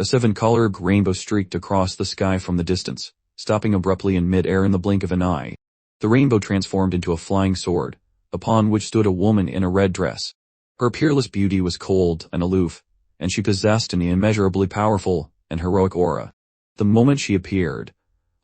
A seven-colored rainbow streaked across the sky from the distance, stopping abruptly in mid-air in the blink of an eye. The rainbow transformed into a flying sword, upon which stood a woman in a red dress. Her peerless beauty was cold and aloof, and she possessed an immeasurably powerful and heroic aura. The moment she appeared,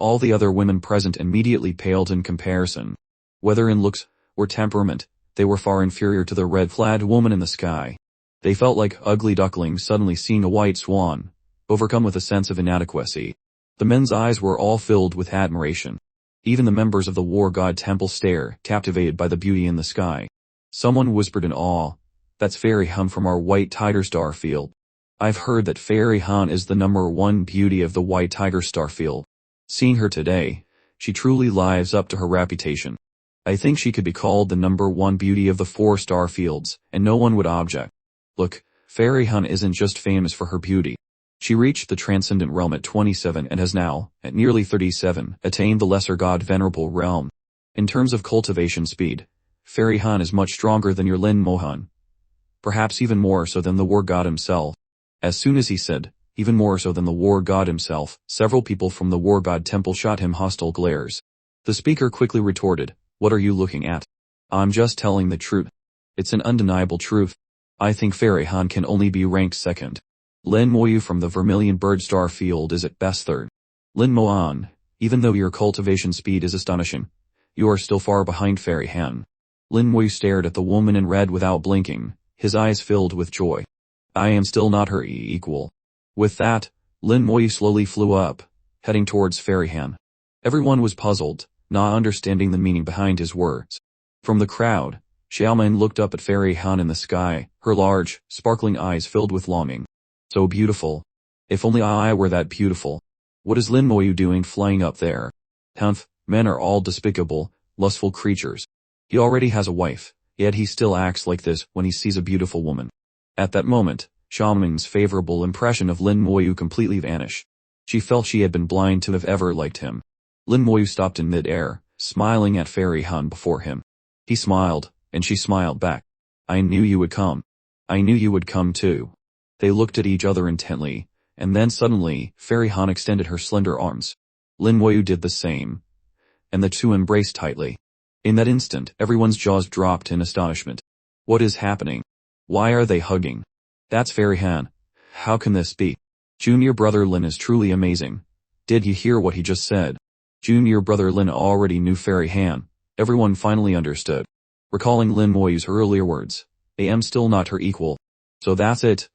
all the other women present immediately paled in comparison. Whether in looks or temperament, they were far inferior to the red-clad woman in the sky. They felt like ugly ducklings suddenly seeing a white swan, overcome with a sense of inadequacy. The men's eyes were all filled with admiration. Even the members of the war god temple stared, captivated by the beauty in the sky. Someone whispered in awe, "That's Frieren from our White Tiger Star Field. I've heard that Frieren is the #1 beauty of the White Tiger Star Field. Seeing her today, she truly lives up to her reputation. I think she could be called the #1 beauty of the 4 star fields, and no one would object. Look, Frieren isn't just famous for her beauty. She reached the transcendent realm at 27 and has now, at nearly 37, attained the lesser god venerable realm. In terms of cultivation speed, Frieren is much stronger than your Lin Mohan. Perhaps even more so than the war god himself." As soon as he said, "even more so than the war god himself," several people from the war god temple shot him hostile glares. The speaker quickly retorted, "What are you looking at? I'm just telling the truth. It's an undeniable truth. I think Frieren can only be ranked second. Lin Moyu from the Vermilion Bird Star Field is at best third. Lin Moan, even though your cultivation speed is astonishing, you are still far behind Frieren." Lin Moyu stared at the woman in red without blinking, his eyes filled with joy. "I am still not her equal." With that, Lin Moyu slowly flew up, heading towards Frieren. Everyone was puzzled, not understanding the meaning behind his words. From the crowd, Xiaoman looked up at Frieren in the sky, her large, sparkling eyes filled with longing. "So beautiful. If only I were that beautiful. What is Lin Moyu doing flying up there? Humph, men are all despicable, lustful creatures. He already has a wife, yet he still acts like this when he sees a beautiful woman." At that moment, Xiaoman's favorable impression of Lin Moyu completely vanished. She felt she had been blind to have ever liked him. Lin Moyu stopped in mid-air, smiling at Frieren before him. He smiled, and she smiled back. "I knew you would come. I knew you would come too." They looked at each other intently, and then suddenly, Frieren extended her slender arms. Lin Moyu did the same, and the two embraced tightly. In that instant, everyone's jaws dropped in astonishment. What is happening? Why are they hugging? That's Frieren. How can this be? Junior brother Lin is truly amazing. Did you hear what he just said? Junior brother Lin already knew Frieren. Everyone finally understood. Recalling Lin Moyu's earlier words, "I am still not her equal. So that's it.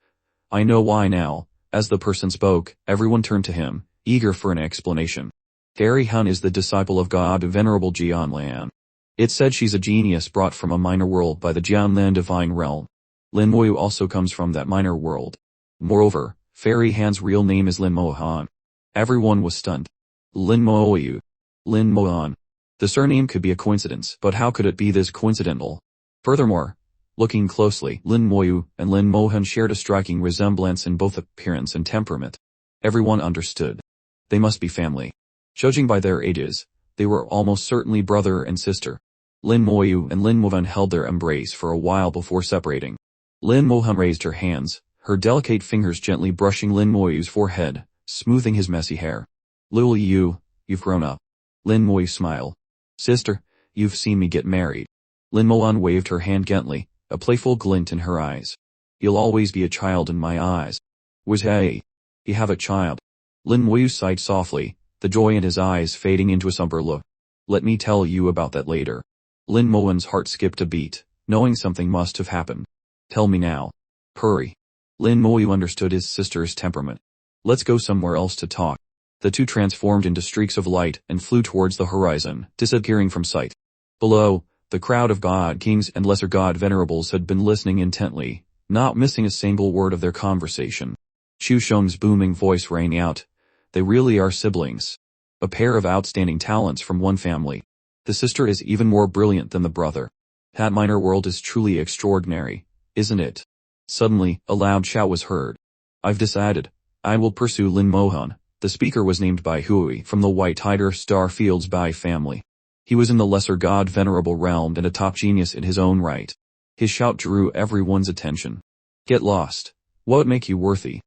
I know why now." As the person spoke, everyone turned to him, eager for an explanation. Frieren is the disciple of God Venerable Jianlan. It's said she's a genius brought from a minor world by the Jianlan divine realm. Lin Moyu also comes from that minor world. Moreover, Frieren's real name is Lin Mohan. Everyone was stunned. Lin Moyu. Lin Mohan. The surname could be a coincidence, but how could it be this coincidental? Furthermore, looking closely, Lin Moyu and Lin Mohan shared a striking resemblance in both appearance and temperament. Everyone understood. They must be family. Judging by their ages, they were almost certainly brother and sister. Lin Moyu and Lin Mohan held their embrace for a while before separating. Lin Mohan raised her hands, her delicate fingers gently brushing Lin Moyu's forehead, smoothing his messy hair. "Lil you've grown up." Lin Moyu smiled. "Sister, you've seen me get married." Lin Mohan waved her hand gently, a playful glint in her eyes. "You'll always be a child in my eyes." Was he? You have a child. Lin Moyu sighed softly, the joy in his eyes fading into a somber look. "Let me tell you about that later." Lin Mohan's heart skipped a beat, knowing something must have happened. "Tell me now. Hurry." Lin Moyu understood his sister's temperament. "Let's go somewhere else to talk." The two transformed into streaks of light and flew towards the horizon, disappearing from sight. Below, the crowd of god kings and lesser god venerables had been listening intently, not missing a single word of their conversation. Chu Sheng's booming voice rang out. "They really are siblings. A pair of outstanding talents from one family. The sister is even more brilliant than the brother. That minor world is truly extraordinary, isn't it?" Suddenly, a loud shout was heard. "I've decided. I will pursue Lin Mohan." The speaker was named Bai Hui from the White Tiger Star Field's Bai family. He was in the lesser god venerable realm and a top genius in his own right. His shout drew everyone's attention. "Get lost. What make you worthy?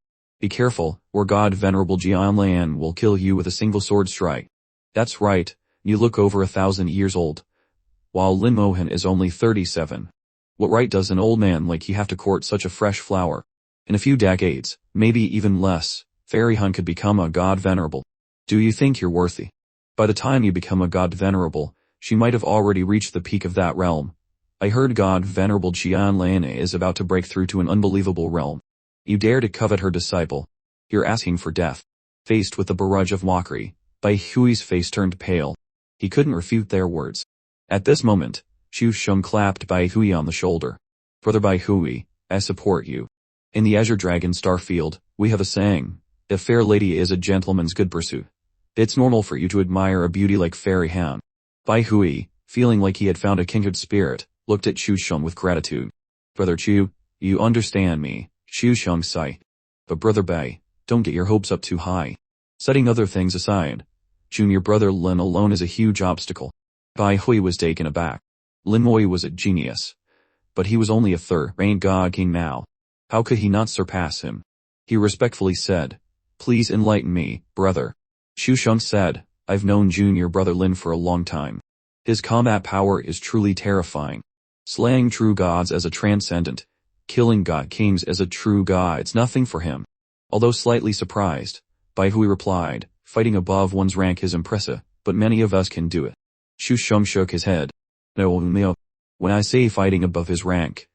Be careful, or God Venerable Jianlan will kill you with a single sword strike. That's right, you look over 1,000 years old. While Lin Mohan is only 37. What right does an old man like you have to court such a fresh flower? In a few decades, maybe even less, Fairy Hun could become a God Venerable. Do you think you're worthy? By the time you become a God Venerable, she might have already reached the peak of that realm. I heard God Venerable Jianlan is about to break through to an unbelievable realm. You dare to covet her disciple. You're asking for death. Faced with the barrage of mockery, Bai Hui's face turned pale. He couldn't refute their words. At this moment, Xu Sheng clapped Bai Hui on the shoulder. Brother Bai Hui, I support you. In the Azure Dragon Star Field, we have a saying, a fair lady is a gentleman's good pursuit. It's normal for you to admire a beauty like Fairy Han. Bai Hui, feeling like he had found a kindred spirit, looked at Xu Sheng with gratitude. Brother Xu, you understand me, Xu Sheng sighed. But Brother Bai, don't get your hopes up too high. Setting other things aside, junior brother Lin alone is a huge obstacle. Bai Hui was taken aback. Lin Moi was a genius. But he was only a third-rank god king now. How could he not surpass him? He respectfully said, please enlighten me, brother. Xu Sheng said, I've known junior brother Lin for a long time. His combat power is truly terrifying. Slaying true gods as a transcendent, killing god kings as a true god, it's nothing for him. Although slightly surprised, Bai Hui replied, fighting above one's rank is impressive, but many of us can do it. Xu Sheng shook his head. No, when I say fighting above his rank,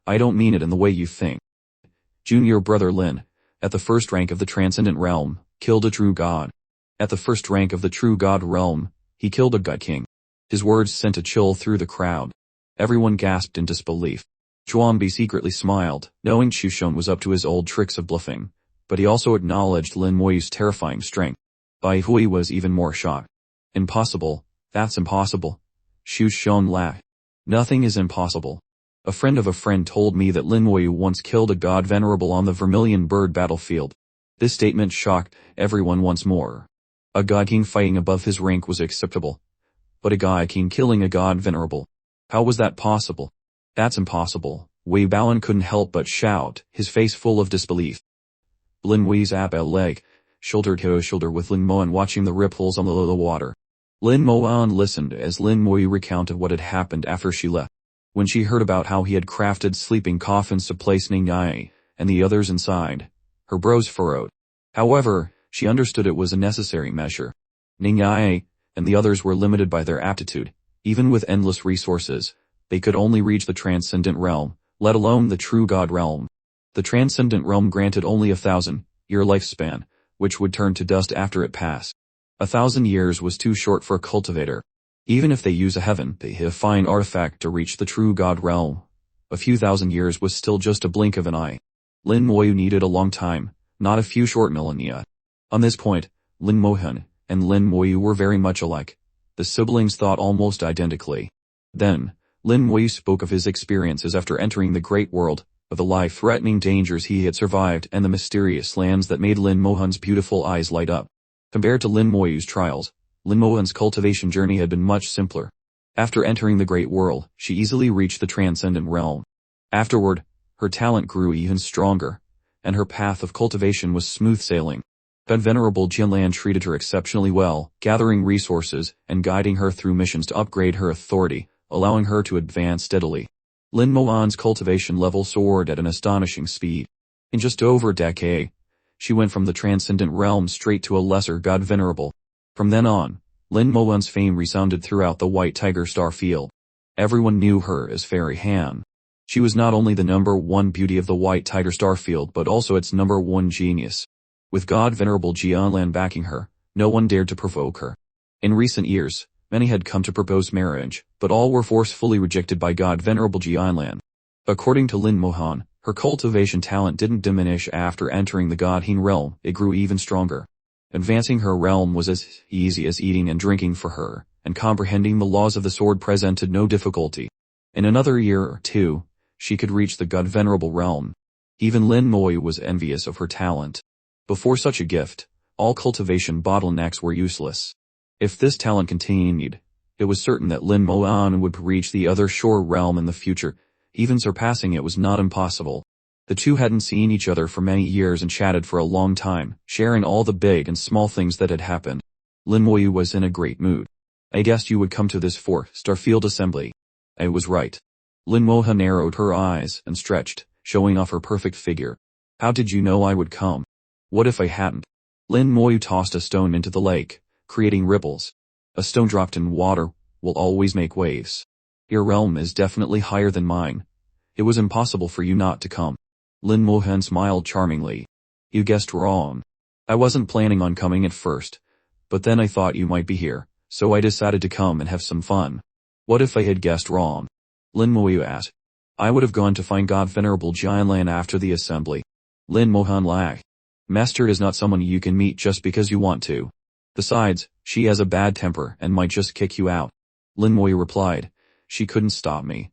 I don't mean it in the way you think. Junior brother Lin, at the first rank of the transcendent realm, killed a true god. At the first rank of the true god realm, he killed a god king. His words sent a chill through the crowd. Everyone gasped in disbelief. Zhuangbi secretly smiled, knowing Xu Sheng was up to his old tricks of bluffing, but he also acknowledged Lin Moi's terrifying strength. Bai Hui was even more shocked. Impossible, that's impossible. Xu Sheng laughed. Nothing is impossible. A friend of a friend told me that Lin Moi once killed a god venerable on the Vermilion Bird battlefield. This statement shocked everyone once more. A god king fighting above his rank was acceptable. But a god king killing a god venerable. How was that possible? That's impossible. Wei Baoan couldn't help but shout, his face full of disbelief. Lin Moi's up a leg, shoulder to shoulder with Lin Moan watching the ripples on the water. Lin Moan listened as Lin Moi recounted what had happened after she left. When she heard about how he had crafted sleeping coffins to place Ning Yai and the others inside, her brows furrowed. However, she understood it was a necessary measure. Ning Yai and the others were limited by their aptitude. Even with endless resources, they could only reach the transcendent realm, let alone the true god realm. The transcendent realm granted only 1,000-year lifespan, which would turn to dust after it passed. 1,000 years was too short for a cultivator. Even if they use a heaven-defying artifact to reach the true god realm, a few thousand years was still just a blink of an eye. Lin Moi needed a long time, not a few short millennia. On this point, Lin Mohan and Lin Moi were very much alike. The siblings thought almost identically. Then, Lin Moi spoke of his experiences after entering the great world, of the life-threatening dangers he had survived and the mysterious lands that made Lin Mohan's beautiful eyes light up. Compared to Lin Moi's trials, Lin Mohan's cultivation journey had been much simpler. After entering the great world, she easily reached the transcendent realm. Afterward, her talent grew even stronger, and her path of cultivation was smooth sailing. God Venerable Jinlan treated her exceptionally well, gathering resources and guiding her through missions to upgrade her authority, allowing her to advance steadily. Lin Moan's cultivation level soared at an astonishing speed. In just over a decade, she went from the transcendent realm straight to a lesser god venerable. From then on, Lin Moan's fame resounded throughout the White Tiger Star Field. Everyone knew her as Fairy Han. She was not only the #1 beauty of the White Tiger Star Field but also its #1 genius. With God Venerable Jianlan backing her, no one dared to provoke her. In recent years, many had come to propose marriage, but all were forcefully rejected by God Venerable Jianlan. According to Lin Mohan, her cultivation talent didn't diminish after entering the God Hing realm, it grew even stronger. Advancing her realm was as easy as eating and drinking for her, and comprehending the laws of the sword presented no difficulty. In another year or two, she could reach the God Venerable realm. Even Lin Moi was envious of her talent. Before such a gift, all cultivation bottlenecks were useless. If this talent continued, it was certain that Lin Moan would reach the other shore realm in the future. Even surpassing it was not impossible. The two hadn't seen each other for many years and chatted for a long time, sharing all the big and small things that had happened. Lin Moyu was in a great mood. I guessed you would come to this 4-star field assembly. I was right. Lin Moha narrowed her eyes and stretched, showing off her perfect figure. How did you know I would come? What if I hadn't? Lin Moyu tossed a stone into the lake, creating ripples. A stone dropped in water will always make waves. Your realm is definitely higher than mine. It was impossible for you not to come. Lin Mohan smiled charmingly. You guessed wrong. I wasn't planning on coming at first, but then I thought you might be here, so I decided to come and have some fun. What if I had guessed wrong? Lin Moyu asked. I would have gone to find God Venerable Jianlan after the assembly. Lin Mohan laughed. Master is not someone you can meet just because you want to. Besides, she has a bad temper and might just kick you out. Lin Moyu replied. She couldn't stop me.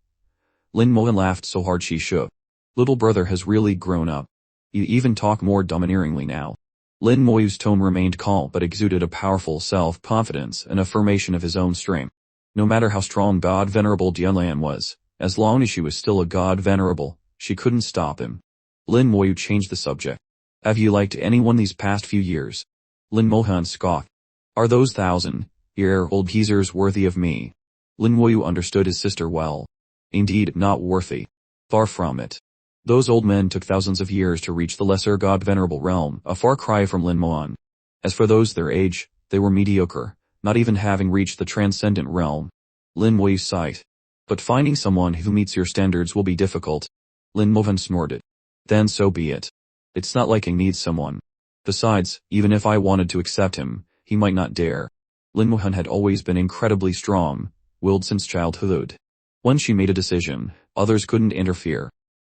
Lin Mohan laughed so hard she shook. Little brother has really grown up. You even talk more domineeringly now. Lin Moyu's tone remained calm but exuded a powerful self-confidence and affirmation of his own strength. No matter how strong God Venerable Dianlan was, as long as she was still a God Venerable, she couldn't stop him. Lin Moyu changed the subject. Have you liked anyone these past few years? Lin Mohan scoffed. Are those 1,000-year-old geezers worthy of me? Lin Moyu understood his sister well. Indeed, not worthy. Far from it. Those old men took thousands of years to reach the lesser God Venerable realm, a far cry from Lin Mohan. As for those their age, they were mediocre, not even having reached the transcendent realm. Lin Moyu sighed. But finding someone who meets your standards will be difficult. Lin Mohan snorted. Then so be it. It's not like I need someone. Besides, even if I wanted to accept him, he might not dare. Lin Mohan had always been incredibly strong-willed since childhood. Once she made a decision, others couldn't interfere.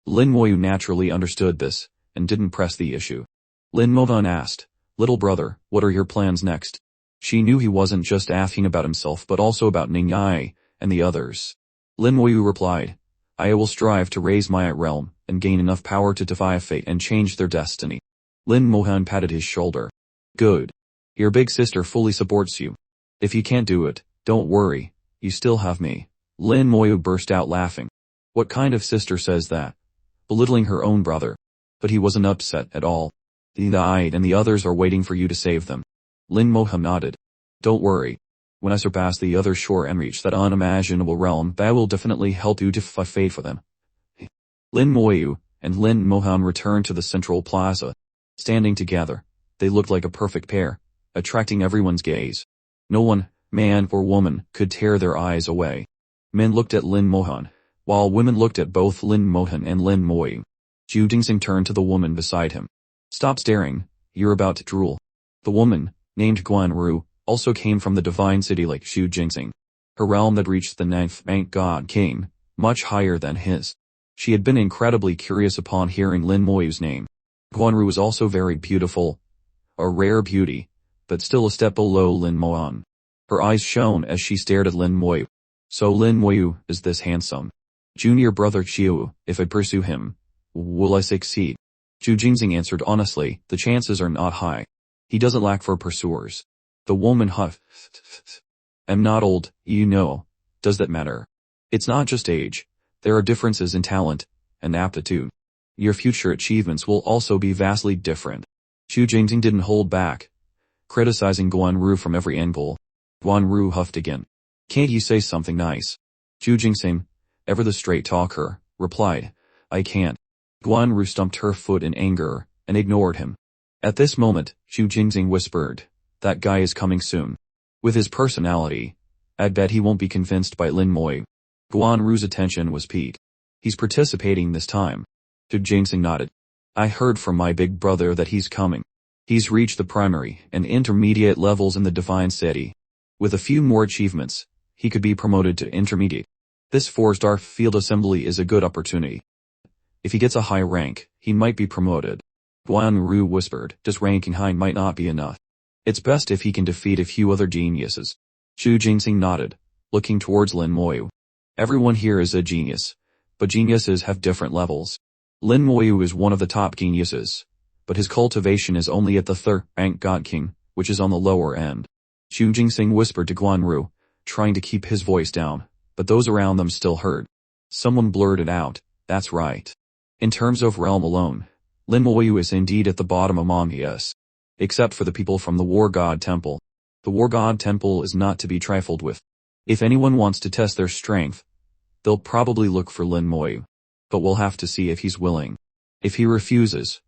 Lin Moyu naturally understood this, and didn't press the issue. Lin Mohan asked, Little brother, what are your plans next? She knew he wasn't just asking about himself but also about Ning Ai, and the others. Lin Moyu replied, I will strive to raise my realm, and gain enough power to defy fate and change their destiny. Lin Mohan patted his shoulder. Good. Your big sister fully supports you. If you can't do it, don't worry, you still have me. Lin Moyu burst out laughing. What kind of sister says that? Belittling her own brother. But he wasn't upset at all. The Eye and the others are waiting for you to save them. Lin Mohan nodded. Don't worry. When I surpass the other shore and reach that unimaginable realm, I will definitely help you defy fate for them. Lin Moyu and Lin Mohan returned to the central plaza. Standing together, they looked like a perfect pair, attracting everyone's gaze. No one, man or woman, could tear their eyes away. Men looked at Lin Mohan, while women looked at both Lin Mohan and Lin Moyu. Zhu Jingxing turned to the woman beside him. Stop staring, you're about to drool. The woman, named Guan Ru, also came from the divine city like Zhu Jingxing. Her realm had reached the 9th rank God King, much higher than his. She had been incredibly curious upon hearing Lin Moyu's name. Guan Ru was also very beautiful, a rare beauty, but still a step below Lin Mohan. Her eyes shone as she stared at Lin Moyu. So Lin Moyu is this handsome. Junior brother Qiu, if I pursue him, will I succeed? Zhu Jingxing answered honestly, the chances are not high. He doesn't lack for pursuers. The woman huffed. I'm not old, you know. Does that matter? It's not just age. There are differences in talent and aptitude. Your future achievements will also be vastly different. Zhu Jingxing didn't hold back, criticizing Guan Ru from every angle. Guan Ru huffed again. Can't you say something nice? Zhu Jingxing, ever the straight talker, replied, I can't. Guan Ru stumped her foot in anger, and ignored him. At this moment, Zhu Jingxing whispered, that guy is coming soon. With his personality, I'd bet he won't be convinced by Lin Moyu. Guan Ru's attention was piqued. He's participating this time. Zhu Jingxing nodded. I heard from my big brother that he's coming. He's reached the primary and intermediate levels in the divine city. With a few more achievements, he could be promoted to intermediate. This 4-star field assembly is a good opportunity. If he gets a high rank, he might be promoted. Guan Ru whispered, just ranking high might not be enough. It's best if he can defeat a few other geniuses. Zhu Jingxing nodded, looking towards Lin Moyu. Everyone here is a genius, but geniuses have different levels. Lin Moyu is one of the top geniuses, but his cultivation is only at the 3rd rank God King, which is on the lower end. Zhu Jingxing whispered to Guan Ru, trying to keep his voice down, but those around them still heard. Someone blurted out, that's right. In terms of realm alone, Lin Moyu is indeed at the bottom among us. Except for the people from the War God Temple. The War God Temple is not to be trifled with. If anyone wants to test their strength, they'll probably look for Lin Moyu. But we'll have to see if he's willing. If he refuses,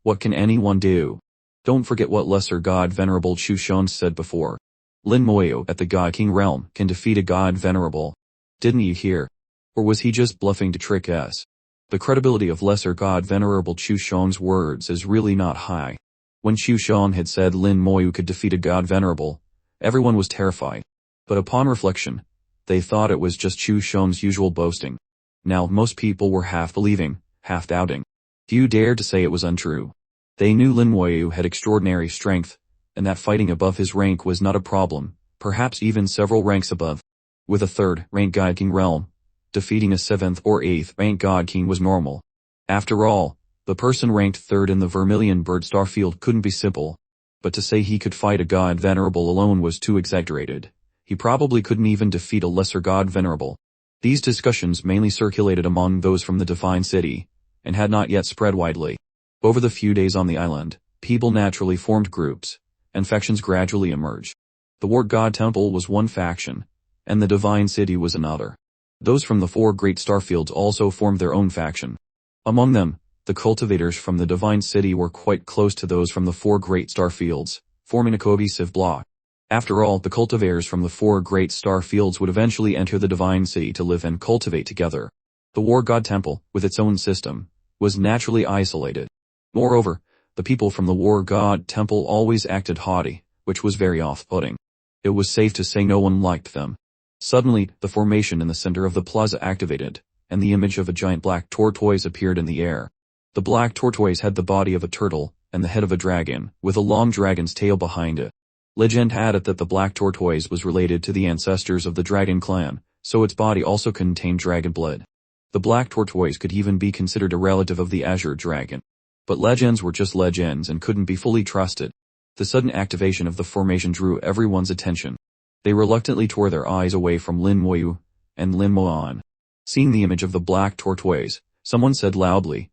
what can anyone do? Don't forget what Lesser God Venerable Chu Shon said before. Lin Moyu at the God King realm can defeat a God Venerable. Didn't you hear? Or was he just bluffing to trick us? The credibility of Lesser God Venerable Chu Shon's words is really not high. When Chu Shon had said Lin Moyu could defeat a God Venerable, everyone was terrified. But upon reflection, they thought it was just Chu Shon's usual boasting. Now most people were half believing, half doubting. Few dared to say it was untrue. They knew Lin Moyu had extraordinary strength, and that fighting above his rank was not a problem, perhaps even several ranks above. With a third-rank God King realm, defeating a 7th or 8th-rank God King was normal. After all, the person ranked third in the Vermilion Bird Star field couldn't be simple. But to say he could fight a God Venerable alone was too exaggerated. He probably couldn't even defeat a lesser God Venerable. These discussions mainly circulated among those from the Divine City, and had not yet spread widely. Over the few days on the island, people naturally formed groups, and factions gradually emerged. The War God Temple was one faction, and the Divine City was another. Those from the 4 great starfields also formed their own faction. Among them, the cultivators from the Divine City were quite close to those from the 4 great starfields, forming a cohesive bloc. After all, the cultivators from the 4 great star fields would eventually enter the Divine City to live and cultivate together. The War God Temple, with its own system, was naturally isolated. Moreover, the people from the War God Temple always acted haughty, which was very off-putting. It was safe to say no one liked them. Suddenly, the formation in the center of the plaza activated, and the image of a giant black tortoise appeared in the air. The black tortoise had the body of a turtle, and the head of a dragon, with a long dragon's tail behind it. Legend had it that the black tortoise was related to the ancestors of the dragon clan, so its body also contained dragon blood. The black tortoise could even be considered a relative of the azure dragon. But legends were just legends and couldn't be fully trusted. The sudden activation of the formation drew everyone's attention. They reluctantly tore their eyes away from Lin Moyu and Lin Moan. Seeing the image of the black tortoise, someone said loudly,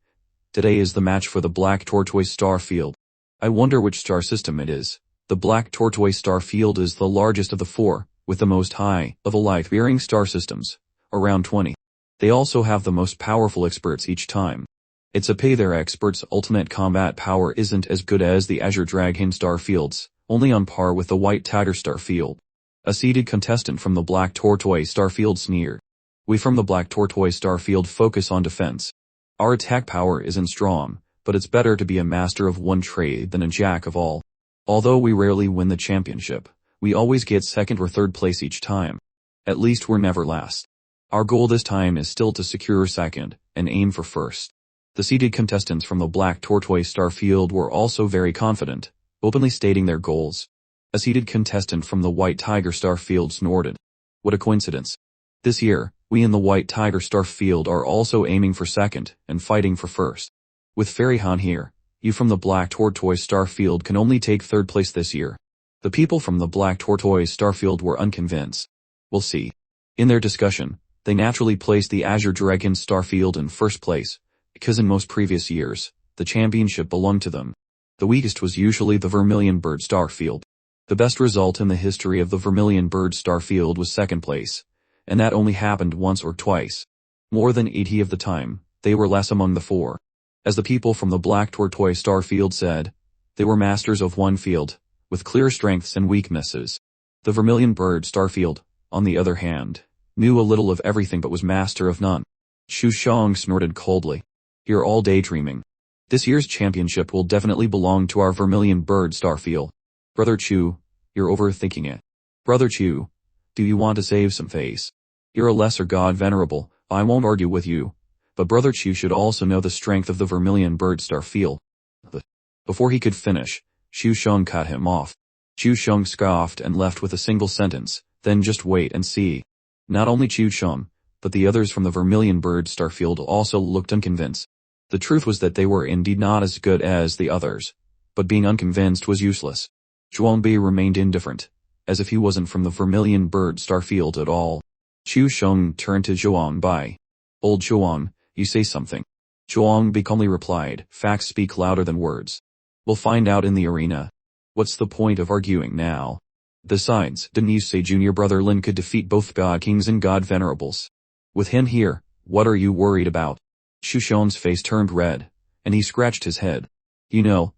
"Today is the match for the black tortoise star field. I wonder which star system it is." The black tortoise star field is the largest of the 4, with the most high of light-bearing star systems, around 20. They also have the most powerful experts each time. It's a pay their experts' ultimate combat power isn't as good as the Azure Dragon star fields, only on par with the White Tiger star field. A seated contestant from the Black Tortoise star field sneered. "We from the Black Tortoise star field focus on defense. Our attack power isn't strong, but it's better to be a master of one trade than a jack of all. Although we rarely win the championship, we always get 2nd or 3rd place each time. At least we're never last. Our goal this time is still to secure 2nd, and aim for 1st. The seated contestants from the Black Tortoise star field were also very confident, openly stating their goals. A seated contestant from the White Tiger star field snorted. "What a coincidence. This year, we in the White Tiger star field are also aiming for 2nd, and fighting for 1st. With Fairy Han here, you from the Black Tortoise star field can only take 3rd place this year." The people from the Black Tortoise star field were unconvinced. "We'll see." In their discussion, they naturally placed the Azure Dragon star field in 1st place, because in most previous years, the championship belonged to them. The weakest was usually the Vermilion Bird star field. The best result in the history of the Vermilion Bird star field was 2nd place, and that only happened once or twice. More than 80 of the time, they were last among the 4. As the people from the Black Tortoise star field said, they were masters of one field, with clear strengths and weaknesses. The Vermilion Bird star field, on the other hand, knew a little of everything but was master of none. Chu Shang snorted coldly. "You're all daydreaming. This year's championship will definitely belong to our Vermilion Bird star field. Brother Chu, you're overthinking it. Brother Chu, do you want to save some face? You're a lesser god venerable, I won't argue with you. But Brother Chu should also know the strength of the Vermilion Bird star field." Before he could finish, Chu Sheng cut him off. Chu Sheng scoffed and left with a single sentence, "Then just wait and see." Not only Chu Sheng, but the others from the Vermilion Bird star field also looked unconvinced. The truth was that they were indeed not as good as the others, but being unconvinced was useless. Zhuangbi remained indifferent, as if he wasn't from the Vermilion Bird star field at all. Chu Sheng turned to Zhuangbi. "Old Zhuang, you say something." Chuangbi calmly replied, facts speak louder than words. We'll find out in the arena. What's the point of arguing now? Besides, didn't you say junior brother Lin could defeat both God Kings and God Venerables? With him here, what are you worried about? Shu Shon's face turned red, and he scratched his head. You know,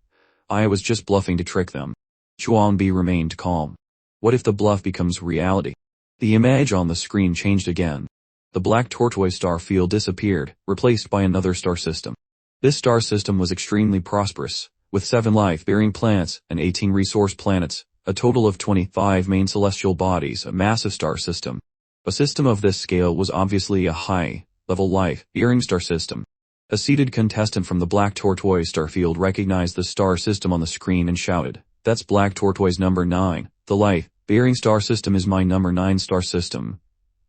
I was just bluffing to trick them. Chuangbi remained calm. What if the bluff becomes reality? The image on the screen changed again. The black tortoise star field disappeared, replaced by another star system. This star system was extremely prosperous, with 7 life-bearing planets and 18 resource planets, a total of 25 main celestial bodies, a massive star system. A system of this scale was obviously a high-level life-bearing star system. A seated contestant from the black tortoise star field recognized the star system on the screen and shouted, "That's black tortoise number 9, the life-bearing star system is my number 9 star system."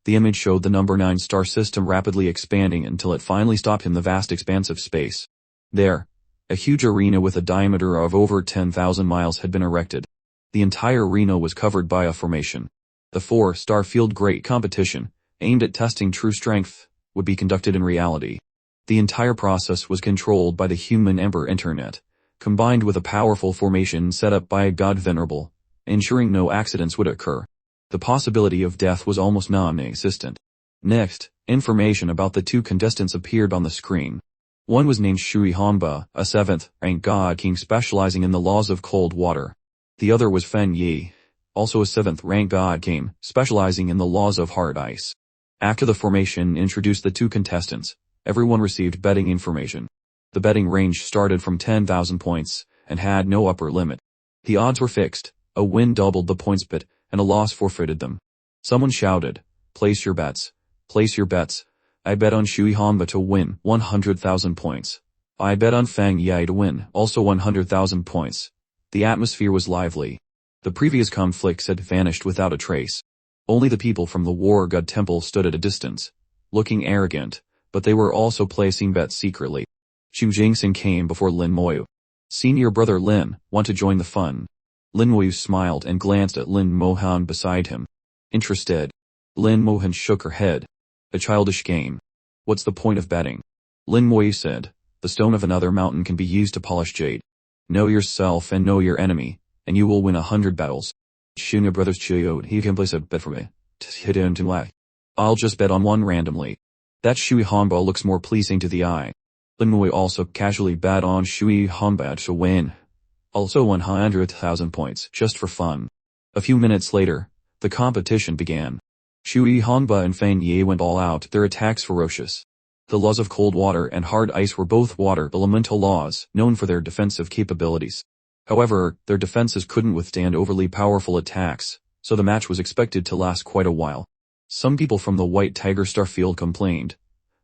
The image showed the number 9 star system rapidly expanding until it finally stopped in the vast expanse of space. There, a huge arena with a diameter of over 10,000 miles had been erected. The entire arena was covered by a formation. The 4-star field great competition, aimed at testing true strength, would be conducted in reality. The entire process was controlled by the human Emperor Internet, combined with a powerful formation set up by a God Venerable, ensuring no accidents would occur. The possibility of death was almost non-existent. Next, information about the 2 contestants appeared on the screen. One was named Shui Hanba, a 7th-rank God King specializing in the laws of cold water. The other was Feng Yi, also a 7th-rank God King, specializing in the laws of hard ice. After the formation introduced the 2 contestants, everyone received betting information. The betting range started from 10,000 points, and had no upper limit. The odds were fixed, a win doubled the points bet, and a loss forfeited them. Someone shouted, "Place your bets. Place your bets. I bet on Shui Hanba to win 100,000 points. I bet on Feng Yi to win also 100,000 points." The atmosphere was lively. The previous conflicts had vanished without a trace. Only the people from the War God Temple stood at a distance, looking arrogant, but they were also placing bets secretly. Xu Jingxin came before Lin Moyu. "Senior brother Lin, want to join the fun?" Lin Moyu smiled and glanced at Lin Mohan beside him. "Interested?" Lin Mohan shook her head. "A childish game. What's the point of betting?" Lin Moyu said, "The stone of another mountain can be used to polish jade. Know yourself and know your enemy, and you will win 100 battles." "Senior brothers Chiyo, he can place a bet for me. I'll just bet on one randomly. That Shui Hanba looks more pleasing to the eye." Lin Moyu also casually bet on Shui Hanba to win. Also 100,000 points, just for fun. A few minutes later, the competition began. Shui Hanba and Feng Yi went all out, their attacks ferocious. The laws of cold water and hard ice were both water elemental laws, known for their defensive capabilities. However, their defenses couldn't withstand overly powerful attacks, so the match was expected to last quite a while. Some people from the White Tiger Star Field complained.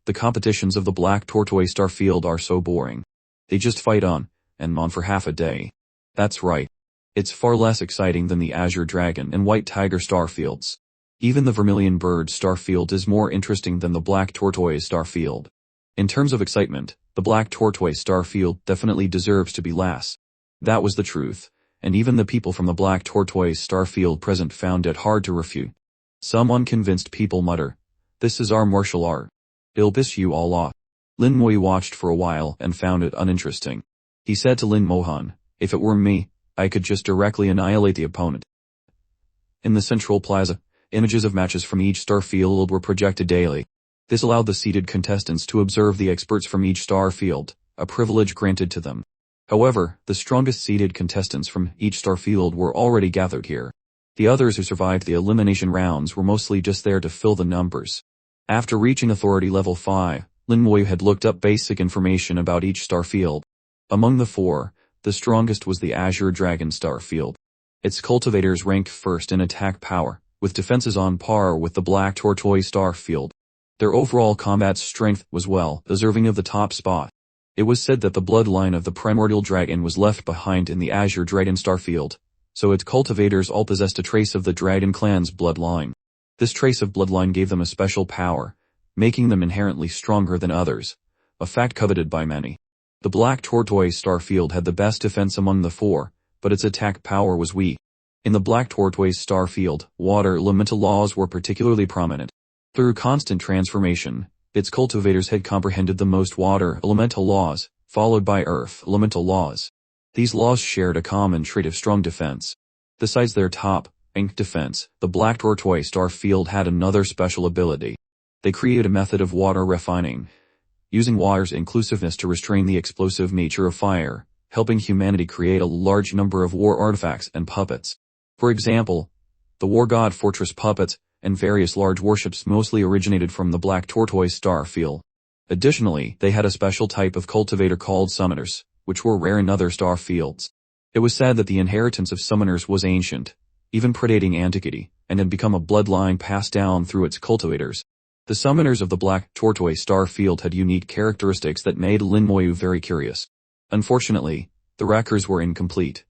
The competitions of the Black Tortoise Star Field are so boring. They just fight on, and on for half a day. That's right. It's far less exciting than the Azure Dragon and White Tiger Star Fields. Even the Vermilion Bird Star Field is more interesting than the Black Tortoise Star Field. In terms of excitement, the Black Tortoise Star Field definitely deserves to be last. That was the truth, and even the people from the Black Tortoise Star Field present found it hard to refute. Some unconvinced people mutter, "This is our martial art. It'll piss you all off." Lin Moyu watched for a while and found it uninteresting. He said to Lin Mohan, "If it were me, I could just directly annihilate the opponent." In the central plaza, images of matches from each star field were projected daily. This allowed the seated contestants to observe the experts from each star field, a privilege granted to them. However, the strongest seated contestants from each star field were already gathered here. The others who survived the elimination rounds were mostly just there to fill the numbers. After reaching authority level 5, Lin Moyu had looked up basic information about each star field. Among the 4, the strongest was the Azure Dragon Star Field. Its cultivators ranked first in attack power, with defenses on par with the Black Tortoise Star Field. Their overall combat strength was well deserving of the top spot. It was said that the bloodline of the primordial dragon was left behind in the Azure Dragon Star Field, so its cultivators all possessed a trace of the Dragon Clan's bloodline. This trace of bloodline gave them a special power, making them inherently stronger than others, a fact coveted by many. The Black Tortoise Star Field had the best defense among the 4, but its attack power was weak. In the Black Tortoise Star Field, water elemental laws were particularly prominent. Through constant transformation, Its cultivators had comprehended the most water elemental laws, followed by earth elemental laws. These laws shared a common trait of strong defense. Besides their top rank defense, the black tortoise star field had another special ability. They created a method of water refining, using water's inclusiveness to restrain the explosive nature of fire, helping humanity create a large number of war artifacts and puppets. For example, the war god fortress puppets and various large warships mostly originated from the black tortoise star field. Additionally, they had a special type of cultivator called summoners, which were rare in other star fields. It was said that the inheritance of summoners was ancient, even predating antiquity, and had become a bloodline passed down through its cultivators. The summoners of the black tortoise star field had unique characteristics that made Lin Moyu very curious. Unfortunately, the records were incomplete,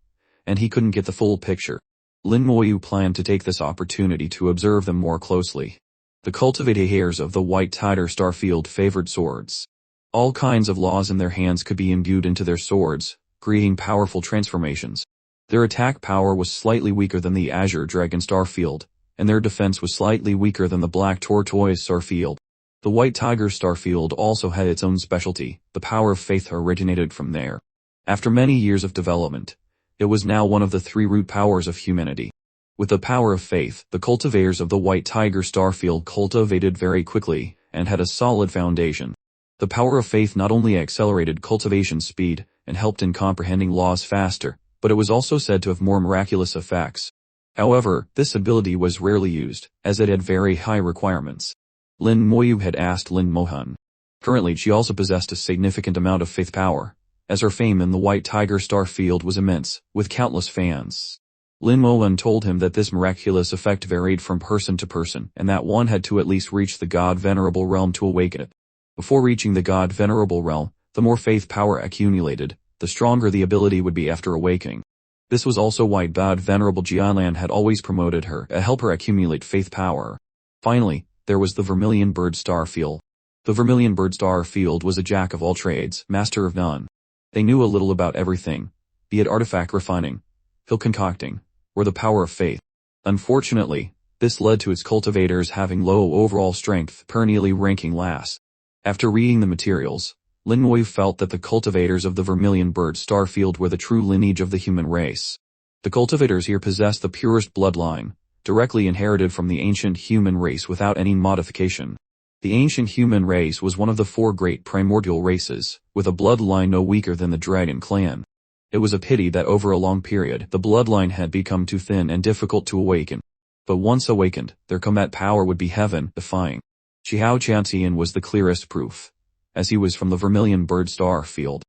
and he couldn't get the full picture. Lin Moyu planned to take this opportunity to observe them more closely. The cultivators of the white tiger star field favored swords. All kinds of laws in their hands could be imbued into their swords, creating powerful transformations. Their attack power was slightly weaker than the azure dragon star field, and their defense was slightly weaker than the black tortoise star field. The white tiger star field also had its own specialty. The power of faith originated from there. After many years of development, it was now one of the three root powers of humanity. With the power of faith, the cultivators of the white tiger star field cultivated very quickly and had a solid foundation. The power of faith not only accelerated cultivation speed and helped in comprehending laws faster, but it was also said to have more miraculous effects. However, this ability was rarely used, as it had very high requirements. Lin Moyu had asked Lin Mohun. Currently she also possessed a significant amount of faith power, as her fame in the white tiger star field was immense, with countless fans. Lin Mohun told him that this miraculous effect varied from person to person, and that one had to at least reach the God Venerable realm to awaken it. Before reaching the God Venerable realm, the more faith power accumulated, the stronger the ability would be after awakening. This was also why God Venerable Jianlan had always promoted her to help her accumulate faith power. Finally, there was the Vermilion Bird Star Field. The Vermilion Bird Star Field was a jack of all trades, master of none. They knew a little about everything, be it artifact refining, pill concocting, or the power of faith. Unfortunately, this led to its cultivators having low overall strength, perennially ranking last. After reading the materials, Lin Moyu felt that the cultivators of the Vermilion Bird Star Field were the true lineage of the human race. The cultivators here possessed the purest bloodline, directly inherited from the ancient human race without any modification. The ancient human race was one of the four great primordial races, with a bloodline no weaker than the Dragon clan. It was a pity that over a long period the bloodline had become too thin and difficult to awaken. But once awakened, their combat power would be heaven-defying. Xiao Chanxian was the clearest proof, as he was from the Vermilion Bird Star Field.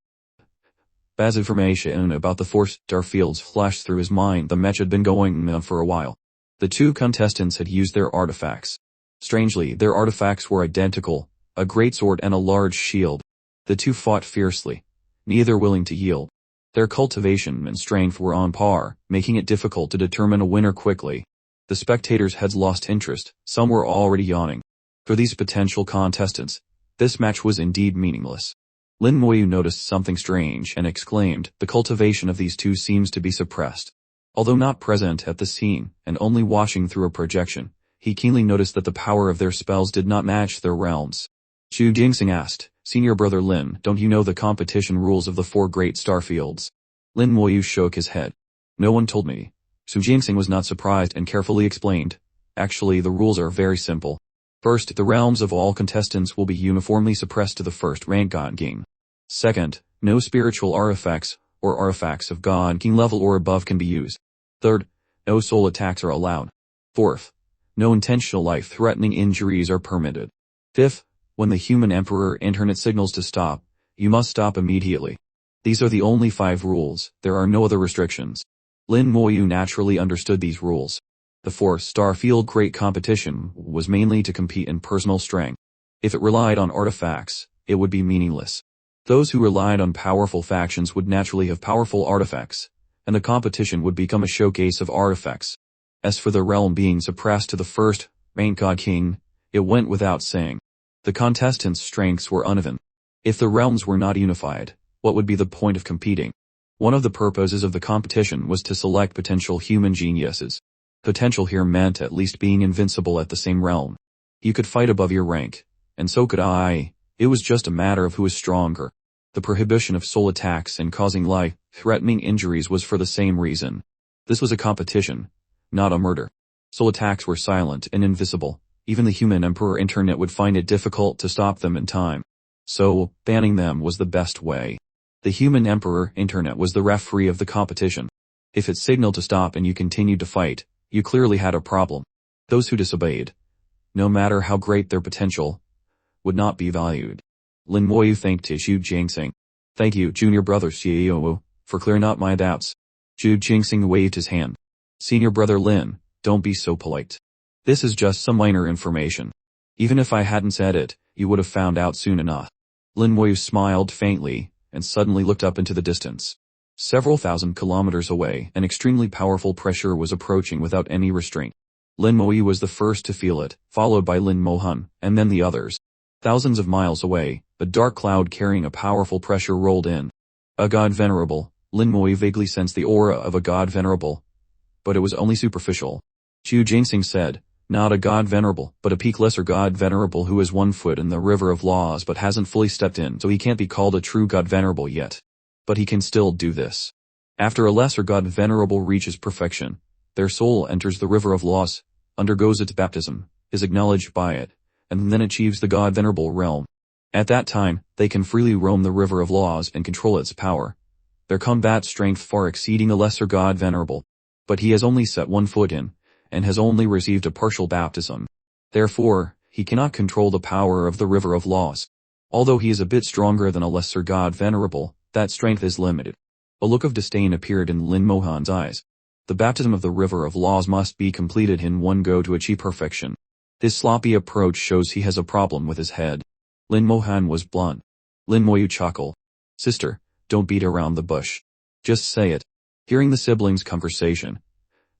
As information about the four star fields flashed through his mind, the match had been going on for a while. The two contestants had used their artifacts. Strangely, their artifacts were identical, a greatsword and a large shield. The two fought fiercely, neither willing to yield. Their cultivation and strength were on par, making it difficult to determine a winner quickly. The spectators' heads lost interest, some were already yawning. For these potential contestants, this match was indeed meaningless. Lin Moyu noticed something strange and exclaimed, "The cultivation of these two seems to be suppressed." Although not present at the scene, and only watching through a projection, he keenly noticed that the power of their spells did not match their realms. Xu Jingxing asked, "Senior brother Lin, don't you know the competition rules of the four great star fields?" Lin Moyu shook his head. "No one told me." Xu Jingxing was not surprised and carefully explained, "Actually, the rules are very simple. First, the realms of all contestants will be uniformly suppressed to the first rank God King. Second, no spiritual artifacts or artifacts of God King level or above can be used. Third, no soul attacks are allowed. Fourth, no intentional life-threatening injuries are permitted. Fifth, when the human emperor internet signals to stop, you must stop immediately. These are the only 5 rules, there are no other restrictions." Lin Moyu naturally understood these rules. The 4-star field great competition was mainly to compete in personal strength. If it relied on artifacts, it would be meaningless. Those who relied on powerful factions would naturally have powerful artifacts, and the competition would become a showcase of artifacts. As for the realm being suppressed to the first rank God King, it went without saying. The contestants' strengths were uneven. If the realms were not unified, what would be the point of competing? One of the purposes of the competition was to select potential human geniuses. Potential here meant at least being invincible at the same realm. You could fight above your rank, And so could I. It was just a matter of who is stronger. The prohibition of soul attacks and causing life-threatening injuries was for the same reason. This was a competition, not a murder. Soul attacks were silent and invisible. Even the human emperor internet would find it difficult to stop them in time. So, banning them was the best way. The human emperor internet was the referee of the competition. If it signaled to stop and you continued to fight, you clearly had a problem. Those who disobeyed, no matter how great their potential, would not be valued. Lin Moyu thanked Xu Jingsing. Thank you, junior brother Xiao, for clearing up my doubts. Xu Jingsing waved his hand. Senior brother Lin, don't be so polite. This is just some minor information. Even if I hadn't said it, you would have found out soon enough. Lin Moyu smiled faintly, and suddenly looked up into the distance. Several thousand kilometers away, an extremely powerful pressure was approaching without any restraint. Lin Moyu was the first to feel it, followed by Lin Mohan, and then the others. Thousands of miles away, a dark cloud carrying a powerful pressure rolled in. A god venerable. Lin Moyu vaguely sensed the aura of a god venerable, but it was only superficial. Xu Jingsing said, not a god venerable, but a peak lesser god venerable who has 1 foot in the river of laws but hasn't fully stepped in, so he can't be called a true god venerable yet. But he can still do this. After a lesser god venerable reaches perfection, their soul enters the river of laws, undergoes its baptism, is acknowledged by it, and then achieves the god venerable realm. At that time, they can freely roam the river of laws and control its power. Their combat strength far exceeding a lesser god venerable. But he has only set 1 foot in, and has only received a partial baptism. Therefore, he cannot control the power of the river of laws. Although he is a bit stronger than a lesser god venerable, that strength is limited. A look of disdain appeared in Lin Mohan's eyes. The baptism of the river of laws must be completed in 1 go to achieve perfection. This sloppy approach shows he has a problem with his head. Lin Mohan was blunt. Lin Moyu chuckled. Sister, don't beat around the bush. Just say it. Hearing the siblings' conversation,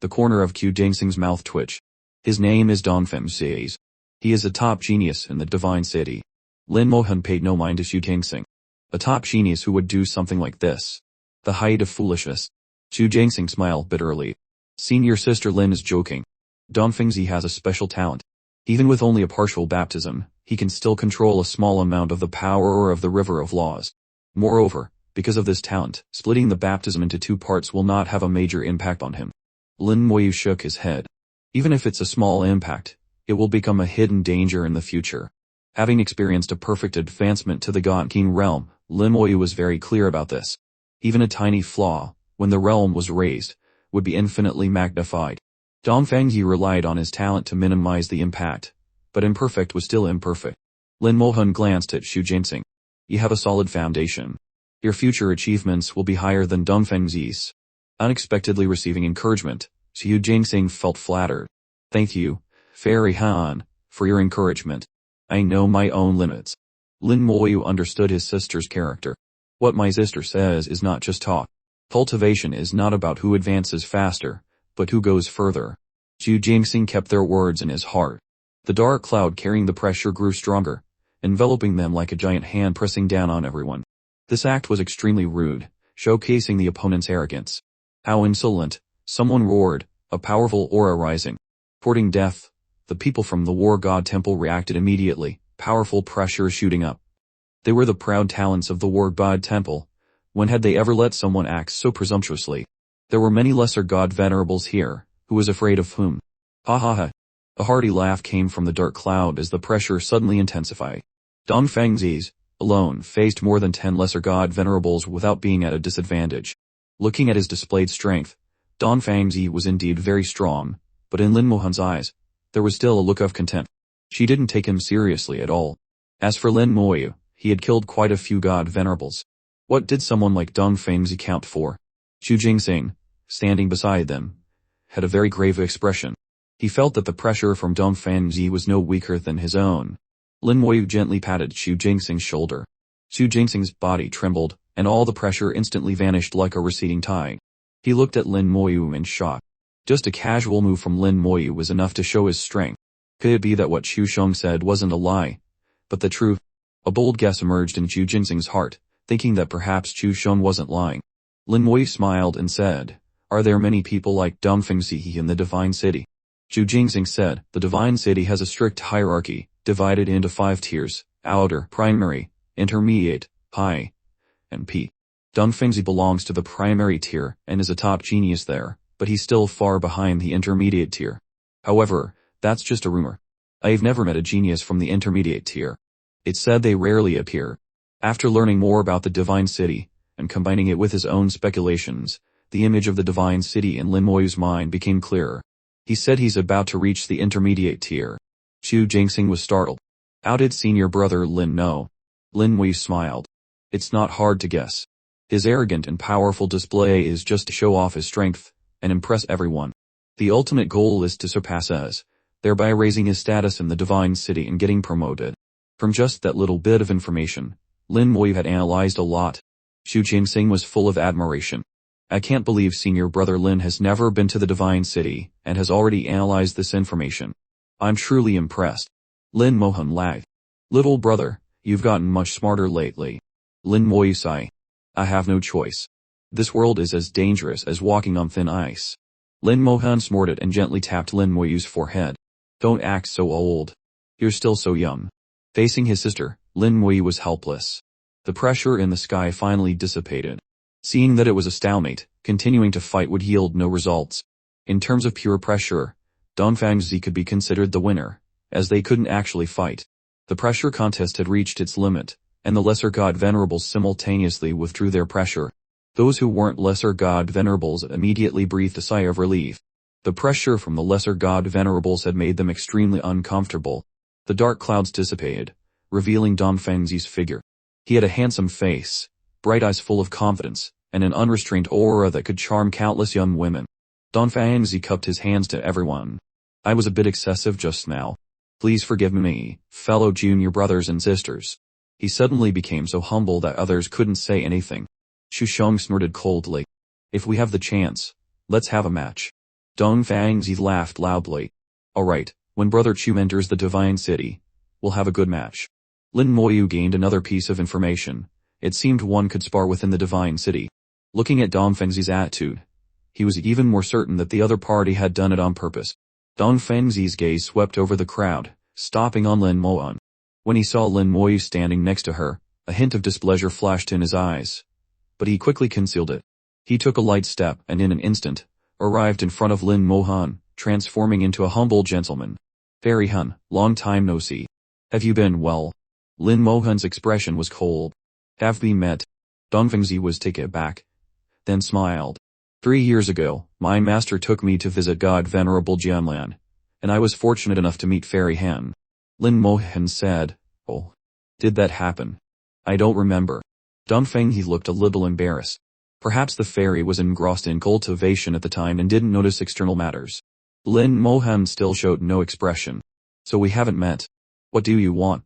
the corner of Xu Jingsing's mouth twitched. His name is Dongfeng Xies. He is a top genius in the Divine City. Lin Mohan paid no mind to Xu Jingsing. A top genius who would do something like this. The height of foolishness. Xu Jingsing smiled bitterly. Senior sister Lin is joking. Dongfeng Zi has a special talent. Even with only a partial baptism, he can still control a small amount of the power of the river of laws. Moreover, because of this talent, splitting the baptism into 2 parts will not have a major impact on him. Lin Moyu shook his head. Even if it's a small impact, it will become a hidden danger in the future. Having experienced a perfect advancement to the God King realm, Lin Moyu was very clear about this. Even a tiny flaw, when the realm was raised, would be infinitely magnified. Dongfeng Yi relied on his talent to minimize the impact, but imperfect was still imperfect. Lin Mohan glanced at Xu Jingsing. You have a solid foundation. Your future achievements will be higher than Dongfeng Zi's. Unexpectedly receiving encouragement, Xu Jingsing felt flattered. Thank you, Fairy Han, for your encouragement. I know my own limits. Lin Moyu understood his sister's character. What my sister says is not just talk. Cultivation is not about who advances faster, but who goes further. Xu Jingsing kept their words in his heart. The dark cloud carrying the pressure grew stronger, enveloping them like a giant hand pressing down on everyone. This act was extremely rude, showcasing the opponent's arrogance. How insolent, someone roared, a powerful aura rising. Courting death, the people from the War God Temple reacted immediately, powerful pressure shooting up. They were the proud talents of the War God Temple. When had they ever let someone act so presumptuously? There were many lesser god venerables here, who was afraid of whom? Ha ha ha. A hearty laugh came from the dark cloud as the pressure suddenly intensified. Dongfeng Zi's, alone, faced more than 10 lesser god venerables without being at a disadvantage. Looking at his displayed strength, Dongfeng Zi was indeed very strong, but in Lin Mohan's eyes, there was still a look of contempt. She didn't take him seriously at all. As for Lin Moyu, he had killed quite a few god venerables. What did someone like Dongfeng Zi count for? Xu Jingsing, standing beside them, had a very grave expression. He felt that the pressure from Dongfeng Zi was no weaker than his own. Lin Moyu gently patted Xu Jingsing's shoulder. Xu Jingsing's body trembled, and all the pressure instantly vanished like a receding tide. He looked at Lin Moyu in shock. Just a casual move from Lin Moyu was enough to show his strength. Could it be that what Xu Sheng said wasn't a lie, but the truth? A bold guess emerged in Xu Jingsing's heart, thinking that perhaps Xu Sheng wasn't lying. Lin Moyu smiled and said, "Are there many people like Dongfeng Zi in the Divine City?" Xu Jingsing said, "The Divine City has a strict hierarchy. divided into 5 tiers: outer, primary, intermediate, high, and P. Dongfengzi belongs to the primary tier and is a top genius there, but he's still far behind the intermediate tier. However, that's just a rumor. I've never met a genius from the intermediate tier. It's said they rarely appear. After learning more about the Divine City, and combining it with his own speculations, the image of the Divine City in Lin Moyu's mind became clearer. He said he's about to reach the intermediate tier. Xu Jingxing was startled. How did senior brother Lin know? Lin Moyu smiled. It's not hard to guess. His arrogant and powerful display is just to show off his strength and impress everyone. The ultimate goal is to surpass us, thereby raising his status in the Divine City and getting promoted. From just that little bit of information, Lin Moyu had analyzed a lot. Xu Jingxing was full of admiration. I can't believe senior brother Lin has never been to the Divine City and has already analyzed this information. I'm truly impressed. Lin Mohan laughed. Little brother, you've gotten much smarter lately. Lin Moyu sighed. I have no choice. This world is as dangerous as walking on thin ice. Lin Mohan snorted and gently tapped Lin Moyu's forehead. Don't act so old. You're still so young. Facing his sister, Lin Moyu was helpless. The pressure in the sky finally dissipated. Seeing that it was a stalemate, continuing to fight would yield no results. In terms of pure pressure, Dongfangzi could be considered the winner, as they couldn't actually fight. The pressure contest had reached its limit, and the Lesser God Venerables simultaneously withdrew their pressure. Those who weren't Lesser God Venerables immediately breathed a sigh of relief. The pressure from the Lesser God Venerables had made them extremely uncomfortable. The dark clouds dissipated, revealing Dongfangzi's figure. He had a handsome face, bright eyes full of confidence, and an unrestrained aura that could charm countless young women. Dongfangzi cupped his hands to everyone. I was a bit excessive just now. Please forgive me, fellow junior brothers and sisters. He suddenly became so humble that others couldn't say anything. Shusheng snorted coldly. If we have the chance, let's have a match. Dongfangzi laughed loudly. Alright, when Brother Chu enters the Divine City, we'll have a good match. Lin Moyu gained another piece of information. It seemed one could spar within the Divine City. Looking at Dongfangzi's attitude, he was even more certain that the other party had done it on purpose. Dongfangzi's gaze swept over the crowd, stopping on Lin Mohan. When he saw Lin Moyu standing next to her, a hint of displeasure flashed in his eyes. But he quickly concealed it. He took a light step and in an instant, arrived in front of Lin Mohan, transforming into a humble gentleman. Fairy Hun, long time no see. Have you been well? Lin Mohan's expression was cold. Have we met? Dongfangzi was taken aback, then smiled. 3 years ago, my master took me to visit God Venerable Jianlan, and I was fortunate enough to meet Fairy Han. Lin Mohan said, Oh. Did that happen? I don't remember. Dongfangzi looked a little embarrassed. Perhaps the fairy was engrossed in cultivation at the time and didn't notice external matters. Lin Mohan still showed no expression. So we haven't met. What do you want?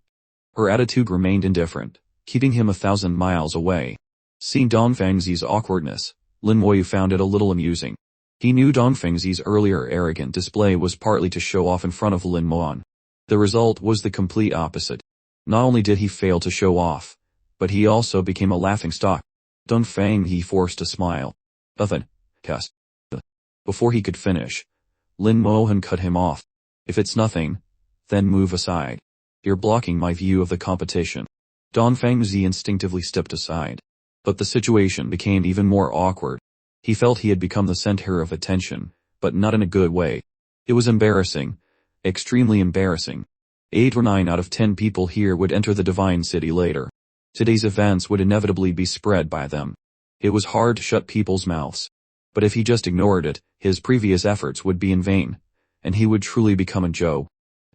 Her attitude remained indifferent, keeping him 1,000 miles away. Seeing Dongfangzi's awkwardness, Lin Moyu found it a little amusing. He knew Dongfangzi's earlier arrogant display was partly to show off in front of Lin Mohan. The result was the complete opposite. Not only did he fail to show off, but he also became a laughingstock. Dongfangzi forced a smile. Nothing. Test. Before he could finish, Lin Mohan cut him off. If it's nothing, then move aside. You're blocking my view of the competition. Dongfangzi instinctively stepped aside. But the situation became even more awkward. He felt he had become the center of attention, but not in a good way. It was embarrassing. Extremely embarrassing. 8 or 9 out of 10 people here would enter the Divine City later. Today's events would inevitably be spread by them. It was hard to shut people's mouths. But if he just ignored it, his previous efforts would be in vain, and he would truly become a joke.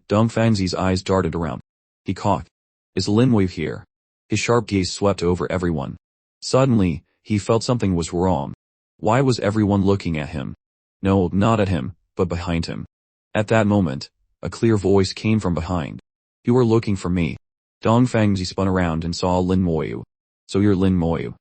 Dongfangzi's eyes darted around. He coughed. Is Lin Moyu here? His sharp gaze swept over everyone. Suddenly, he felt something was wrong. Why was everyone looking at him? No, not at him, but behind him. At that moment, a clear voice came from behind. You are looking for me. Dongfangzi spun around and saw Lin Moyu. So you're Lin Moyu.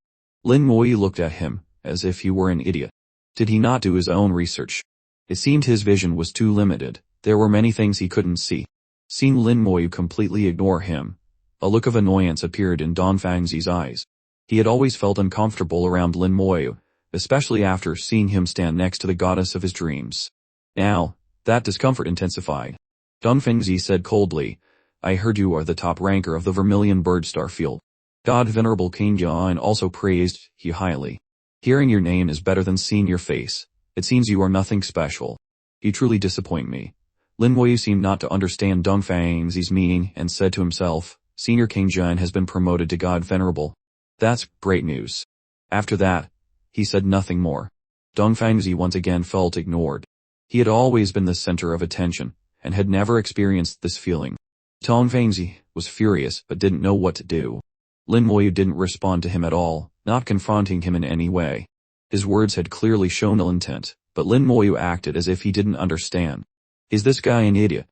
Lin Moyu looked at him, as if he were an idiot. Did he not do his own research? It seemed his vision was too limited. There were many things he couldn't see. Seeing Lin Moyu completely ignore him, a look of annoyance appeared in Dongfangzi's eyes. He had always felt uncomfortable around Lin Moyu, especially after seeing him stand next to the goddess of his dreams. Now, that discomfort intensified. Dongfangzi said coldly, I heard you are the top ranker of the Vermilion Bird Star Field. God Venerable King John also praised you highly. Hearing your name is better than seeing your face. It seems you are nothing special. You truly disappoint me. Lin Moyu seemed not to understand Dong Fangzi's meaning and said to himself, Senior King John has been promoted to God Venerable. That's great news. After that, he said nothing more. Dong Fangzi once again felt ignored. He had always been the center of attention, and had never experienced this feeling. Dong Fangzi was furious but didn't know what to do. Lin Moyu didn't respond to him at all, not confronting him in any way. His words had clearly shown ill intent, but Lin Moyu acted as if he didn't understand. Is this guy an idiot?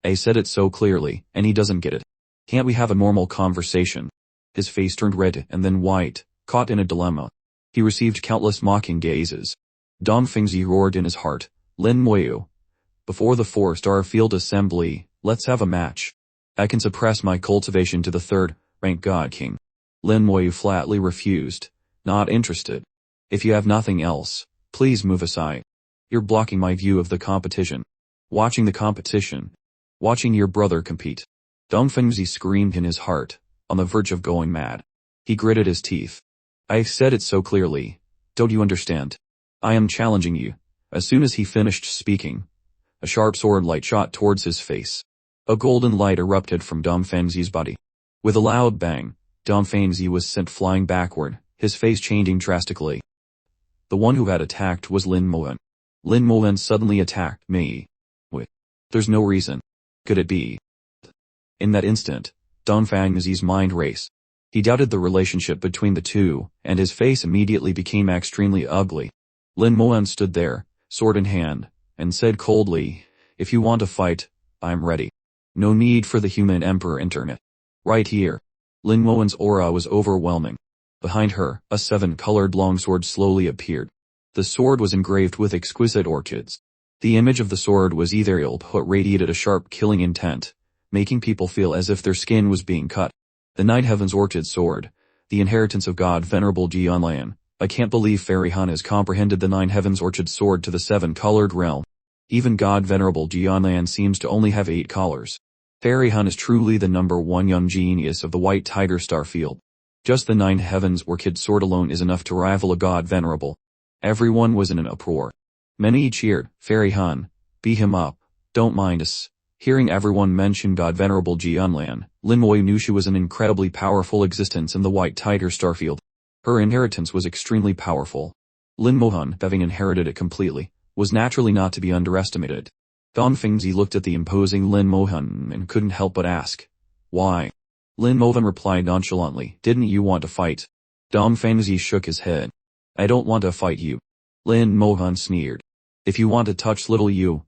I said it so clearly, and he doesn't get it. Can't we have a normal conversation? His face turned red and then white, caught in a dilemma. He received countless mocking gazes. Dong Fangzi roared in his heart, Lin Moyu. Before the 4-star field assembly, let's have a match. I can suppress my cultivation to the 3rd rank God King. Lin Moyu flatly refused, not interested. If you have nothing else, please move aside. You're blocking my view of the competition. Watching the competition. Watching your brother compete. Dong Fangzi screamed in his heart, on the verge of going mad. He gritted his teeth. I've said it so clearly. Don't you understand? I am challenging you. As soon as he finished speaking, a sharp sword light shot towards his face. A golden light erupted from Dong Fangzi's body. With a loud bang, Dong Fangzi was sent flying backward, his face changing drastically. The one who had attacked was Lin Moen. Lin Moen suddenly attacked me. Wait. There's no reason. Could it be? In that instant, Dong Fangzi's mind raced. He doubted the relationship between the two, and his face immediately became extremely ugly. Lin Moen stood there, sword in hand, and said coldly, If you want to fight, I'm ready. No need for the human emperor internet. Right here. Lin Moen's aura was overwhelming. Behind her, a 7-colored longsword slowly appeared. The sword was engraved with exquisite orchids. The image of the sword was ethereal but radiated a sharp killing intent, making people feel as if their skin was being cut. The Nine Heavens Orchid Sword, the inheritance of God Venerable Jianlan. I can't believe Frieren has comprehended the Nine Heavens Orchid Sword to the 7-colored realm. Even God Venerable Jianlan seems to only have 8 colors. Frieren is truly the #1 young genius of the White Tiger Star Field. Just the Nine Heavens Orchid Sword alone is enough to rival a God Venerable. Everyone was in an uproar. Many cheered, Frieren, beat him up, don't mind us. Hearing everyone mention God Venerable Jianlan, Lin Moyu knew she was an incredibly powerful existence in the White Tiger Starfield. Her inheritance was extremely powerful. Lin Mohan, having inherited it completely, was naturally not to be underestimated. Dong Fangzi looked at the imposing Lin Mohan and couldn't help but ask, why? Lin Mohan replied nonchalantly, didn't you want to fight? Dong Fangzi shook his head. I don't want to fight you. Lin Mohan sneered. If you want to touch little you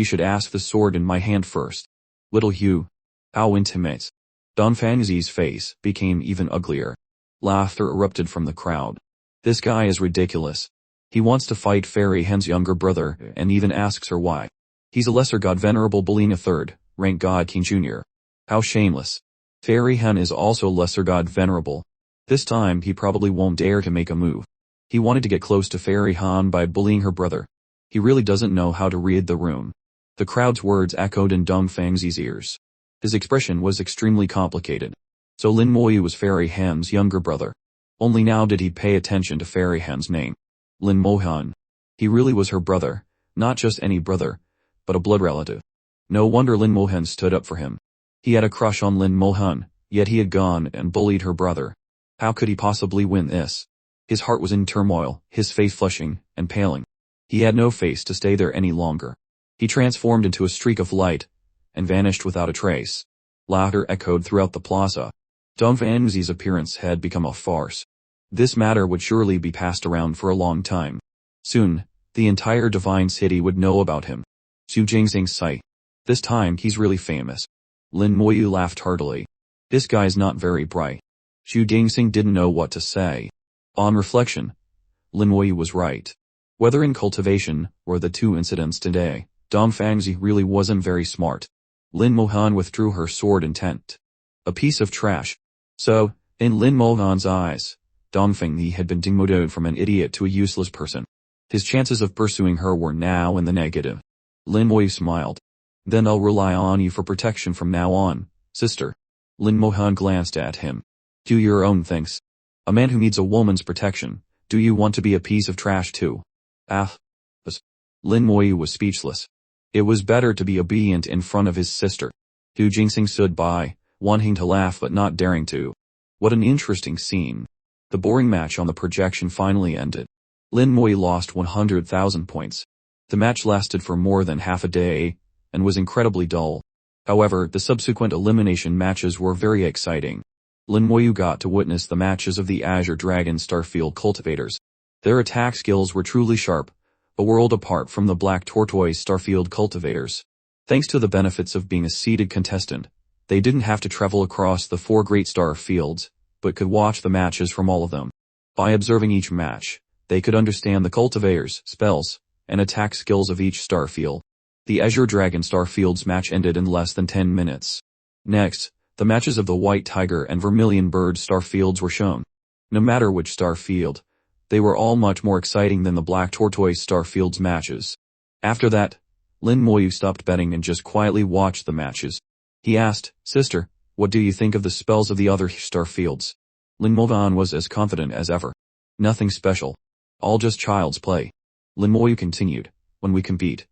should ask the sword in my hand first. Little you. How intimate. Dong Fangzi's face became even uglier. Laughter erupted from the crowd. This guy is ridiculous. He wants to fight Frieren's younger brother and even asks her why. He's a lesser god Venerable bullying a 3rd rank God King Jr. How shameless. Frieren is also lesser god Venerable. This time he probably won't dare to make a move. He wanted to get close to Frieren by bullying her brother. He really doesn't know how to read the room. The crowd's words echoed in Dong Fangzi's ears. His expression was extremely complicated. So Lin Moyu was Frieren's younger brother. Only now did he pay attention to Frieren's name. Lin Mohan. He really was her brother, not just any brother, but a blood relative. No wonder Lin Mohan stood up for him. He had a crush on Lin Mohan, yet he had gone and bullied her brother. How could he possibly win this? His heart was in turmoil, his face flushing and paling. He had no face to stay there any longer. He transformed into a streak of light and vanished without a trace. Laughter echoed throughout the plaza. Dong Fangzi's appearance had become a farce. This matter would surely be passed around for a long time. Soon, the entire divine city would know about him. Xu Jingxing's sight. This time he's really famous. Lin Moyu laughed heartily. This guy's not very bright. Xu Jingxing didn't know what to say. On reflection, Lin Moyu was right. Whether in cultivation or the 2 incidents today, Dong Fangzi really wasn't very smart. Lin Mohan withdrew her sword intent. A piece of trash. So, in Lin Mohan's eyes, Dong Fangzi had been demoted from an idiot to a useless person. His chances of pursuing her were now in the negative. Lin Moyu smiled. Then I'll rely on you for protection from now on, Sister. Lin Mohan glanced at him. Do your own things. A man who needs a woman's protection. Do you want to be a piece of trash too? Ah. Lin Moyu was speechless. It was better to be obedient in front of his sister. Hu Jingxing stood by, wanting to laugh but not daring to. What an interesting scene. The boring match on the projection finally ended. Lin Moyu lost 100,000 points. The match lasted for more than half a day, and was incredibly dull. However, the subsequent elimination matches were very exciting. Lin Moyu got to witness the matches of the Azure Dragon Starfield cultivators. Their attack skills were truly sharp, a world apart from the Black Tortoise Starfield cultivators. Thanks to the benefits of being a seeded contestant, they didn't have to travel across the 4 great star fields, but could watch the matches from all of them. By observing each match, they could understand the cultivators, spells, and attack skills of each star field. The Azure Dragon Starfield's match ended in less than 10 minutes. Next, the matches of the White Tiger and Vermilion Bird Starfields were shown. No matter which starfield, they were all much more exciting than the Black Tortoise Starfield's matches. After that, Lin Moyu stopped betting and just quietly watched the matches. He asked, Sister, what do you think of the spells of the other starfields? Lin Mohan was as confident as ever. Nothing special. All just child's play. Lin Moyu continued, when we compete,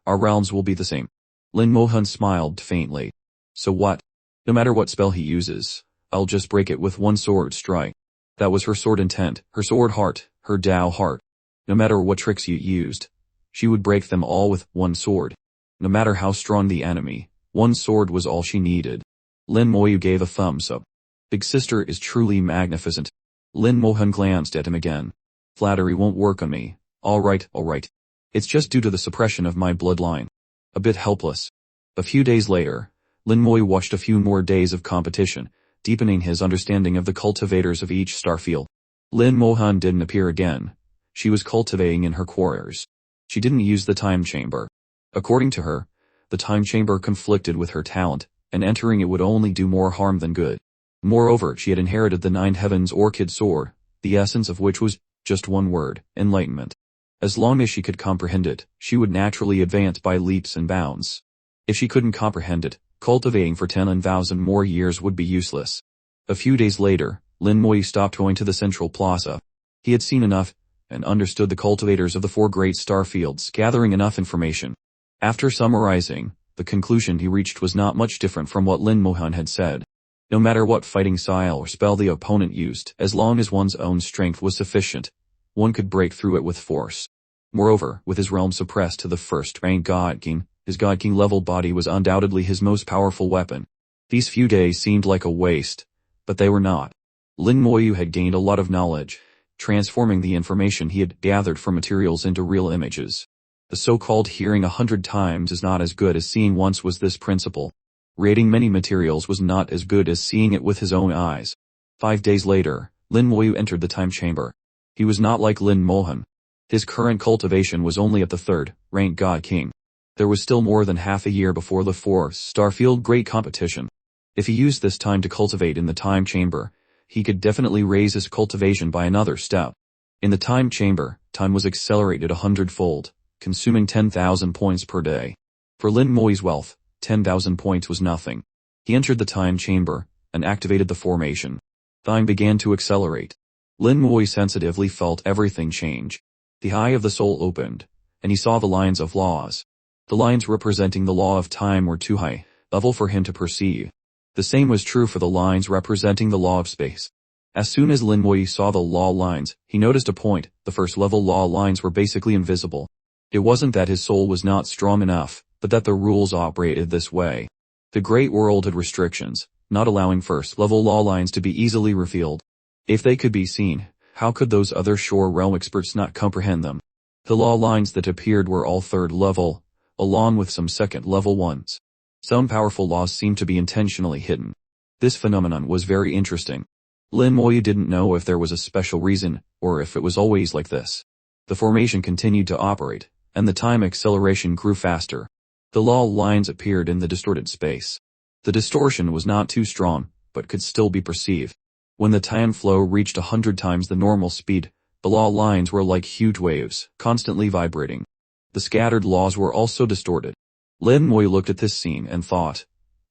our realms will be the same. Lin Mohan smiled faintly. So what? No matter what spell he uses, I'll just break it with one sword strike. That was her sword intent, her sword heart, her Dao heart. No matter what tricks you used, she would break them all with one sword. No matter how strong the enemy, one sword was all she needed. Lin Moyu gave a thumbs up. Big sister is truly magnificent. Lin Mohan glanced at him again. Flattery won't work on me. Alright. It's just due to the suppression of my bloodline. A bit helpless. A few days later, Lin Moyu watched a few more days of competition, deepening his understanding of the cultivators of each starfield. Lin Mohan didn't appear again. She was cultivating in her quarters. She didn't use the time chamber. According to her, the time chamber conflicted with her talent, and entering it would only do more harm than good. Moreover, she had inherited the Nine Heavens Orchid Sword, the essence of which was just one word, enlightenment. As long as she could comprehend it, she would naturally advance by leaps and bounds. If she couldn't comprehend it, cultivating for 10,000 more years would be useless. A few days later, Lin Moyu stopped going to the central plaza. He had seen enough, and understood the cultivators of the 4 great star fields, gathering enough information. After summarizing, the conclusion he reached was not much different from what Lin Mohan had said. No matter what fighting style or spell the opponent used, as long as one's own strength was sufficient, one could break through it with force. Moreover, with his realm suppressed to the first-rank God King, his God King level body was undoubtedly his most powerful weapon. These few days seemed like a waste, but they were not. Lin Moyu had gained a lot of knowledge, transforming the information he had gathered from materials into real images. The so-called hearing 100 times is not as good as seeing once was this principle. Reading many materials was not as good as seeing it with his own eyes. 5 days later, Lin Moyu entered the time chamber. He was not like Lin Mohan. His current cultivation was only at the 3rd-rank God King. There was still more than half a year before the 4th Starfield Great Competition. If he used this time to cultivate in the time chamber, he could definitely raise his cultivation by another step. In the time chamber, time was accelerated 100-fold, consuming 10,000 points per day. For Lin Moyu's wealth, 10,000 points was nothing. He entered the time chamber, and activated the formation. Time began to accelerate. Lin Moyu sensitively felt everything change. The eye of the soul opened, and he saw the lines of laws. The lines representing the law of time were too high level for him to perceive. The same was true for the lines representing the law of space. As soon as Lin Moyu saw the law lines, he noticed a point: the first-level law lines were basically invisible. It wasn't that his soul was not strong enough, but that the rules operated this way. The great world had restrictions, not allowing first-level law lines to be easily revealed. If they could be seen, how could those other shore realm experts not comprehend them? The law lines that appeared were all 3rd level, along with some 2nd level ones. Some powerful laws seemed to be intentionally hidden. This phenomenon was very interesting. Lin Moyu didn't know if there was a special reason, or if it was always like this. The formation continued to operate, and the time acceleration grew faster. The law lines appeared in the distorted space. The distortion was not too strong, but could still be perceived. When the time flow reached 100 times the normal speed, the law lines were like huge waves, constantly vibrating. The scattered laws were also distorted. Lin Moyu looked at this scene and thought,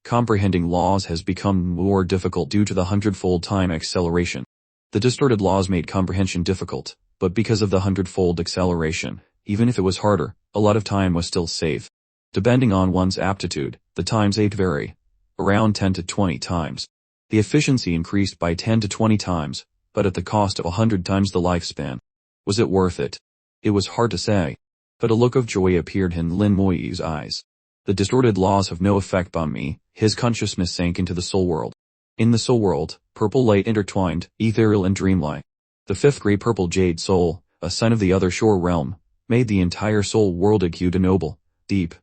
comprehending laws has become more difficult due to the 100-fold time acceleration. The distorted laws made comprehension difficult, but because of the 100-fold acceleration, even if it was harder, a lot of time was still saved. Depending on one's aptitude, the times ate vary, around 10 to 20 times. The efficiency increased by 10 to 20 times, but at the cost of 100 times the lifespan. Was it worth it? It was hard to say. But a look of joy appeared in Lin Moyu's eyes. The distorted laws have no effect on me. His consciousness sank into the soul world. In the soul world, purple light intertwined, ethereal and dreamlike. The fifth gray purple jade soul, a sign of the other shore realm, made the entire soul world exude a noble, deep,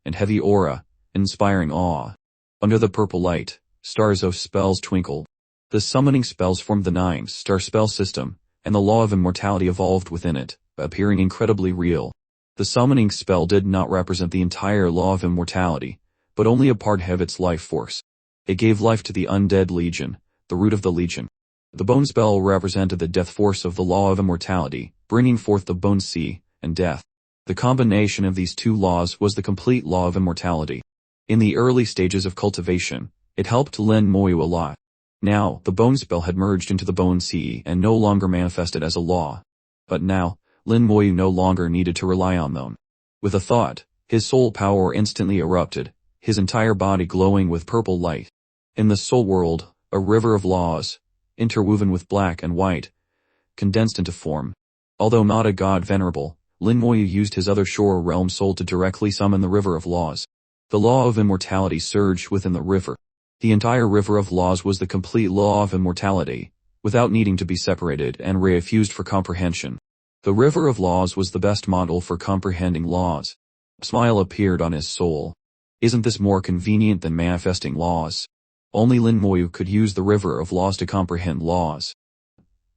and heavy aura, inspiring awe. Under the purple light, stars of spells twinkled. The summoning spells formed the 9-star spell system, and the law of immortality evolved within it, appearing incredibly real. The summoning spell did not represent the entire law of immortality, but only a part of its life force. It gave life to the undead legion, the root of the legion. The bone spell represented the death force of the law of immortality, bringing forth the bone sea, and death. The combination of these two laws was the complete law of immortality. In the early stages of cultivation, it helped Lin Moyu a lot. Now, the bone spell had merged into the bone sea and no longer manifested as a law. But now, Lin Moyu no longer needed to rely on them. With a thought, his soul power instantly erupted, his entire body glowing with purple light. In the soul world, a river of laws, interwoven with black and white, condensed into form. Although not a god venerable, Lin Moyu used his other shore realm soul to directly summon the river of laws. The law of immortality surged within the river. The entire river of laws was the complete law of immortality, without needing to be separated and refused for comprehension. The river of laws was the best model for comprehending laws. A smile appeared on his soul. Isn't this more convenient than manifesting laws? Only Lin Moyu could use the river of laws to comprehend laws.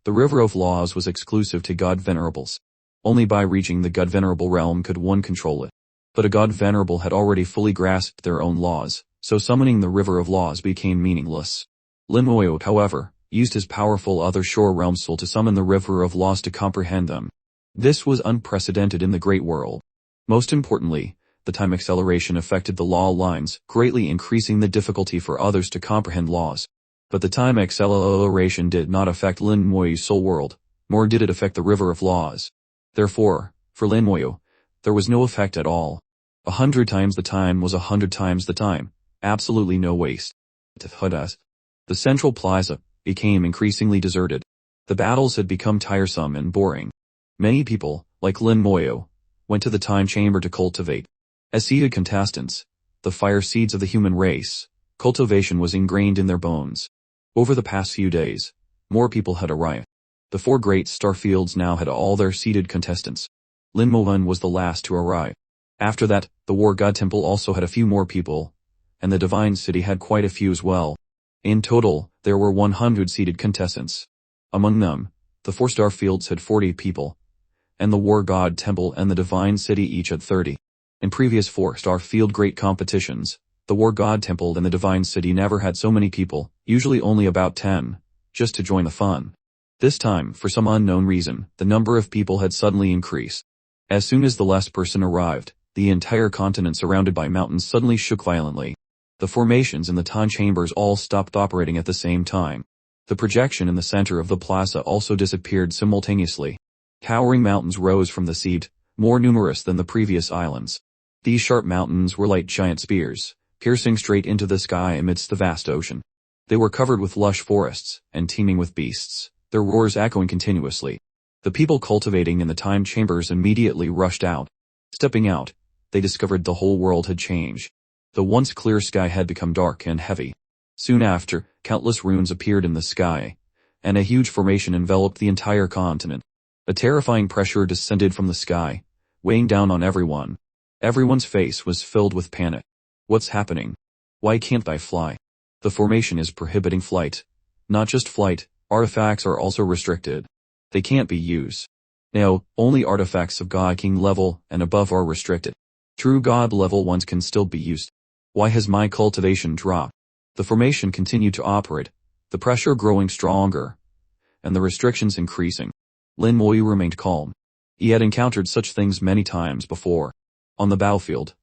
The river of laws was exclusive to god venerables. Only by reaching the god venerable realm could one control it. But a god venerable had already fully grasped their own laws, so summoning the river of laws became meaningless. Lin Moyu, however, used his powerful other shore realm soul to summon the river of laws to comprehend them. This was unprecedented in the great world. Most importantly, the time acceleration affected the law lines, greatly increasing the difficulty for others to comprehend laws. But the time acceleration did not affect Lin Moyu's soul world, nor did it affect the river of laws. Therefore, for Lin Moyu, there was no effect at all. 100 times the time was 100 times the time, absolutely no waste. The central plaza became increasingly deserted. The battles had become tiresome and boring. Many people, like Lin Moyu, went to the time chamber to cultivate. As seeded contestants, the fire seeds of the human race, cultivation was ingrained in their bones. Over the past few days, more people had arrived. The 4 great star fields now had all their seeded contestants. Lin Moyu was the last to arrive. After that, the War God Temple also had a few more people, and the Divine City had quite a few as well. In total, there were 100 seeded contestants. Among them, the 4 star fields had 40 people, and the War God Temple and the Divine City each had 30. In previous 4-star field great competitions, the War God Temple and the Divine City never had so many people, usually only about 10, just to join the fun. This time, for some unknown reason, the number of people had suddenly increased. As soon as the last person arrived, the entire continent surrounded by mountains suddenly shook violently. The formations in the time chambers all stopped operating at the same time. The projection in the center of the plaza also disappeared simultaneously. Towering mountains rose from the sea, more numerous than the previous islands. These sharp mountains were like giant spears, piercing straight into the sky amidst the vast ocean. They were covered with lush forests, and teeming with beasts, their roars echoing continuously. The people cultivating in the time chambers immediately rushed out. Stepping out, they discovered the whole world had changed. The once clear sky had become dark and heavy. Soon after, countless runes appeared in the sky, and a huge formation enveloped the entire continent. A terrifying pressure descended from the sky, weighing down on everyone. Everyone's face was filled with panic. What's happening? Why can't I fly? The formation is prohibiting flight. Not just flight, artifacts are also restricted. They can't be used. Now, only artifacts of God King level and above are restricted. True God level ones can still be used. Why has my cultivation dropped? The formation continued to operate, the pressure growing stronger, and the restrictions increasing. Lin Moyu remained calm. He had encountered such things many times before. On the battlefield,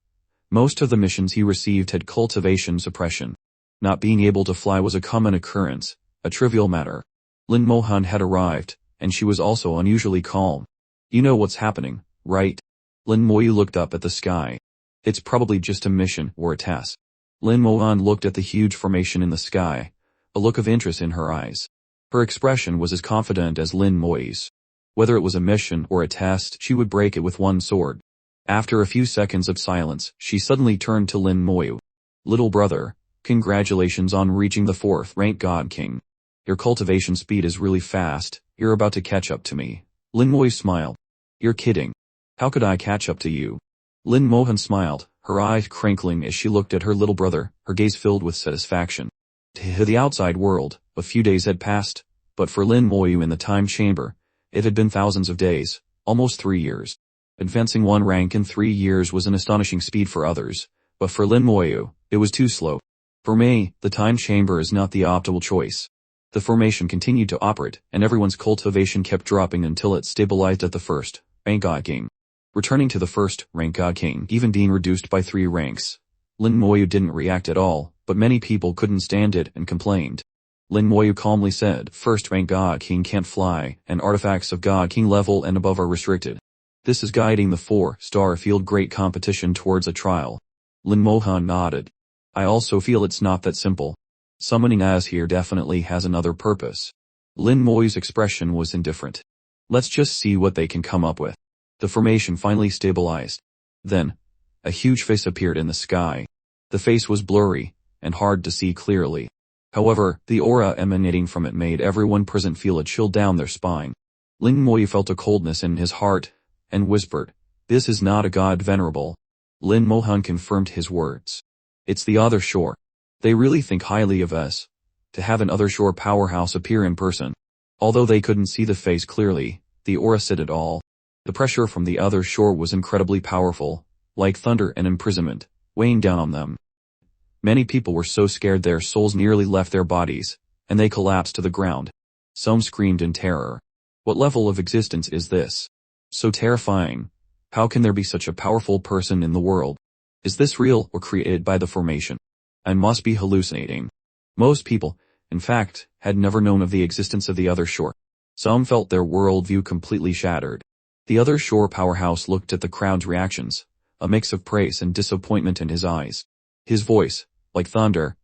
Most of the missions he received had cultivation suppression. Not being able to fly was a common occurrence, a trivial matter. Lin Mohan had arrived, and she was also unusually calm. You know what's happening, right? Lin Moyu looked up at the sky. It's probably just a mission or a test. Lin Mohan looked at the huge formation in the sky, a look of interest in her eyes. Her expression was as confident as Lin Moyu's. Whether it was a mission or a test, she would break it with one sword. After a few seconds of silence, she suddenly turned to Lin Moyu. Little brother, congratulations on reaching the 4th rank God King. Your cultivation speed is really fast, you're about to catch up to me. Lin Moyu smiled. You're kidding. How could I catch up to you? Lin Mohan smiled, her eyes crinkling as she looked at her little brother, her gaze filled with satisfaction. To the outside world, a few days had passed, but for Lin Moyu in the time chamber, it had been thousands of days, almost 3 years. Advancing 1 rank in 3 years was an astonishing speed for others, but for Lin Moyu, it was too slow. For me, the time chamber is not the optimal choice. The formation continued to operate, and everyone's cultivation kept dropping until it stabilized at the 1st rank God King. Returning to the 1st rank God King, even being reduced by 3 ranks. Lin Moyu didn't react at all, but many people couldn't stand it and complained. Lin Moyu calmly said, 1st rank God King can't fly, and artifacts of God King level and above are restricted. This is guiding the 4-star field great competition towards a trial. Lin Mohan nodded. I also feel it's not that simple. Summoning as here definitely has another purpose. Lin Moyu's expression was indifferent. Let's just see what they can come up with. The formation finally stabilized. Then, a huge face appeared in the sky. The face was blurry, and hard to see clearly. However, the aura emanating from it made everyone present feel a chill down their spine. Lin Moyu felt a coldness in his heart, and whispered, "This is not a god venerable." Lin Mohan confirmed his words. It's the other shore. They really think highly of us. To have an other shore powerhouse appear in person. Although they couldn't see the face clearly, the aura said it all. The pressure from the other shore was incredibly powerful, like thunder and imprisonment, weighing down on them. Many people were so scared their souls nearly left their bodies, and they collapsed to the ground. Some screamed in terror. What level of existence is this? So terrifying. How can there be such a powerful person in the world? Is this real or created by the formation? I must be hallucinating. Most people, in fact, had never known of the existence of the other shore. Some felt their worldview completely shattered. The other shore powerhouse looked at the crowd's reactions, a mix of praise and disappointment in his eyes. His voice, like thunder,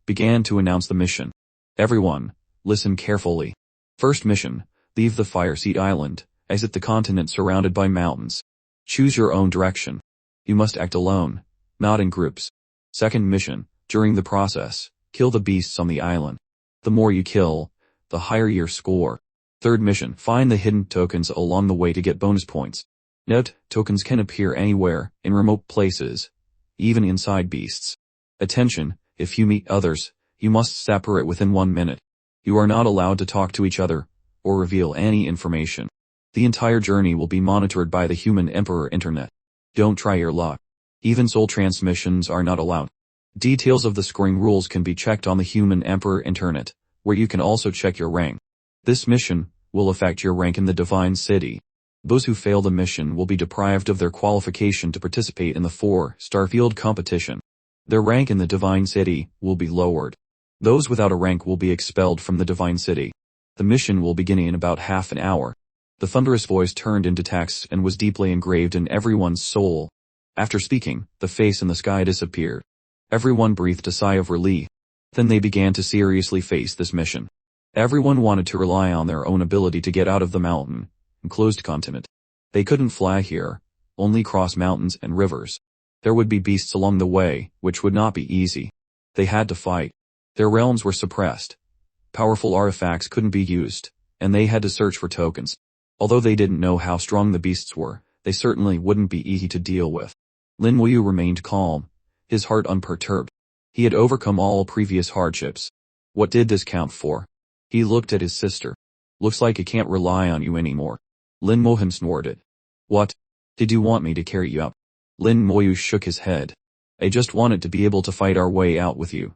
began to announce the mission. Everyone, listen carefully. First mission, leave the Fire Seat Island, exit the continent surrounded by mountains. Choose your own direction. You must act alone, not in groups. Second mission, during the process, kill the beasts on the island. The more you kill, the higher your score. Third mission, find the hidden tokens along the way to get bonus points. Note, tokens can appear anywhere, in remote places, even inside beasts. Attention, if you meet others, you must separate within 1 minute. You are not allowed to talk to each other, or reveal any information. The entire journey will be monitored by the human Emperor Internet. Don't try your luck. Even soul transmissions are not allowed. Details of the scoring rules can be checked on the human Emperor Internet, where you can also check your rank. This mission will affect your rank in the Divine City. Those who fail the mission will be deprived of their qualification to participate in the 4-star field competition. Their rank in the Divine City will be lowered. Those without a rank will be expelled from the Divine City. The mission will begin in about half an hour. The thunderous voice turned into text and was deeply engraved in everyone's soul. After speaking, the face in the sky disappeared. Everyone breathed a sigh of relief. Then they began to seriously face this mission. Everyone wanted to rely on their own ability to get out of the mountain, enclosed continent. They couldn't fly here, only cross mountains and rivers. There would be beasts along the way, which would not be easy. They had to fight. Their realms were suppressed. Powerful artifacts couldn't be used, and they had to search for tokens. Although they didn't know how strong the beasts were, they certainly wouldn't be easy to deal with. Lin Wuyu remained calm, his heart unperturbed. He had overcome all previous hardships. What did this count for? He looked at his sister. Looks like I can't rely on you anymore. Lin Mohan snorted. What? Did you want me to carry you up? Lin Moyu shook his head. I just wanted to be able to fight our way out with you.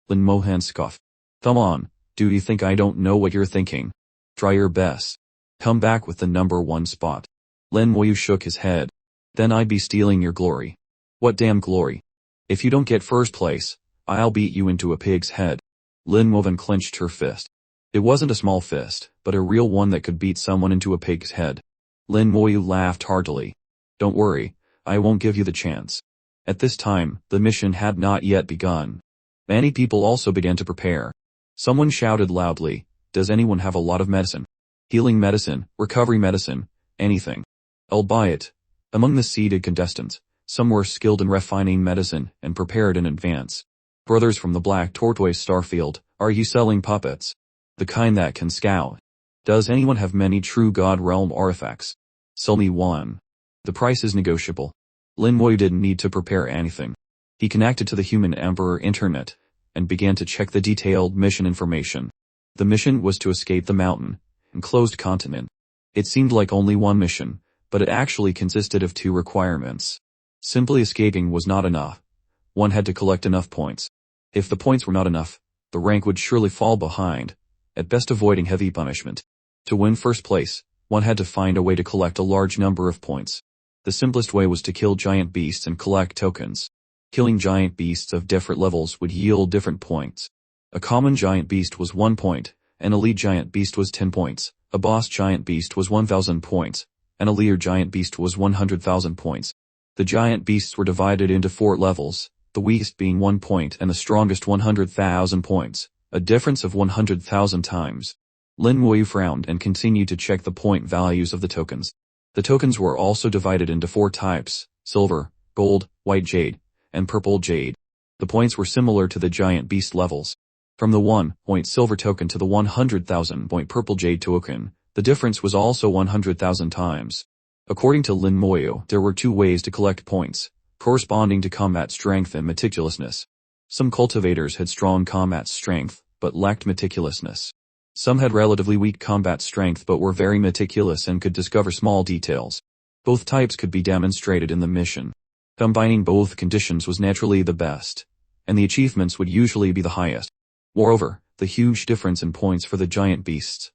Lin Mohan scoffed. Come on, do you think I don't know what you're thinking? Try your best. Come back with the #1 spot. Lin Moyu shook his head. Then I'd be stealing your glory. What damn glory. If you don't get first place, I'll beat you into a pig's head. Lin Mohan clenched her fist. It wasn't a small fist, but a real one that could beat someone into a pig's head. Lin Moyu laughed heartily. Don't worry, I won't give you the chance. At this time, the mission had not yet begun. Many people also began to prepare. Someone shouted loudly, does anyone have a lot of medicine? Healing medicine, recovery medicine, anything. I'll buy it. Among the seated contestants, some were skilled in refining medicine and prepared in advance. Brothers from the Black Tortoise Starfield, are you selling puppets? The kind that can scout. Does anyone have many true God Realm artifacts? Sell me one. The price is negotiable. Lin Moyu didn't need to prepare anything. He connected to the Human Emperor internet and began to check the detailed mission information. The mission was to escape the mountain, enclosed continent. It seemed like only one mission, but it actually consisted of 2 requirements. Simply escaping was not enough. One had to collect enough points. If the points were not enough, the rank would surely fall behind, at best avoiding heavy punishment. To win first place, one had to find a way to collect a large number of points. The simplest way was to kill giant beasts and collect tokens. Killing giant beasts of different levels would yield different points. A common giant beast was 1 point, an elite giant beast was 10 points, a boss giant beast was 1,000 points, and a leader giant beast was 100,000 points. The giant beasts were divided into 4 levels, the weakest being 1 point and the strongest 100,000 points, a difference of 100,000 times. Lin Moyu frowned and continued to check the point values of the tokens. The tokens were also divided into 4 types, silver, gold, white jade, and purple jade. The points were similar to the giant beast levels. From the 1 point silver token to the 100,000 point purple jade token, the difference was also 100,000 times. According to Lin Moyu, there were 2 ways to collect points, corresponding to combat strength and meticulousness. Some cultivators had strong combat strength, but lacked meticulousness. Some had relatively weak combat strength but were very meticulous and could discover small details. Both types could be demonstrated in the mission. Combining both conditions was naturally the best, and the achievements would usually be the highest. Moreover, the huge difference in points for the giant beasts,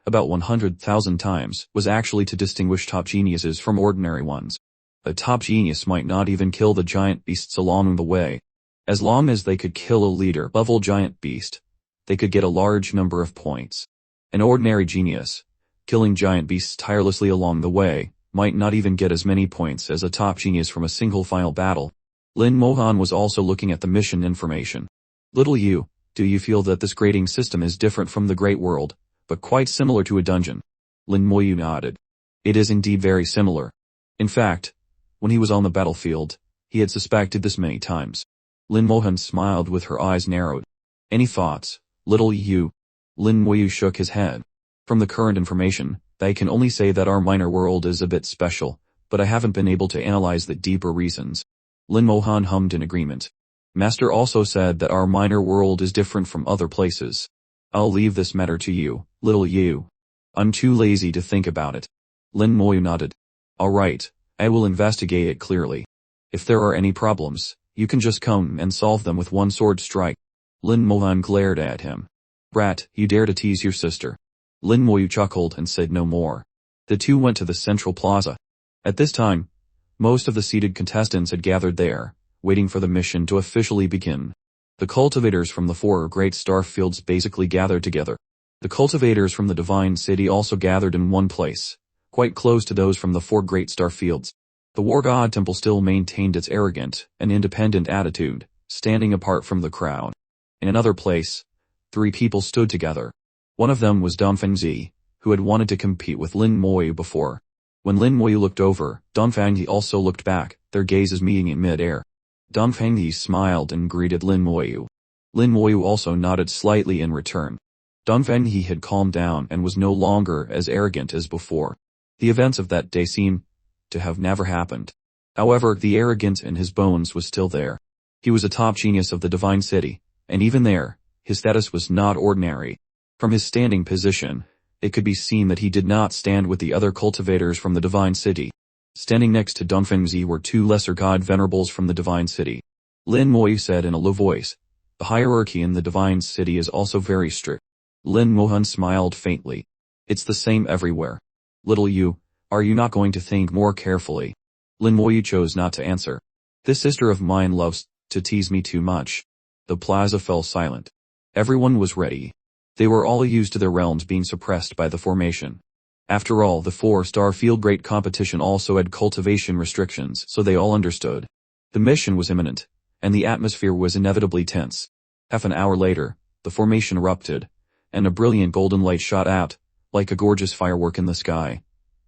about 100,000 times, was actually to distinguish top geniuses from ordinary ones. A top genius might not even kill the giant beasts along the way. As long as they could kill a leader-level giant beast, they could get a large number of points. An ordinary genius, killing giant beasts tirelessly along the way, might not even get as many points as a top genius from a single final battle. Lin Mohan was also looking at the mission information. Little you, do you feel that this grading system is different from the Great World, but quite similar to a dungeon? Lin Moyu nodded. It is indeed very similar. In fact, when he was on the battlefield, he had suspected this many times. Lin Mohan smiled with her eyes narrowed. Any thoughts, little you? Lin Moyu shook his head. From the current information, I can only say that our minor world is a bit special, but I haven't been able to analyze the deeper reasons. Lin Mohan hummed in agreement. Master also said that our minor world is different from other places. I'll leave this matter to you, little you. I'm too lazy to think about it. Lin Moyu nodded. All right, I will investigate it clearly. If there are any problems, you can just come and solve them with one sword strike. Lin Mohan glared at him. Brat, you dare to tease your sister. Lin Moyu chuckled and said no more. The two went to the central plaza. At this time, most of the seated contestants had gathered there, waiting for the mission to officially begin. The cultivators from the 4 great star fields basically gathered together. The cultivators from the Divine City also gathered in one place, quite close to those from the 4 great star fields. The War God Temple still maintained its arrogant and independent attitude, standing apart from the crowd. In another place, 3 people stood together. One of them was Don Fengzi, who had wanted to compete with Lin Moyu before. When Lin Moyu looked over, Don Fengzi also looked back, their gazes meeting in mid-air. Don Fengzi smiled and greeted Lin Moyu. Lin Moyu also nodded slightly in return. Don Fengzi had calmed down and was no longer as arrogant as before. The events of that day seemed to have never happened. However, the arrogance in his bones was still there. He was a top genius of the Divine City, and even there, his status was not ordinary. From his standing position, it could be seen that he did not stand with the other cultivators from the Divine City. Standing next to Don Fengzi were 2 lesser god venerables from the Divine City. Lin Moyu said in a low voice, the hierarchy in the Divine City is also very strict. Lin Mohan smiled faintly. It's the same everywhere. Little you, are you not going to think more carefully? Lin Moyu chose not to answer. This sister of mine loves to tease me too much. The plaza fell silent. Everyone was ready. They were all used to their realms being suppressed by the formation. After all, the 4-star field grade competition also had cultivation restrictions, so they all understood. The mission was imminent, and the atmosphere was inevitably tense. Half an hour later, the formation erupted, and a brilliant golden light shot out, like a gorgeous firework in the sky,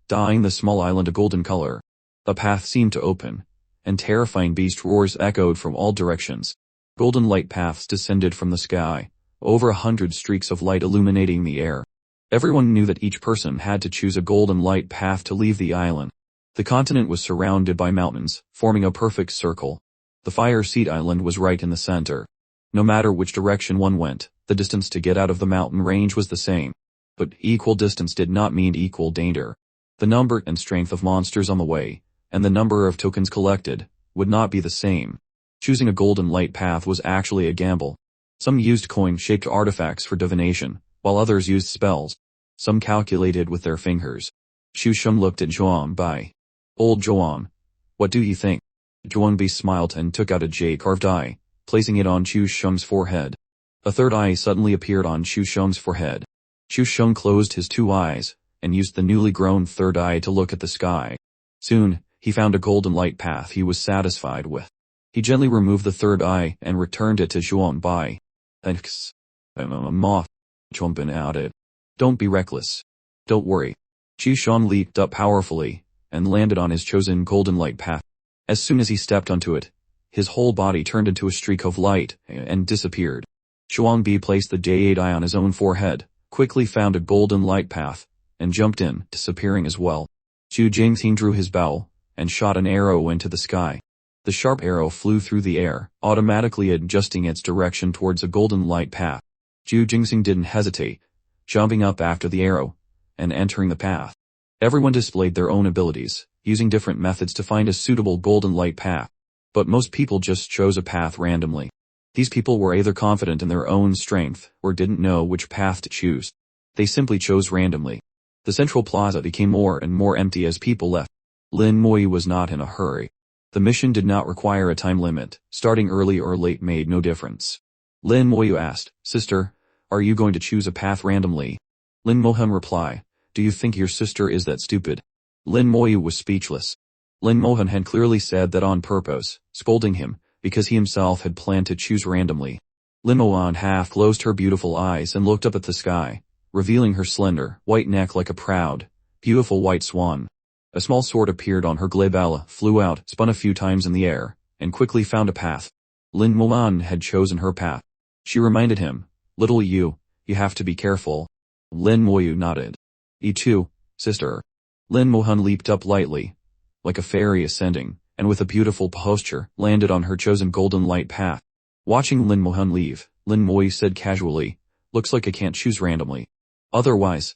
dyeing the small island a golden color. A path seemed to open, and terrifying beast roars echoed from all directions. Golden light paths descended from the sky, over 100 streaks of light illuminating the air. Everyone knew that each person had to choose a golden light path to leave the island. The continent was surrounded by mountains, forming a perfect circle. The Fire Seat Island was right in the center. No matter which direction one went, the distance to get out of the mountain range was the same. But equal distance did not mean equal danger. The number and strength of monsters on the way, and the number of tokens collected, would not be the same. Choosing a golden light path was actually a gamble. Some used coin-shaped artifacts for divination, while others used spells. Some calculated with their fingers. Xu Sheng looked at Zhuan Bai. Old Zhuan, what do you think? Zhuan Bai smiled and took out a jade-carved eye, placing it on Xu Sheng's forehead. A third eye suddenly appeared on Xu Sheng's forehead. Xu Sheng closed his 2 eyes, and used the newly grown third eye to look at the sky. Soon, he found a golden light path he was satisfied with. He gently removed the third eye and returned it to Zhuan Bai. Thanks. I'm a moth. Zhuan Bai nodded. Don't be reckless. Don't worry. Xu Sheng leaped up powerfully, and landed on his chosen golden light path. As soon as he stepped onto it, his whole body turned into a streak of light, and disappeared. Zhuan Bai placed the jade eye on his own forehead, quickly found a golden light path, and jumped in, disappearing as well. Xu Jingting drew his bow, and shot an arrow into the sky. The sharp arrow flew through the air, automatically adjusting its direction towards a golden light path. Xu Jingting didn't hesitate, jumping up after the arrow, and entering the path. Everyone displayed their own abilities, using different methods to find a suitable golden light path. But most people just chose a path randomly. These people were either confident in their own strength, or didn't know which path to choose. They simply chose randomly. The central plaza became more and more empty as people left. Lin Moi was not in a hurry. The mission did not require a time limit, starting early or late made no difference. Lin Moi asked, Sister, are you going to choose a path randomly? Lin Mohan replied, Do you think your sister is that stupid? Lin Moi was speechless. Lin Mohan had clearly said that on purpose, scolding him, because he himself had planned to choose randomly. Lin Mohan half closed her beautiful eyes and looked up at the sky, revealing her slender, white neck like a proud, beautiful white swan. A small sword appeared on her glabella, flew out, spun a few times in the air, and quickly found a path. Lin Mohan had chosen her path. She reminded him, Little you have to be careful. Lin Moyu nodded. You too, sister. Lin Mohan leaped up lightly, like a fairy ascending, and with a beautiful posture, landed on her chosen golden light path. Watching Lin Mohan leave, Lin Moyu said casually, Looks like I can't choose randomly. Otherwise,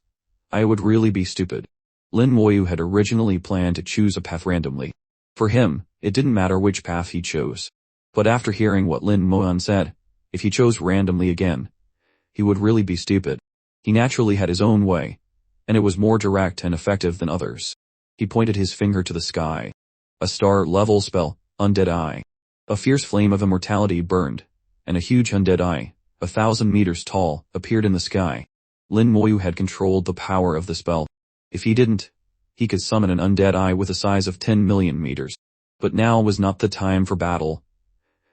I would really be stupid. Lin Moyu had originally planned to choose a path randomly. For him, it didn't matter which path he chose. But after hearing what Lin Mohan said, if he chose randomly again, he would really be stupid. He naturally had his own way, and it was more direct and effective than others. He pointed his finger to the sky. A star-level spell, Undead Eye. A fierce flame of immortality burned, and a huge undead eye, 1,000 meters tall, appeared in the sky. Lin Moyu had controlled the power of the spell. If he didn't, he could summon an undead eye with a size of 10 million meters. But now was not the time for battle.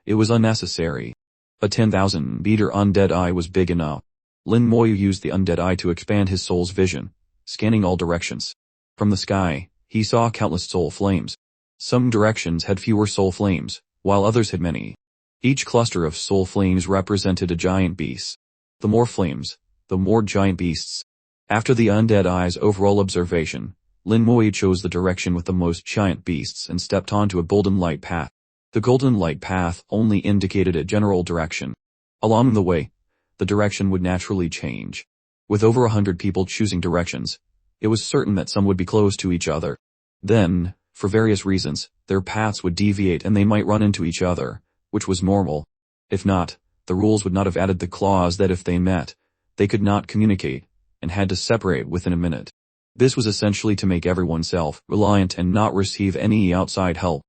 It was unnecessary. A 10,000-meter undead eye was big enough. Lin Moyu used the undead eye to expand his soul's vision, scanning all directions. From the sky, he saw countless soul flames. Some directions had fewer soul flames, while others had many. Each cluster of soul flames represented a giant beast. The more flames, the more giant beasts. After the undead eye's overall observation, Lin Moyu chose the direction with the most giant beasts and stepped onto a golden light path. The golden light path only indicated a general direction. Along the way, the direction would naturally change. With over 100 people choosing directions, it was certain that some would be close to each other. Then, for various reasons, their paths would deviate and they might run into each other, which was normal. If not, the rules would not have added the clause that if they met, they could not communicate, and had to separate within a minute. This was essentially to make everyone self-reliant and not receive any outside help.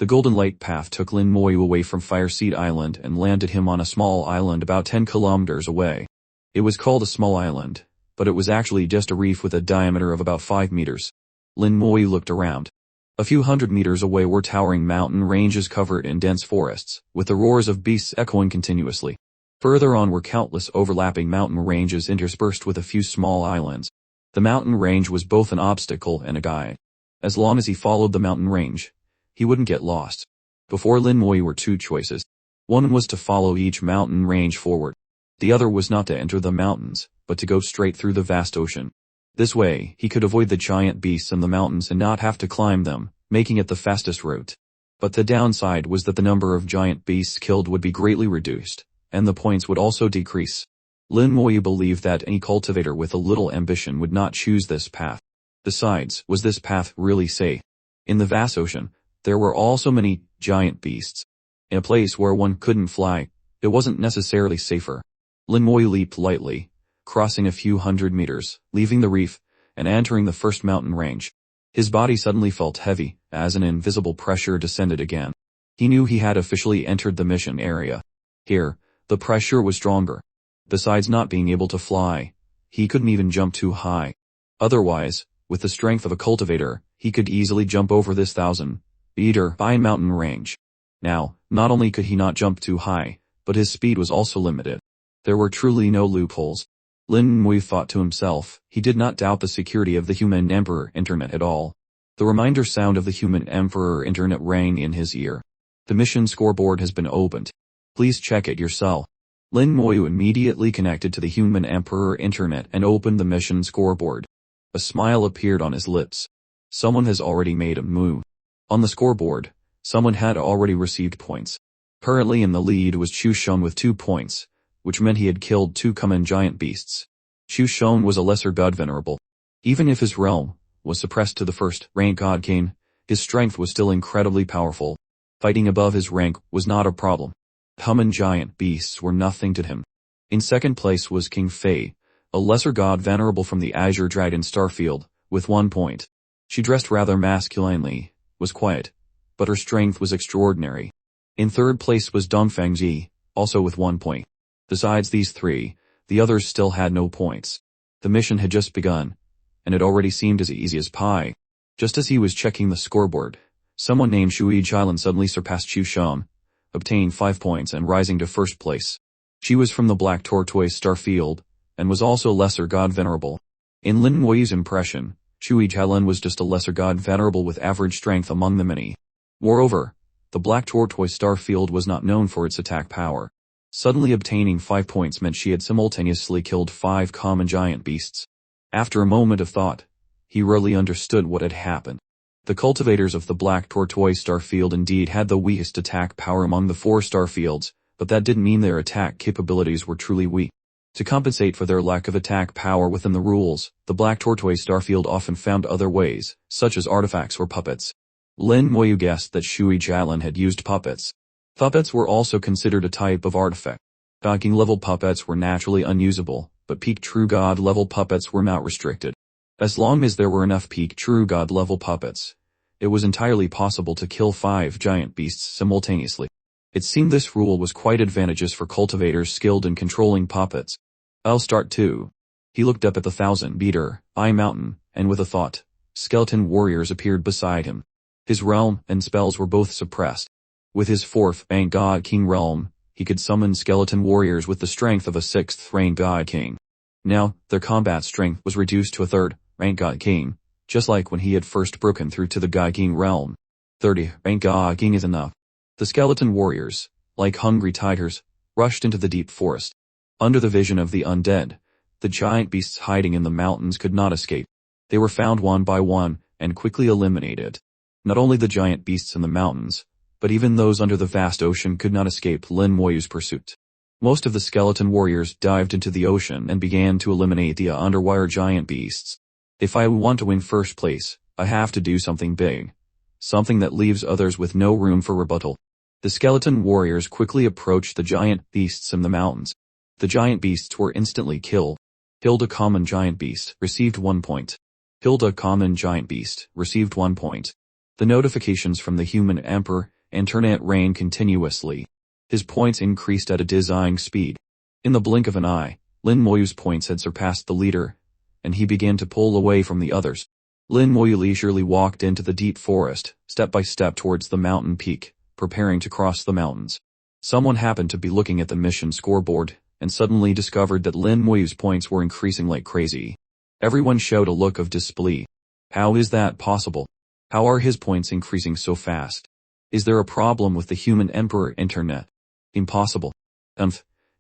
The golden light path took Lin Moyu away from Fireseed Island and landed him on a small island about 10 kilometers away. It was called a small island, but it was actually just a reef with a diameter of about 5 meters. Lin Moyu looked around. A few hundred meters away were towering mountain ranges covered in dense forests, with the roars of beasts echoing continuously. Further on were countless overlapping mountain ranges interspersed with a few small islands. The mountain range was both an obstacle and a guide. As long as he followed the mountain range, he wouldn't get lost. Before Lin Moyu were two choices. One was to follow each mountain range forward. The other was not to enter the mountains, but to go straight through the vast ocean. This way, he could avoid the giant beasts in the mountains and not have to climb them, making it the fastest route. But the downside was that the number of giant beasts killed would be greatly reduced, and the points would also decrease. Lin Moyu believed that any cultivator with a little ambition would not choose this path. Besides, was this path really safe? In the vast ocean, there were also many giant beasts. In a place where one couldn't fly, it wasn't necessarily safer. Lin Moyu leaped lightly, crossing a few hundred meters, leaving the reef, and entering the first mountain range. His body suddenly felt heavy, as an invisible pressure descended again. He knew he had officially entered the mission area. Here, the pressure was stronger. Besides not being able to fly, he couldn't even jump too high. Otherwise, with the strength of a cultivator, he could easily jump over this 1,000-meter high mountain range. Now, not only could he not jump too high, but his speed was also limited. There were truly no loopholes. Lin Moyu thought to himself, he did not doubt the security of the Human Emperor Internet at all. The reminder sound of the Human Emperor Internet rang in his ear. The mission scoreboard has been opened. Please check it yourself. Lin Moyu immediately connected to the Human Emperor Internet and opened the mission scoreboard. A smile appeared on his lips. Someone has already made a move. On the scoreboard, someone had already received points. Currently in the lead was Chu Shun with 2 points, which meant he had killed 2 common giant beasts. Chu Shun was a lesser god venerable. Even if his realm was suppressed to the first rank god king, his strength was still incredibly powerful. Fighting above his rank was not a problem. Common giant beasts were nothing to him. In second place was King Fei, a lesser god venerable from the Azure Dragon Starfield, with 1 point. She dressed rather masculinely, was quiet, but her strength was extraordinary. In third place was Dongfang Ji, also with 1 point. Besides these 3, the others still had no points. The mission had just begun, and it already seemed as easy as pie. Just as he was checking the scoreboard, someone named Shui Jilin suddenly surpassed Chu Shun, obtaining 5 points and rising to first place. She was from the Black Tortoise Starfield, and was also lesser god venerable. In Lin Moyu's impression, Shui Jilin was just a lesser god venerable with average strength among the many. Moreover, the Black Tortoise Starfield was not known for its attack power. Suddenly obtaining 5 points meant she had simultaneously killed 5 common giant beasts. After a moment of thought, he really understood what had happened. The cultivators of the Black Tortoise Starfield indeed had the weakest attack power among the 4 starfields, but that didn't mean their attack capabilities were truly weak. To compensate for their lack of attack power within the rules, the Black Tortoise Starfield often found other ways, such as artifacts or puppets. Lin Moyu guessed that Shui Jilin had used puppets. Puppets were also considered a type of artifact. Docking level puppets were naturally unusable, but peak true god level puppets were not restricted. As long as there were enough peak true god level puppets, it was entirely possible to kill 5 giant beasts simultaneously. It seemed this rule was quite advantageous for cultivators skilled in controlling puppets. I'll start too. He looked up at the 1,000-meter high mountain, and with a thought, skeleton warriors appeared beside him. His realm and spells were both suppressed. With his 4th rank god king realm, he could summon skeleton warriors with the strength of a 6th rank god king. Now, their combat strength was reduced to a 3rd rank god king, just like when he had first broken through to the god king realm. 30 rank god king is enough. The skeleton warriors, like hungry tigers, rushed into the deep forest. Under the vision of the undead, the giant beasts hiding in the mountains could not escape. They were found one by one and quickly eliminated. Not only the giant beasts in the mountains, but even those under the vast ocean could not escape Lin Moyu's pursuit. Most of the skeleton warriors dived into the ocean and began to eliminate the underwater giant beasts. If I want to win first place, I have to do something big. Something that leaves others with no room for rebuttal. The skeleton warriors quickly approached the giant beasts in the mountains. The giant beasts were instantly killed. Killed a common giant beast, received 1 point. Killed a common giant beast, received 1 point. The notifications from the human emperor internet rang continuously. His points increased at a dizzying speed. In the blink of an eye, Lin Moyu's points had surpassed the leader, and he began to pull away from the others. Lin Moyu leisurely walked into the deep forest, step by step towards the mountain peak, preparing to cross the mountains. Someone happened to be looking at the mission scoreboard, and suddenly discovered that Lin Moyu's points were increasing like crazy. Everyone showed a look of disbelief. How is that possible? How are his points increasing so fast? Is there a problem with the human emperor internet? Impossible.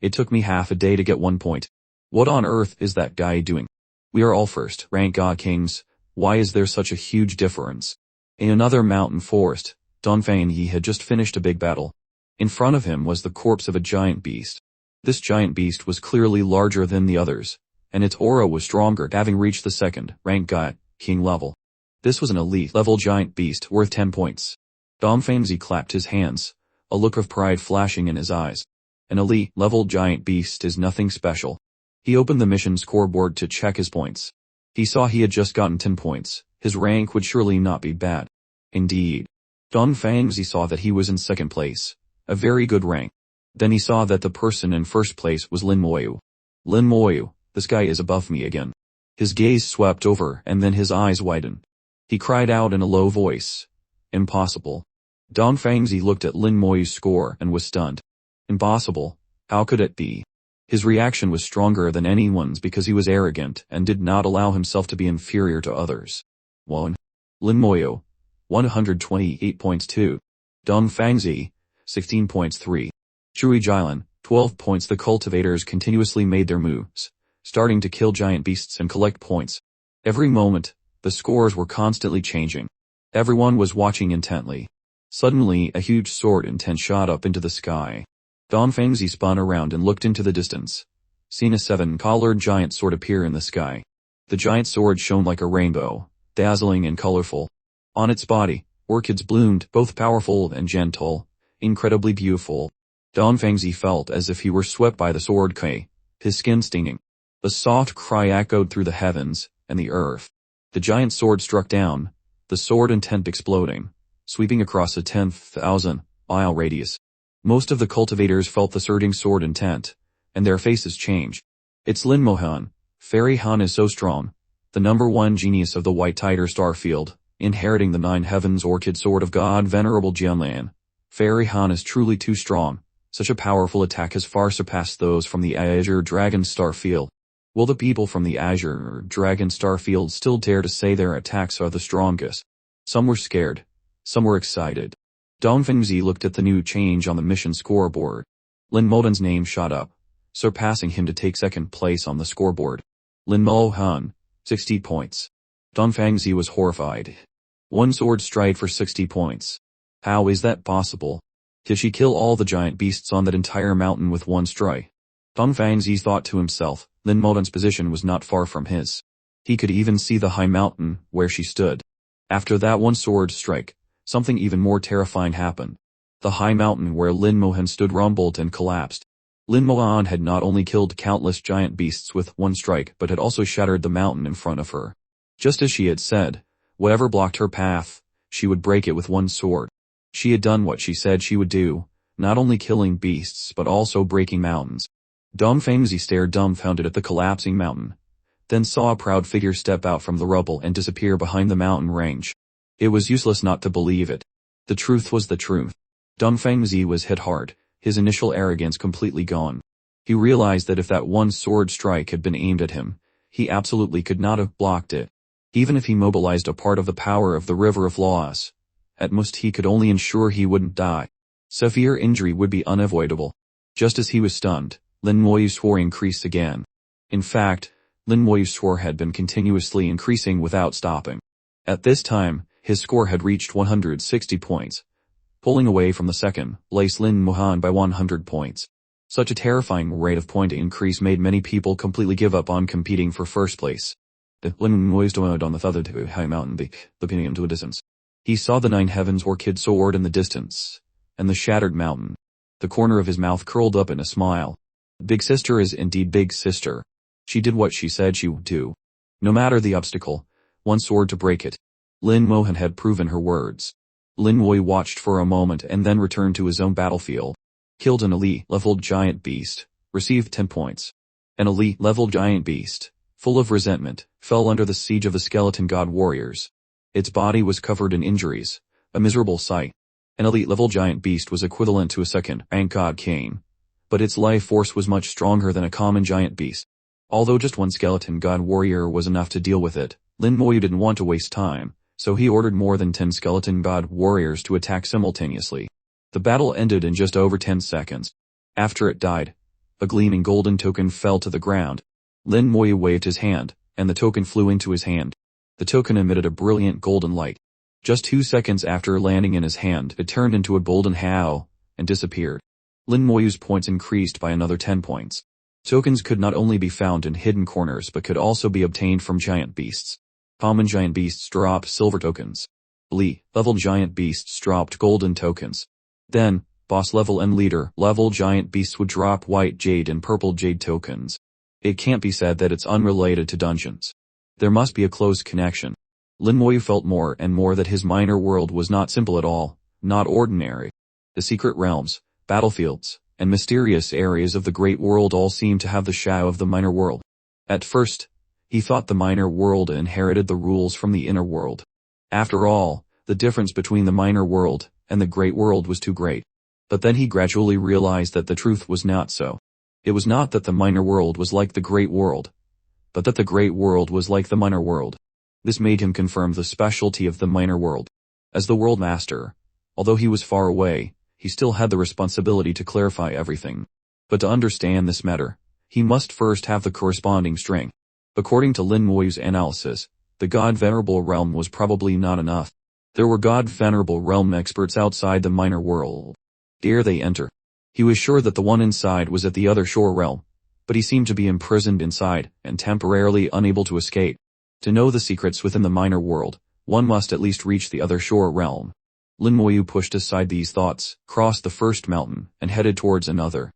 It took me half a day to get 1 point. What on earth is that guy doing? We are all first rank god kings. Why is there such a huge difference? In another mountain forest, Dongfang had just finished a big battle. In front of him was the corpse of a giant beast. This giant beast was clearly larger than the others, and its aura was stronger, having reached the second rank god king level. This was an elite level giant beast worth 10 points. Dongfang clapped his hands, a look of pride flashing in his eyes. An elite level giant beast is nothing special. He opened the mission scoreboard to check his points. He saw he had just gotten 10 points. His rank would surely not be bad. Indeed. Dongfang saw that he was in second place. A very good rank. Then he saw that the person in first place was Lin Moyu. Lin Moyu, this guy is above me again. His gaze swept over and then his eyes widened. He cried out in a low voice. Impossible. Dongfang looked at Lin Moyu's score and was stunned. Impossible? How could it be? His reaction was stronger than anyone's because he was arrogant and did not allow himself to be inferior to others. 1. Lin Moyu, 128 points 2. Dongfang, 16 points 3. Chui Jilan, 12 points. The cultivators continuously made their moves, starting to kill giant beasts and collect points. Every moment, the scores were constantly changing. Everyone was watching intently. Suddenly, a huge sword intent shot up into the sky. Dongfang spun around and looked into the distance. Seeing a 7-collared giant sword appear in the sky. The giant sword shone like a rainbow, dazzling and colorful. On its body, orchids bloomed, both powerful and gentle, incredibly beautiful. Dongfang felt as if he were swept by the sword K, his skin stinging. A soft cry echoed through the heavens and the earth. The giant sword struck down, the sword intent exploding, sweeping across a 10,000-mile radius. Most of the cultivators felt the surging sword intent, and their faces changed. It's Lin Mohan. Fairy Han is so strong. The #1 genius of the White Tiger star field, inheriting the 9 heavens orchid sword of God Venerable Jianlan. Fairy Han is truly too strong. Such a powerful attack has far surpassed those from the Azure Dragon star field. Will the people from the Azure Dragon star field still dare to say their attacks are the strongest? Some were scared. Some were excited. Dongfang looked at the new change on the mission scoreboard. Lin Modan's name shot up, surpassing him to take second place on the scoreboard. Lin Mohan, 60 points. Dongfang was horrified. One sword strike for 60 points. How is that possible? Did she kill all the giant beasts on that entire mountain with one strike? Dongfang thought to himself. Lin Modan's position was not far from his. He could even see the high mountain where she stood. After that one sword strike, something even more terrifying happened. The high mountain where Lin Mohan stood rumbled and collapsed. Lin Mohan had not only killed countless giant beasts with one strike but had also shattered the mountain in front of her. Just as she had said, whatever blocked her path, she would break it with one sword. She had done what she said she would do, not only killing beasts but also breaking mountains. Dongfang stared dumbfounded at the collapsing mountain, then saw a proud figure step out from the rubble and disappear behind the mountain range. It was useless not to believe it. The truth was the truth. Dongfang was hit hard, his initial arrogance completely gone. He realized that if that one sword strike had been aimed at him, he absolutely could not have blocked it. Even if he mobilized a part of the power of the River of Laws, at most he could only ensure he wouldn't die. Severe injury would be unavoidable. Just as he was stunned, Lin Moyu's score increased again. In fact, Lin Moyu's score had been continuously increasing without stopping. At this time, his score had reached 160 points, pulling away from the second place Lin Mohan by 100 points. Such a terrifying rate of point increase made many people completely give up on competing for first place. Lin Moyu stood on the other high mountain, looking into a distance. He saw the 9 heavens orchid sword in the distance, and the shattered mountain. The corner of his mouth curled up in a smile. Big Sister is indeed Big Sister. She did what she said she would do. No matter the obstacle, one sword to break it. Lin Mohan had proven her words. Lin Wei watched for a moment and then returned to his own battlefield. Killed an elite-leveled giant beast. Received 10 points. An elite-level giant beast, full of resentment, fell under the siege of the skeleton god warriors. Its body was covered in injuries, a miserable sight. An elite-level giant beast was equivalent to a second-rank god king, but its life force was much stronger than a common giant beast. Although just one skeleton god warrior was enough to deal with it, Lin Moyu didn't want to waste time, so he ordered more than 10 skeleton god warriors to attack simultaneously. The battle ended in just over 10 seconds. After it died, a gleaming golden token fell to the ground. Lin Moyu waved his hand, and the token flew into his hand. The token emitted a brilliant golden light. Just 2 seconds after landing in his hand, it turned into a golden hao, and disappeared. Lin Moyu's points increased by another 10 points. Tokens could not only be found in hidden corners but could also be obtained from giant beasts. Common giant beasts dropped silver tokens. Elite-level giant beasts dropped golden tokens. Then, boss-level and leader-level giant beasts would drop white jade and purple jade tokens. It can't be said that it's unrelated to dungeons. There must be a close connection. Lin Moyu felt more and more that his minor world was not simple at all, not ordinary. The secret realms, battlefields, and mysterious areas of the great world all seemed to have the shadow of the minor world. At first, he thought the minor world inherited the rules from the inner world. After all, the difference between the minor world and the great world was too great. But then he gradually realized that the truth was not so. It was not that the minor world was like the great world, but that the great world was like the minor world. This made him confirm the specialty of the minor world. As the world master, although he was far away, he still had the responsibility to clarify everything. But to understand this matter, he must first have the corresponding strength. According to Lin Moyu's analysis, the God-Venerable Realm was probably not enough. There were God-Venerable Realm experts outside the minor world. Dare they enter? He was sure that the one inside was at the other shore realm, but he seemed to be imprisoned inside and temporarily unable to escape. To know the secrets within the minor world, one must at least reach the other shore realm. Lin Moyu pushed aside these thoughts, crossed the first mountain, and headed towards another.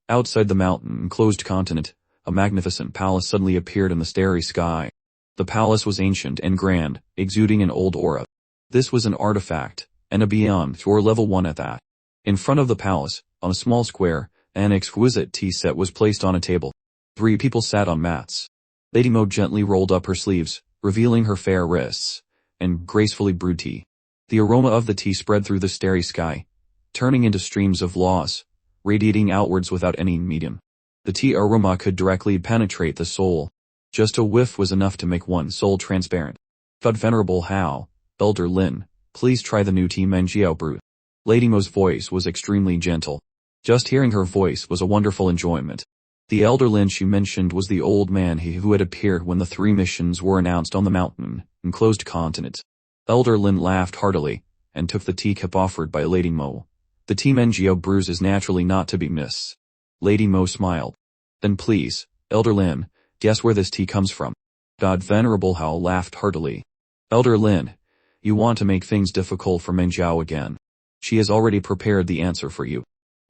Outside the mountain-enclosed continent, a magnificent palace suddenly appeared in the starry sky. The palace was ancient and grand, exuding an old aura. This was an artifact, and a beyond or level 1 at that. In front of the palace, on a small square, an exquisite tea set was placed on a table. 3 people sat on mats. Lady Mo gently rolled up her sleeves, revealing her fair wrists, and gracefully brewed tea. The aroma of the tea spread through the starry sky, turning into streams of loss, radiating outwards without any medium. The tea aroma could directly penetrate the soul. Just a whiff was enough to make one's soul transparent. God Venerable Hao, Elder Lin, please try the new tea Menjiao brew. Lady Mo's voice was extremely gentle. Just hearing her voice was a wonderful enjoyment. The Elder Lin she mentioned was the old man who had appeared when the 3 missions were announced on the mountain-enclosed continent. Elder Lin laughed heartily, and took the teacup offered by Lady Mo. The tea Menjiao brews is naturally not to be missed. Lady Mo smiled. Then please, Elder Lin, guess where this tea comes from. God Venerable Hao laughed heartily. Elder Lin, you want to make things difficult for Menjiao again. She has already prepared the answer for you.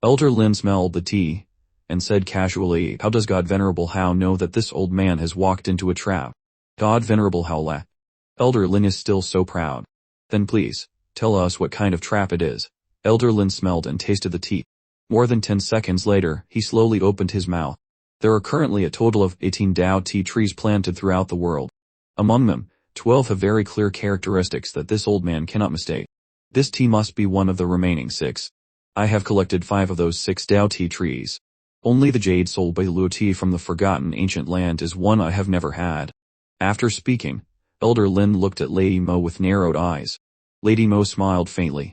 Elder Lin smelled the tea, and said casually, how does God Venerable Hao know that this old man has walked into a trap? God Venerable Hao laughed. Elder Lin is still so proud. Then please, tell us what kind of trap it is. Elder Lin smelled and tasted the tea. More than 10 seconds later, he slowly opened his mouth. There are currently a total of 18 Dao tea trees planted throughout the world. Among them, 12 have very clear characteristics that this old man cannot mistake. This tea must be one of the remaining 6. I have collected 5 of those 6 Dao tea trees. Only the Jade Soul Bailu tea from the forgotten ancient land is one I have never had. After speaking, Elder Lin looked at Lady Mo with narrowed eyes. Lady Mo smiled faintly.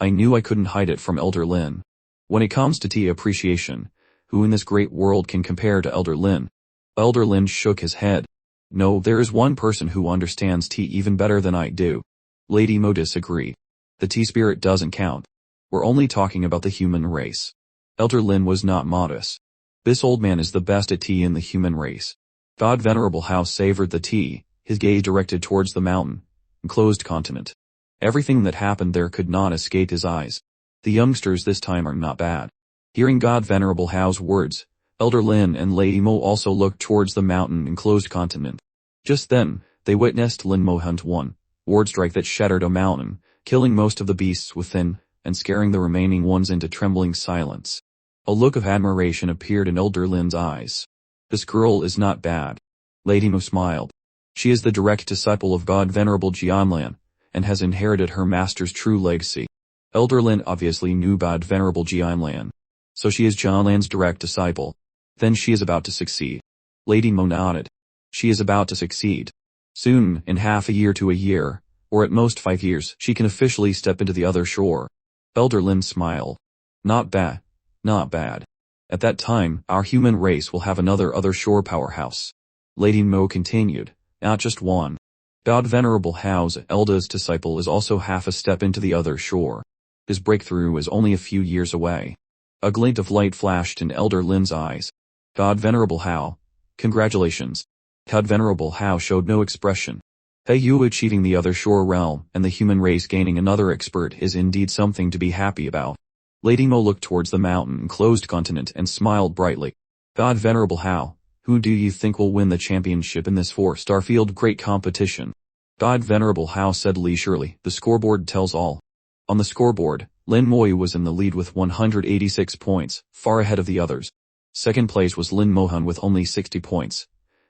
I knew I couldn't hide it from Elder Lin. When it comes to tea appreciation, who in this great world can compare to Elder Lin? Elder Lin shook his head. No, there is one person who understands tea even better than I do. Lady Mo disagreed. The tea spirit doesn't count. We're only talking about the human race. Elder Lin was not modest. This old man is the best at tea in the human race. God Venerable Hao savored the tea, his gaze directed towards the mountain-enclosed continent. Everything that happened there could not escape his eyes. The youngsters this time are not bad. Hearing God Venerable Hao's words, Elder Lin and Lady Mo also looked towards the mountain-enclosed continent. Just then, they witnessed Lin Mo hunt one ward strike that shattered a mountain, killing most of the beasts within, and scaring the remaining ones into trembling silence. A look of admiration appeared in Elder Lin's eyes. This girl is not bad. Lady Mo smiled. She is the direct disciple of God Venerable Jianlan, and has inherited her master's true legacy. Elder Lin obviously knew God Venerable Jianlan. So she is Jianlan's direct disciple. Then she is about to succeed. Lady Mo nodded. She is about to succeed. Soon, in half a year to a year, or at most 5 years, she can officially step into the other shore. Elder Lin smiled. Not bad. Not bad. At that time, our human race will have another other shore powerhouse. Lady Mo continued. Not just one. God Venerable Hao's eldest disciple is also half a step into the other shore. His breakthrough is only a few years away. A glint of light flashed in Elder Lin's eyes. God Venerable Hao. Congratulations. God Venerable Hao showed no expression. Hey, you achieving the other shore realm and the human race gaining another expert is indeed something to be happy about. Lady Mo looked towards the mountain-enclosed continent and smiled brightly. God Venerable Hao, who do you think will win the championship in this 4-star field great competition? God Venerable Hao said leisurely. The scoreboard tells all. On the scoreboard, Lin Moyu was in the lead with 186 points, far ahead of the others. Second place was Lin Mohan with only 60 points.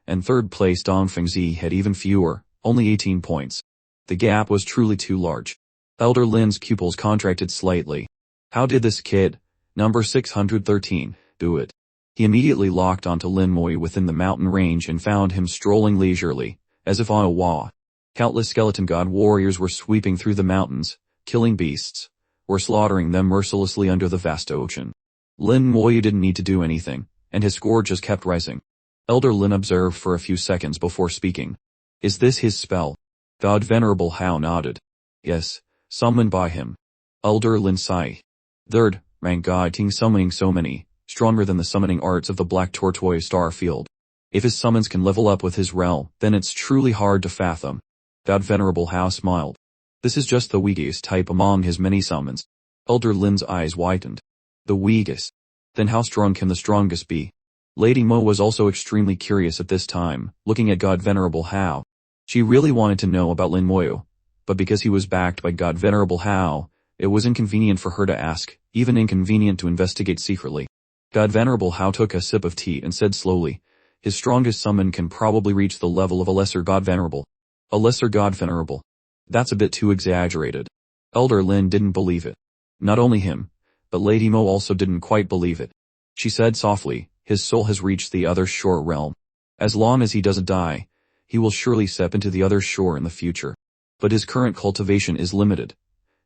And third place Dong Fengzi had even fewer, only 18 points. The gap was truly too large. Elder Lin's pupils contracted slightly. How did this kid, number 613, do it? He immediately locked onto Lin Moyu within the mountain range and found him strolling leisurely, as if on a walk. Countless skeleton god warriors were sweeping through the mountains, killing beasts, or slaughtering them mercilessly under the vast ocean. Lin Moyu didn't need to do anything, and his score just kept rising. Elder Lin observed for a few seconds before speaking. Is this his spell? God Venerable Hao nodded. Yes, summoned by him. Elder Lin sighed. Third, rank God King summoning so many, stronger than the summoning arts of the Black Tortoise Star Field. If his summons can level up with his realm, then it's truly hard to fathom. God Venerable Hao smiled. This is just the weakest type among his many summons. Elder Lin's eyes widened. The weakest? Then how strong can the strongest be? Lady Mo was also extremely curious at this time, looking at God Venerable Hao. She really wanted to know about Lin Moyu, but because he was backed by God Venerable Hao, it was inconvenient for her to ask, even inconvenient to investigate secretly. God Venerable Hao took a sip of tea and said slowly, his strongest summon can probably reach the level of a lesser God Venerable. A lesser God Venerable. That's a bit too exaggerated. Elder Lin didn't believe it. Not only him, but Lady Mo also didn't quite believe it. She said softly, his soul has reached the other shore realm. As long as he doesn't die, he will surely step into the other shore in the future. But his current cultivation is limited,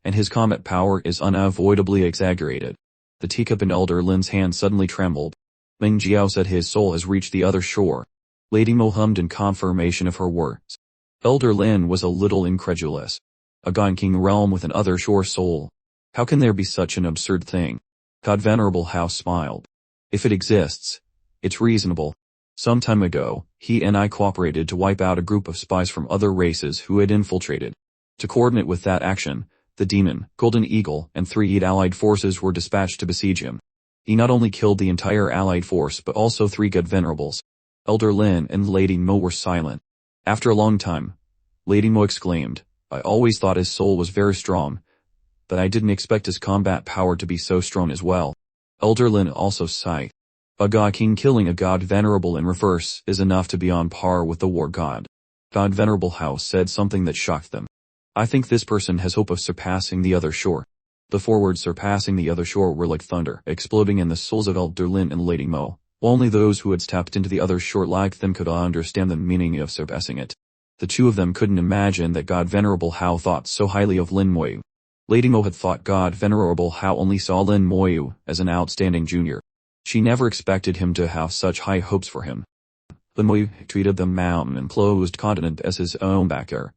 and his comet power is unavoidably exaggerated. The teacup in Elder Lin's hand suddenly trembled. Meng Jiao said his soul has reached the other shore. Lady Mo hummed in confirmation of her words. Elder Lin was a little incredulous. A God King realm with an other shore soul. How can there be such an absurd thing? God Venerable Hao smiled. If it exists, it's reasonable. Some time ago, he and I cooperated to wipe out a group of spies from other races who had infiltrated. To coordinate with that action, the Demon, Golden Eagle, and 3 allied forces were dispatched to besiege him. He not only killed the entire allied force but also 3 God Venerables. Elder Lin and Lady Mo were silent. After a long time, Lady Mo exclaimed, I always thought his soul was very strong, but I didn't expect his combat power to be so strong as well. Elder Lin also sighed. A God King killing a God Venerable in reverse is enough to be on par with the War God. God Venerable Hao said something that shocked them. I think this person has hope of surpassing the other shore. The 4 words surpassing the other shore were like thunder, exploding in the souls of Elder Lin and Lady Mo. Only those who had stepped into the other shore like them could understand the meaning of surpassing it. The 2 of them couldn't imagine that God Venerable Hao thought so highly of Lin Moyu. Lady Mo had thought God Venerable Hao only saw Lin Moyu as an outstanding junior. She never expected him to have such high hopes for him. Lin Moyu treated the mountain-enclosed continent as his own backyard.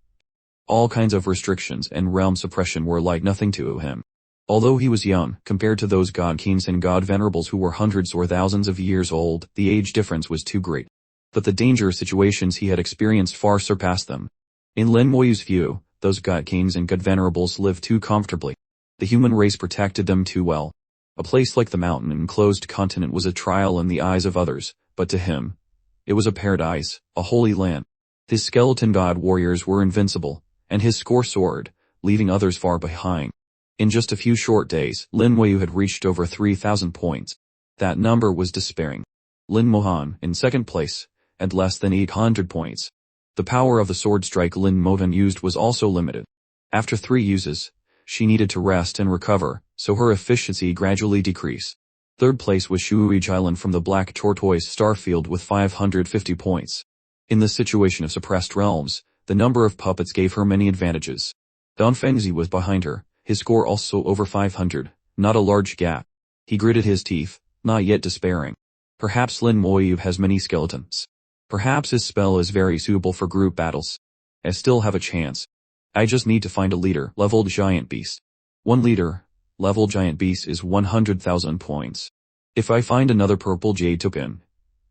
All kinds of restrictions and realm suppression were like nothing to him. Although he was young, compared to those God Kings and God Venerables who were hundreds or thousands of years old, the age difference was too great. But the dangerous situations he had experienced far surpassed them. In Lin Moyu's view, those God Kings and God Venerables lived too comfortably. The human race protected them too well. A place like the mountain-enclosed continent was a trial in the eyes of others, but to him, it was a paradise, a holy land. His skeleton god warriors were invincible, and his score soared, leaving others far behind. In just a few short days, Lin Moyu had reached over 3,000 points. That number was despairing. Lin Mohan, in second place, had less than 800 points. The power of the sword strike Lin Mohan used was also limited. After 3 uses, she needed to rest and recover, so her efficiency gradually decreased. Third place was Shui Jilin from the Black Tortoise Starfield with 550 points. In the situation of suppressed realms, the number of puppets gave her many advantages. Don Fengzi was behind her, his score also over 500, not a large gap. He gritted his teeth, not yet despairing. Perhaps Lin Moyu has many skeletons. Perhaps his spell is very suitable for group battles. I still have a chance. I just need to find a leader, leveled giant beast. One leader, level giant beast is 100,000 points. If I find another purple jade token,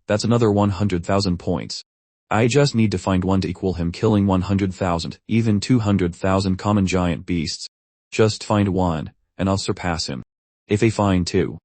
that's another 100,000 points. I just need to find one to equal him, killing 100,000, even 200,000 common giant beasts. Just find one, and I'll surpass him. If I find 2.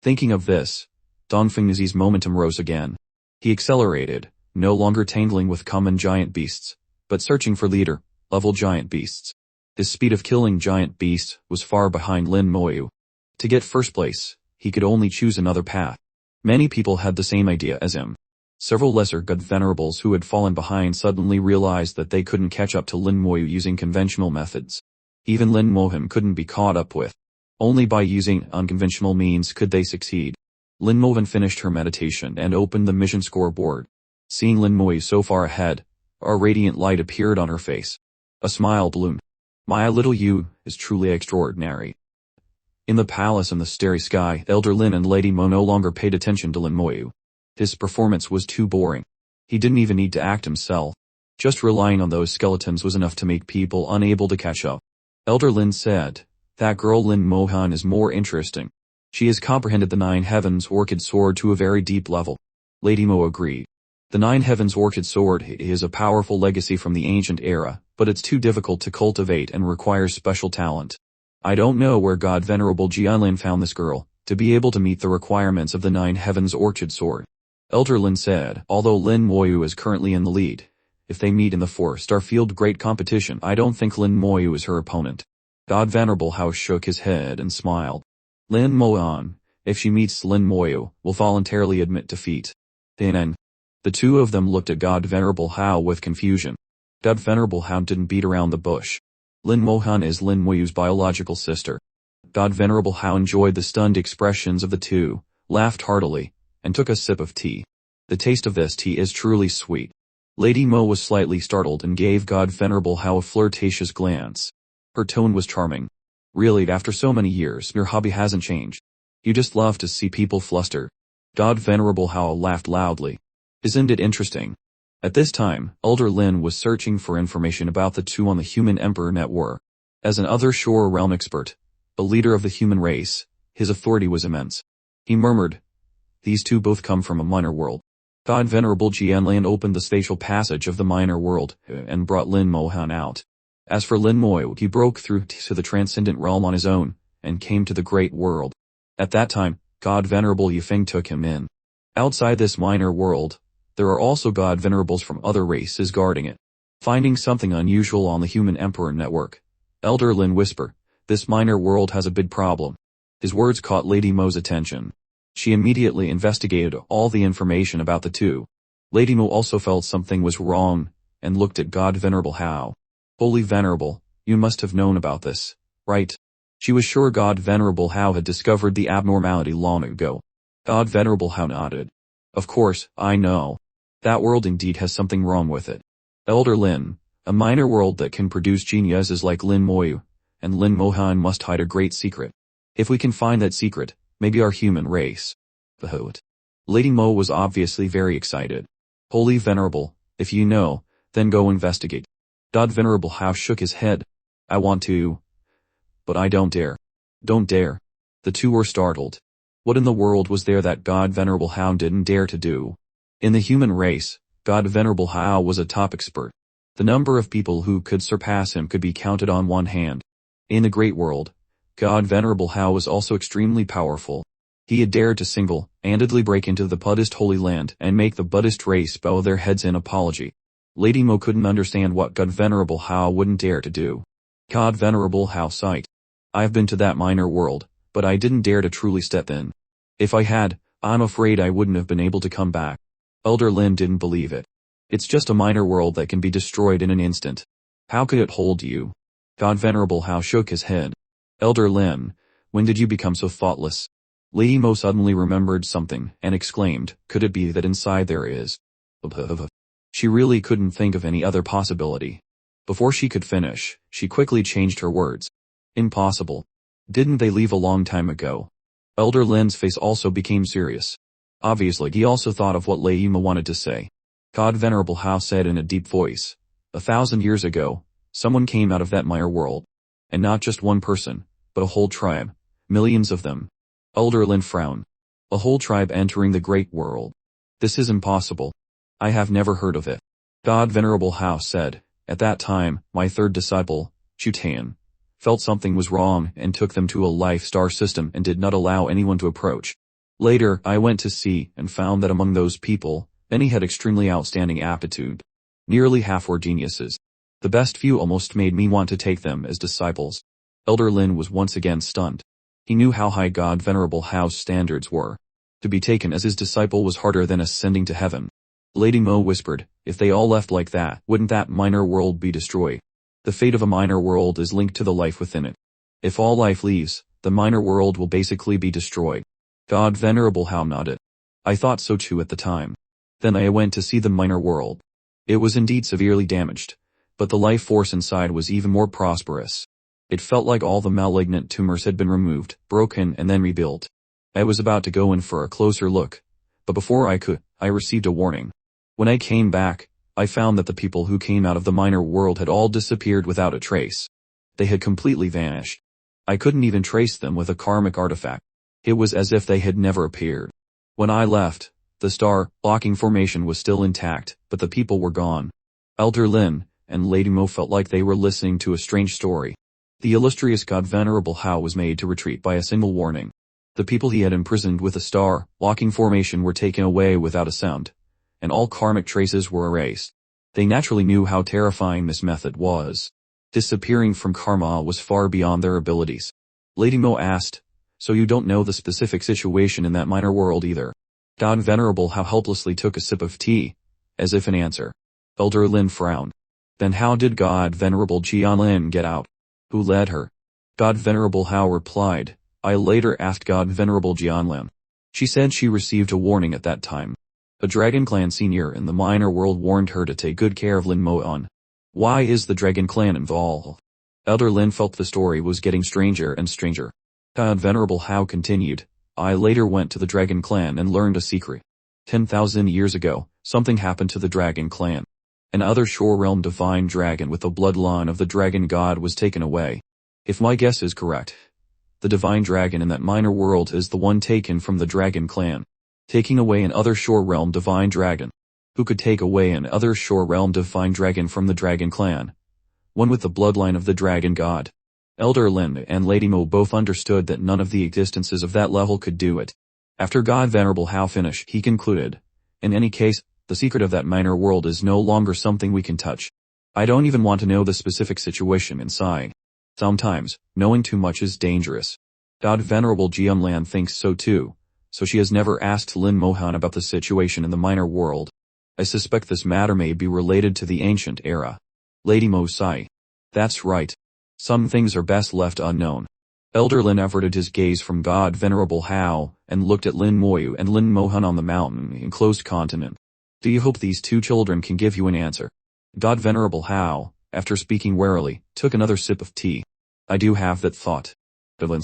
Thinking of this, Don Fengzi's momentum rose again. He accelerated, no longer tangling with common giant beasts, but searching for leader, level giant beasts. His speed of killing giant beasts was far behind Lin Moyu. To get first place, he could only choose another path. Many people had the same idea as him. Several lesser god venerables who had fallen behind suddenly realized that they couldn't catch up to Lin Moyu using conventional methods. Even Lin Mohan couldn't be caught up with. Only by using unconventional means could they succeed. Lin Mohan finished her meditation and opened the mission scoreboard. Seeing Lin Moyu so far ahead, a radiant light appeared on her face. A smile bloomed. My little you is truly extraordinary. In the palace in the starry sky, Elder Lin and Lady Mo no longer paid attention to Lin Moyu. His performance was too boring. He didn't even need to act himself. Just relying on those skeletons was enough to make people unable to catch up. Elder Lin said, that girl Lin Mohan is more interesting. She has comprehended the Nine Heavens Orchid Sword to a very deep level. Lady Mo agreed. The Nine Heavens Orchid Sword is a powerful legacy from the ancient era, but it's too difficult to cultivate and requires special talent. I don't know where God Venerable Jianlin found this girl, to be able to meet the requirements of the Nine Heavens Orchid Sword. Elder Lin said, although Lin Moyu is currently in the lead, if they meet in the 4-star field great competition, I don't think Lin Moyu is her opponent. God Venerable Hao shook his head and smiled. Lin Moan, if she meets Lin Moyu, will voluntarily admit defeat. Then, the two of them looked at God Venerable Hao with confusion. God Venerable Hao didn't beat around the bush. Lin Mohan is Lin Moyu's biological sister. God Venerable Hao enjoyed the stunned expressions of the two, laughed heartily, and took a sip of tea. The taste of this tea is truly sweet. Lady Mo was slightly startled and gave God Venerable Hao a flirtatious glance. Her tone was charming. Really, after so many years, your hobby hasn't changed. You just love to see people fluster. God Venerable Hao laughed loudly. Isn't it interesting? At this time, Elder Lin was searching for information about the two on the Human Emperor network. As an other Shore realm expert, a leader of the human race, his authority was immense. He murmured, these two both come from a minor world. God Venerable Jianlin opened the spatial passage of the minor world and brought Lin Mohan out. As for Lin Moyu, he broke through to the transcendent realm on his own and came to the great world. At that time, God Venerable Yifeng took him in. Outside this minor world, there are also God Venerables from other races guarding it. Finding something unusual on the Human Emperor network, Elder Lin whispered, this minor world has a big problem. His words caught Lady Mo's attention. She immediately investigated all the information about the two. Lady Mo also felt something was wrong, and looked at God Venerable Hao. Holy Venerable, you must have known about this, right? She was sure God Venerable Hao had discovered the abnormality long ago. God Venerable Hao nodded. Of course, I know. That world indeed has something wrong with it. Elder Lin, a minor world that can produce geniuses like Lin Moyu, and Lin Mohan must hide a great secret. If we can find that secret, maybe our human race. Vahoot. Lady Mo was obviously very excited. Holy Venerable, if you know, then go investigate. God Venerable Hao shook his head. I want to. But I don't dare. Don't dare. The two were startled. What in the world was there that God Venerable Hao didn't dare to do? In the human race, God Venerable Hao was a top expert. The number of people who could surpass him could be counted on one hand. In the great world, God Venerable Hao was also extremely powerful. He had dared to single-handedly break into the Buddhist Holy Land and make the Buddhist race bow their heads in apology. Lady Mo couldn't understand what God Venerable Hao wouldn't dare to do. God Venerable Hao sighed. I've been to that minor world, but I didn't dare to truly step in. If I had, I'm afraid I wouldn't have been able to come back. Elder Lin didn't believe it. It's just a minor world that can be destroyed in an instant. How could it hold you? God Venerable Hao shook his head. Elder Lin, when did you become so thoughtless? Lady Mo suddenly remembered something and exclaimed, could it be that inside there is? She really couldn't think of any other possibility. Before she could finish, she quickly changed her words. Impossible. Didn't they leave a long time ago? Elder Lin's face also became serious. Obviously he also thought of what Lady Mo wanted to say. God Venerable Hao said in a deep voice, 1,000 years ago, someone came out of that minor world. And not just one person, but a whole tribe. Millions of them. Elder Lin frowned. A whole tribe entering the great world. This is impossible. I have never heard of it. God Venerable Hao said, at that time, my third disciple, Chutan, felt something was wrong and took them to a life star system and did not allow anyone to approach. Later, I went to see and found that among those people, many had extremely outstanding aptitude. Nearly half were geniuses. The best few almost made me want to take them as disciples. Elder Lin was once again stunned. He knew how high God Venerable Hao's standards were. To be taken as his disciple was harder than ascending to heaven. Lady Mo whispered, if they all left like that, wouldn't that minor world be destroyed? The fate of a minor world is linked to the life within it. If all life leaves, the minor world will basically be destroyed. God Venerable Hao nodded. I thought so too at the time. Then I went to see the minor world. It was indeed severely damaged, but the life force inside was even more prosperous. It felt like all the malignant tumors had been removed, broken and then rebuilt. I was about to go in for a closer look, but before I could, I received a warning. When I came back, I found that the people who came out of the minor world had all disappeared without a trace. They had completely vanished. I couldn't even trace them with a karmic artifact. It was as if they had never appeared. When I left, the star blocking formation was still intact, but the people were gone. Elder Lin and Lady Mo felt like they were listening to a strange story. The illustrious God Venerable Hao was made to retreat by a single warning. The people he had imprisoned with a star blocking formation were taken away without a sound, and all karmic traces were erased. They naturally knew how terrifying this method was. Disappearing from karma was far beyond their abilities. Lady Mo asked, so you don't know the specific situation in that minor world either? God Venerable Hao helplessly took a sip of tea, as if in answer. Elder Lin frowned. Then how did God Venerable Jianlin get out? Who led her? God Venerable Hao replied, I later asked God Venerable Jianlin. She said she received a warning at that time. A Dragon Clan senior in the minor world warned her to take good care of Lin Mo-on. Why is the Dragon Clan involved? Elder Lin felt the story was getting stranger and stranger. God Venerable Hao continued, I later went to the Dragon Clan and learned a secret. 10,000 years ago, something happened to the Dragon Clan. An other shore realm divine dragon with the bloodline of the dragon god was taken away. If my guess is correct, the divine dragon in that minor world is the one taken from the Dragon Clan. Taking away an other shore realm divine dragon. Who could take away an other shore realm divine dragon from the Dragon Clan? One with the bloodline of the dragon god. Elder Lin and Lady Mo both understood that none of the existences of that level could do it. After God Venerable Hao finished, he concluded, in any case, the secret of that minor world is no longer something we can touch. I don't even want to know the specific situation inside. Sometimes, knowing too much is dangerous. God Venerable Jianlan thinks so too, so she has never asked Lin Mohan about the situation in the minor world. I suspect this matter may be related to the ancient era. Lady Mo sighed. That's right. Some things are best left unknown. Elder Lin averted his gaze from God Venerable Hao and looked at Lin Moyu and Lin Mohan on the mountain enclosed continent. Do you hope these two children can give you an answer? God Venerable Hao, after speaking warily, took another sip of tea. I do have that thought. On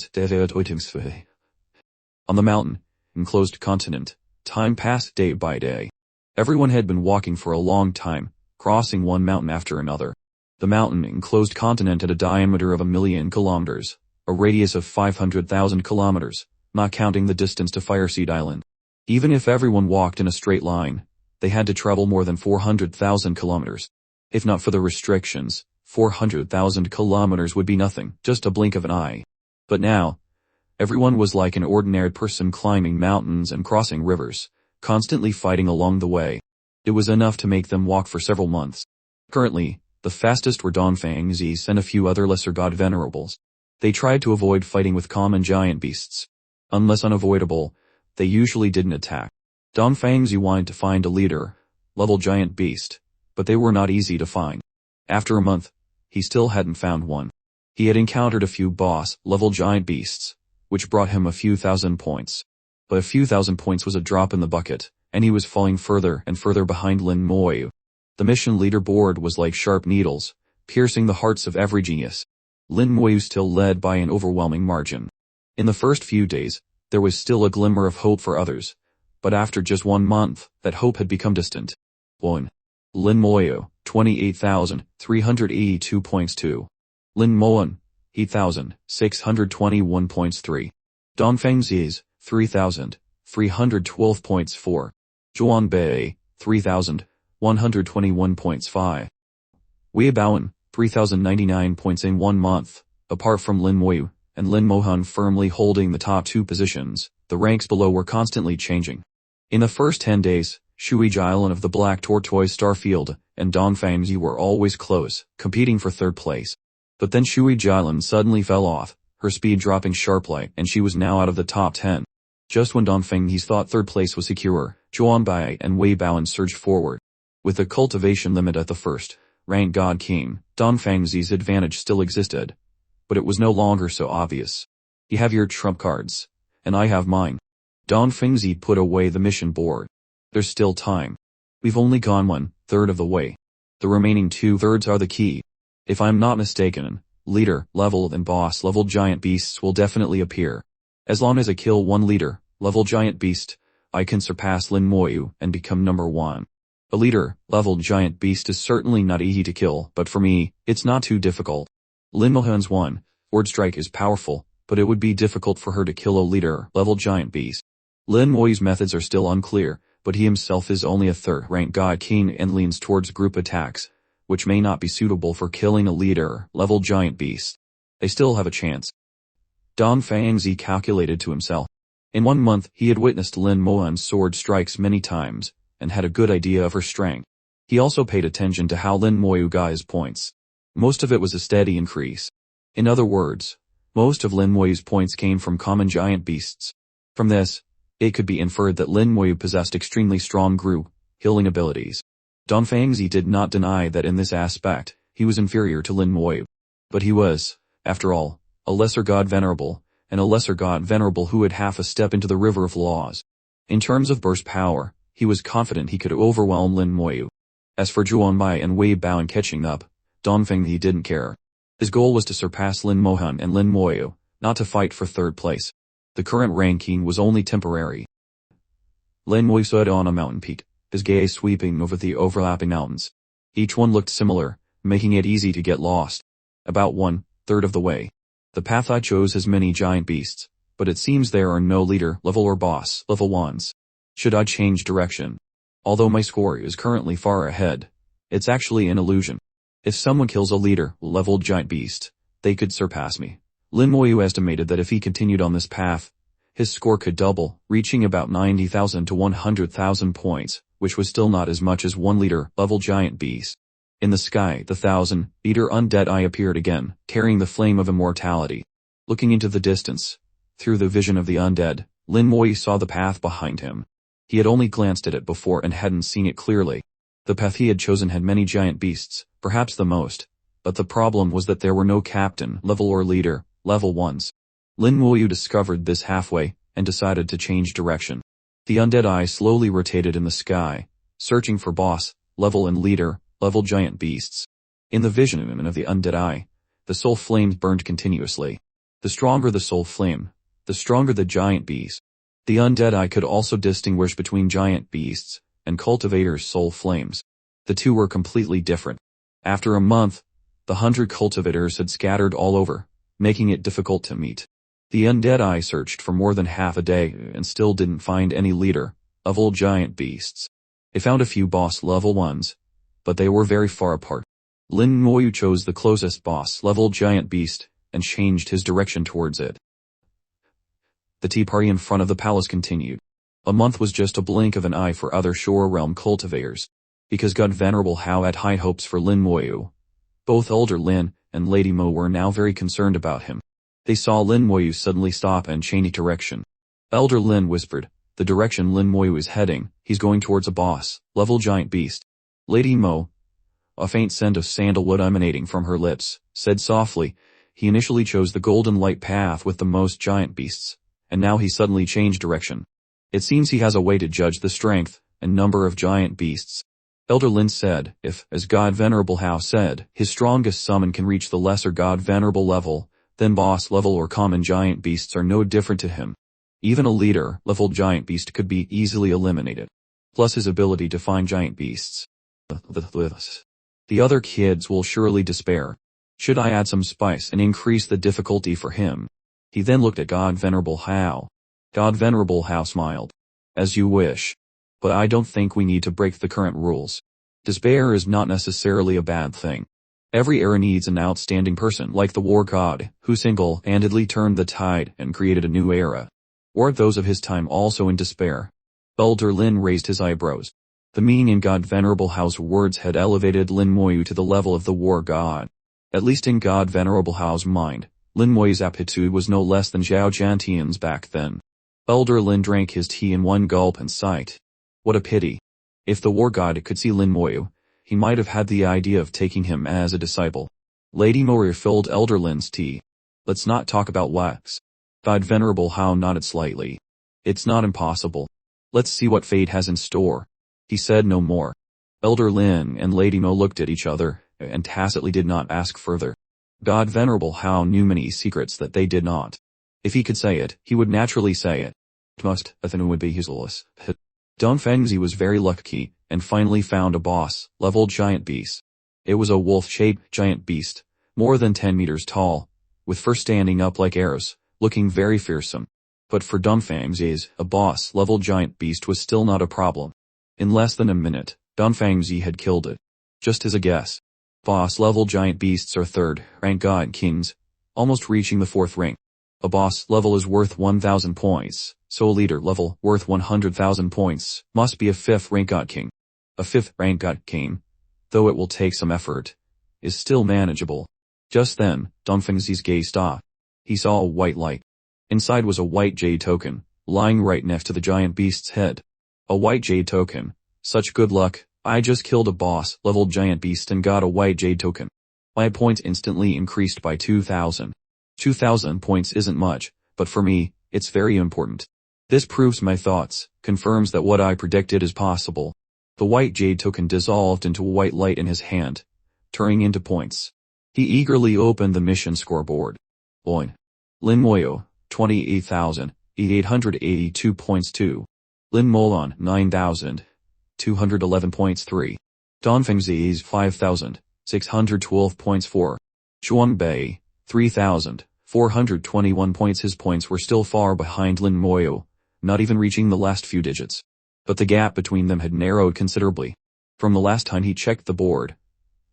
the mountain, enclosed continent, time passed day by day. Everyone had been walking for a long time, crossing one mountain after another. The mountain enclosed continent had a diameter of 1,000,000 kilometers, a radius of 500,000 kilometers, not counting the distance to Fireseed Island. Even if everyone walked in a straight line, they had to travel more than 400,000 kilometers. If not for the restrictions, 400,000 kilometers would be nothing, just a blink of an eye. But now, everyone was like an ordinary person climbing mountains and crossing rivers, constantly fighting along the way. It was enough to make them walk for several months. Currently, the fastest were Donfangzis and a few other lesser god venerables. They tried to avoid fighting with common giant beasts. Unless unavoidable, they usually didn't attack. Donfangzi wanted to find a leader, level giant beast, but they were not easy to find. After a month, he still hadn't found one. He had encountered a few boss-level giant beasts, which brought him a few thousand points. But a few thousand points was a drop in the bucket, and he was falling further and further behind Lin Moyu. The mission leaderboard was like sharp needles, piercing the hearts of every genius. Lin Moyu still led by an overwhelming margin. In the first few days, there was still a glimmer of hope for others, but after just 1 month, that hope had become distant. 1. Lin Moyu, 28,382 points. 2. Lin Moan, 8,621 points. 3. Donfangzi's, 3,312 points. 4. Zhuan Bei, 3,121 points. 5. Wei Baoan, 3,099 points in 1 month. Apart from Lin Moyu and Lin Mohan firmly holding the top 2 positions, the ranks below were constantly changing. In the first 10 days, Shui Jilin of the Black Tortoise Starfield and Donfangzi were always close, competing for 3rd place. But then Shui Jilin suddenly fell off, her speed dropping sharply, and she was now out of the top 10. Just when Donfangzi thought 3rd place was secure, Zhuan Bai and Wei Baoan surged forward. With the cultivation limit at the first rank God King, Donfangzi's advantage still existed, but it was no longer so obvious. You have your trump cards, and I have mine. Donfangzi put away the mission board. There's still time. We've only gone 1/3 of the way. The remaining 2/3 are the key. If I'm not mistaken, leader level and boss level giant beasts will definitely appear. As long as I kill 1 leader level giant beast, I can surpass Lin Moyu and become number 1. A leader level giant beast is certainly not easy to kill, but for me, it's not too difficult. Lin Mohan's word strike is powerful, but it would be difficult for her to kill a leader level giant beast. Lin Moyu's methods are still unclear, but he himself is only a 3rd rank god king and leans towards group attacks, which may not be suitable for killing a leader level giant beast. They still have a chance. Donfangzi calculated to himself. In 1 month he had witnessed Lin Mohan's sword strikes many times, and had a good idea of her strength. He also paid attention to how Lin Moyu got his points. Most of it was a steady increase. In other words, most of Lin Moyu's points came from common giant beasts. From this, it could be inferred that Lin Moyu possessed extremely strong group healing abilities. Donfangzi did not deny that in this aspect, he was inferior to Lin Moyu. But he was, after all, a lesser god venerable, and a lesser god venerable who had half a step into the river of laws. In terms of burst power, he was confident he could overwhelm Lin Moyu. As for Zhuan Bai and Wei Baoan catching up, Donfangzi didn't care. His goal was to surpass Lin Mohan and Lin Moyu, not to fight for 3rd place. The current ranking was only temporary. Lin Moyu stood on a mountain peak, his gaze sweeping over the overlapping mountains. Each one looked similar, making it easy to get lost. About 1/3 of the way. The path I chose has many giant beasts, but it seems there are no leader level or boss level ones. Should I change direction? Although my score is currently far ahead, it's actually an illusion. If someone kills a leader level giant beast, they could surpass me. Lin Moyu estimated that if he continued on this path, his score could double, reaching about 90,000 to 100,000 points, which was still not as much as 1 leader level giant beast. In the sky, the 1,000-meter undead eye appeared again, carrying the flame of immortality. Looking into the distance, through the vision of the undead, Lin Moyu saw the path behind him. He had only glanced at it before and hadn't seen it clearly. The path he had chosen had many giant beasts, perhaps the most, but the problem was that there were no captain level or leader level ones. Lin Moyu discovered this halfway, and decided to change direction. The undead eye slowly rotated in the sky, searching for boss level and leader level giant beasts. In the vision of the undead eye, the soul flames burned continuously. The stronger the soul flame, the stronger the giant beast. The undead eye could also distinguish between giant beasts and cultivators' soul flames. The two were completely different. After a month, the 100 cultivators had scattered all over, making it difficult to meet. The undead eye searched for more than half a day and still didn't find any leader level giant beasts. It found a few boss level ones, but they were very far apart. Lin Moyu chose the closest boss level giant beast and changed his direction towards it. The tea party in front of the palace continued. A month was just a blink of an eye for other Shore Realm cultivators. because God Venerable Hao had high hopes for Lin Moyu. Both Elder Lin and Lady Mo were now very concerned about him. They saw Lin Moyu suddenly stop and change direction. Elder Lin whispered, "The direction Lin Moyu is heading, he's going towards a boss-level giant beast." Lady Mo, a faint scent of sandalwood emanating from her lips, said softly, "He initially chose the golden light path with the most giant beasts, and now he suddenly changed direction. It seems he has a way to judge the strength and number of giant beasts." Elder Lin said, "If, as God Venerable Hao said, his strongest summon can reach the lesser God Venerable level, then boss level or common giant beasts are no different to him. Even a leader-level giant beast could be easily eliminated. Plus his ability to find giant beasts. The other kids will surely despair. Should I add some spice and increase the difficulty for him?" He then looked at God Venerable Hao. God Venerable Hao smiled. "As you wish. But I don't think we need to break the current rules. Despair is not necessarily a bad thing. Every era needs an outstanding person like the war god, who single-handedly turned the tide and created a new era. Weren't those of his time also in despair?" Elder Lin raised his eyebrows. The meaning in God Venerable Hao's words had elevated Lin Moyu to the level of the war god. At least in God Venerable Hao's mind, Lin Moyu's aptitude was no less than Zhao Jiantian's back then. Elder Lin drank his tea in one gulp and sighed. What a pity. If the war god could see Lin Moyu, he might have had the idea of taking him as a disciple. Lady Mo refilled Elder Lin's tea. "Let's not talk about wax." God Venerable Hao nodded slightly. "It's not impossible. Let's see what fate has in store." He said no more. Elder Lin and Lady Mo looked at each other, and tacitly did not ask further. God Venerable Hao knew many secrets that they did not. If he could say it, he would naturally say it. Then it would be useless. Dong Fengzi was very lucky, and finally found a boss-level giant beast. It was a wolf-shaped giant beast, more than 10 meters tall, with fur standing up like arrows, looking very fearsome. But for Dong Fengzi, a boss-level giant beast was still not a problem. In less than a minute, Dong Fengzi had killed it. Just as a guess. Boss-level giant beasts are third-rank god kings, almost reaching the fourth rank. A boss level is worth 1,000 points, so a leader level, worth 100,000 points, must be a fifth-rank god king. A fifth-rank god king, though it will take some effort, is still manageable. Just then, Dong Fengzi's gaze stopped. He saw a white light. Inside was a white jade token, lying right next to the giant beast's head. A white jade token. Such good luck, I just killed a boss-level giant beast and got a white jade token. My points instantly increased by 2,000. 2,000 points isn't much, but for me, it's very important. This proves my thoughts, confirms that what I predicted is possible. The white jade token dissolved into a white light in his hand, turning into points. He eagerly opened the mission scoreboard. Boing. Lin Moyo, 28,882 points 2. Lin Molon, 9,211 points 3. Dong Fengzi's 5,612 points 4. Zhuang Bei, 3,421 points. His points were still far behind Lin Moyo, not even reaching the last few digits. But the gap between them had narrowed considerably. From the last time he checked the board,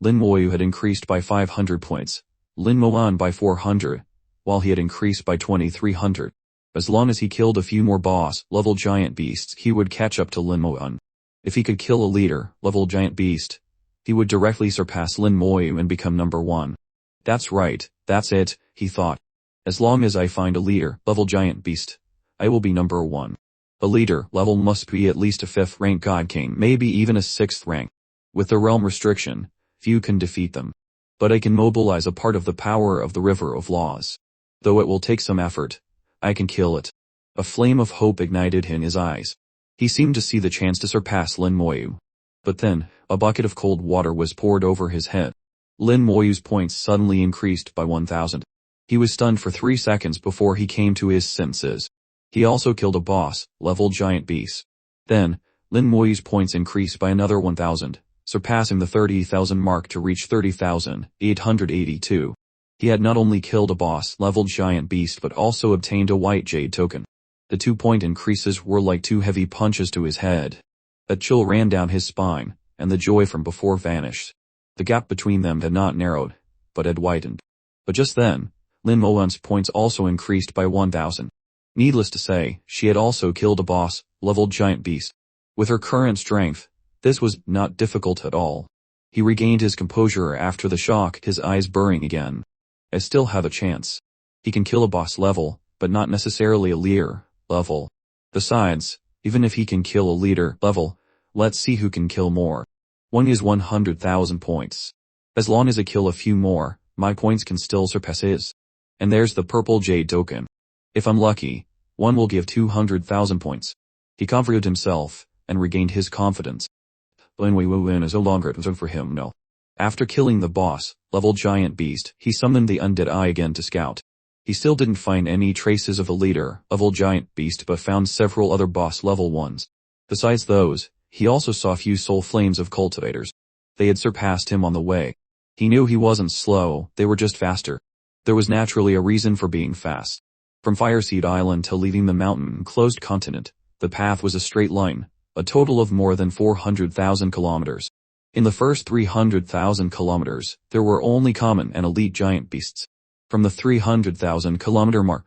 Lin Moyu had increased by 500 points, Lin Moan by 400, while he had increased by 2,300. As long as he killed a few more boss-level giant beasts, he would catch up to Lin Moan. If he could kill a leader-level giant beast, he would directly surpass Lin Moyu and become number 1. That's right, that's it, he thought. As long as I find a leader-level giant beast, I will be number 1. A leader level must be at least a 5th rank god king, maybe even a 6th rank. With the realm restriction, few can defeat them. But I can mobilize a part of the power of the River of Laws. Though it will take some effort, I can kill it. A flame of hope ignited in his eyes. He seemed to see the chance to surpass Lin Moyu. But then, a bucket of cold water was poured over his head. Lin Moyu's points suddenly increased by 1,000. He was stunned for 3 seconds before he came to his senses. He also killed a boss-level giant beast. Then, Lin Moyu's points increased by another 1,000, surpassing the 30,000 mark to reach 30,882. He had not only killed a boss-level giant beast but also obtained a white jade token. The 2-point increases were like 2 heavy punches to his head. A chill ran down his spine, and the joy from before vanished. The gap between them had not narrowed, but had widened. But just then, Lin Moan's points also increased by 1,000. Needless to say, she had also killed a boss-level giant beast. With her current strength, This was not difficult at all. He regained his composure after the shock, his eyes burning again. I still have a chance. He can kill a boss level, but not necessarily a leader level. Besides, even if he can kill a leader level, let's see who can kill more. One is 100,000 points. As long as I kill a few more, my points can still surpass his. And there's the purple jade token. If I'm lucky, one will give 200,000 points. He comforted himself, and regained his confidence. When we will win is no longer concern for him, no. After killing the boss level giant beast, he summoned the undead eye again to scout. He still didn't find any traces of a leader level giant beast, but found several other boss level ones. Besides those, he also saw a few soul flames of cultivators. They had surpassed him on the way. He knew he wasn't slow, they were just faster. There was naturally a reason for being fast. From Fireseed Island till leaving the mountain-enclosed continent, the path was a straight line, a total of more than 400,000 kilometers. In the first 300,000 kilometers, there were only common and elite giant beasts. From the 300,000 kilometer mark,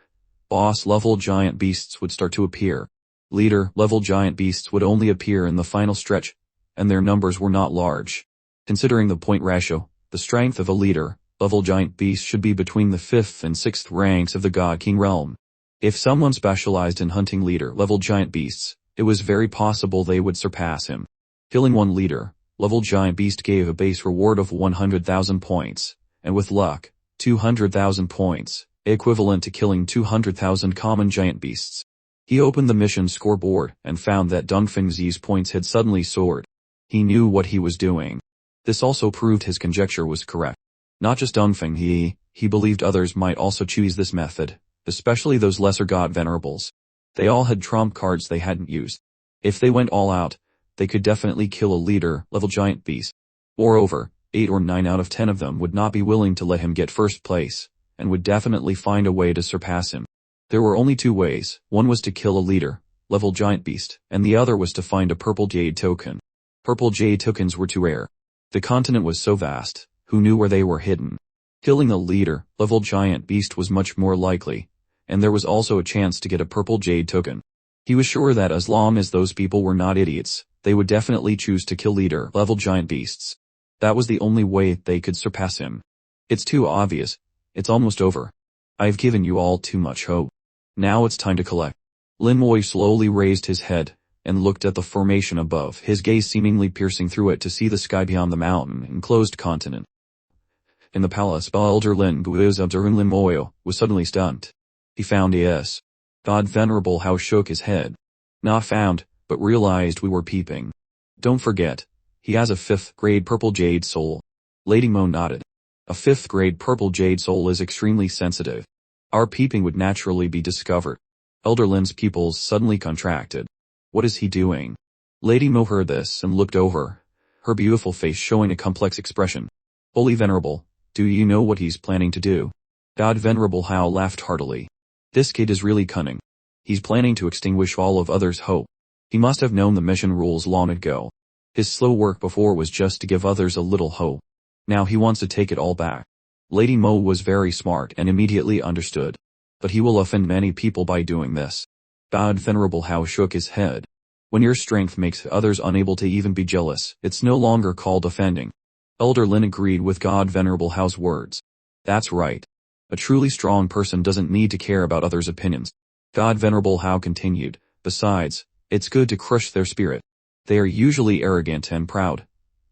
boss-level giant beasts would start to appear. Leader-level giant beasts would only appear in the final stretch, and their numbers were not large. Considering the point ratio, the strength of a leader-level giant beast should be between the 5th and 6th ranks of the God King realm. If someone specialized in hunting leader-level giant beasts, it was very possible they would surpass him. Killing one leader-level giant beast gave a base reward of 100,000 points, and with luck, 200,000 points, equivalent to killing 200,000 common giant beasts. He opened the mission scoreboard and found that Dongfeng Zi's points had suddenly soared. He knew what he was doing. This also proved his conjecture was correct. Not just Dongfeng he believed others might also choose this method, especially those lesser god venerables. They all had trump cards they hadn't used. If they went all out, they could definitely kill a leader-level giant beast. Moreover, 8 or 9 out of 10 of them would not be willing to let him get first place, and would definitely find a way to surpass him. There were only 2 ways. One was to kill a leader-level giant beast, and the other was to find a purple jade token. Purple jade tokens were too rare. The continent was so vast, who knew where they were hidden? Killing a leader-level giant beast was much more likely, and there was also a chance to get a purple jade token. He was sure that as long as those people were not idiots, they would definitely choose to kill leader-level giant beasts. That was the only way they could surpass him. It's too obvious. It's almost over. I've given you all too much hope. Now it's time to collect. Lin Moy slowly raised his head, and looked at the formation above, his gaze seemingly piercing through it to see the sky beyond the mountain-enclosed continent. In the palace, Elder Lin Guiz observing Lin Moyo was suddenly stunned. He found yes. God Venerable Hao shook his head. Not found, but realized we were peeping. Don't forget, he has a 5th grade purple jade soul. Lady Mo nodded. A 5th grade purple jade soul is extremely sensitive. Our peeping would naturally be discovered. Elder Lin's pupils suddenly contracted. What is he doing? Lady Mo heard this and looked over, her beautiful face showing a complex expression. Holy Venerable, do you know what he's planning to do? God Venerable Hao laughed heartily. This kid is really cunning. He's planning to extinguish all of others' hope. He must have known the mission rules long ago. His slow work before was just to give others a little hope. Now he wants to take it all back. Lady Mo was very smart and immediately understood. But he will offend many people by doing this. God Venerable Hao shook his head. When your strength makes others unable to even be jealous, it's no longer called offending. Elder Lin agreed with God Venerable Hao's words. That's right. A truly strong person doesn't need to care about others' opinions. God Venerable Hao continued. Besides, it's good to crush their spirit. They are usually arrogant and proud,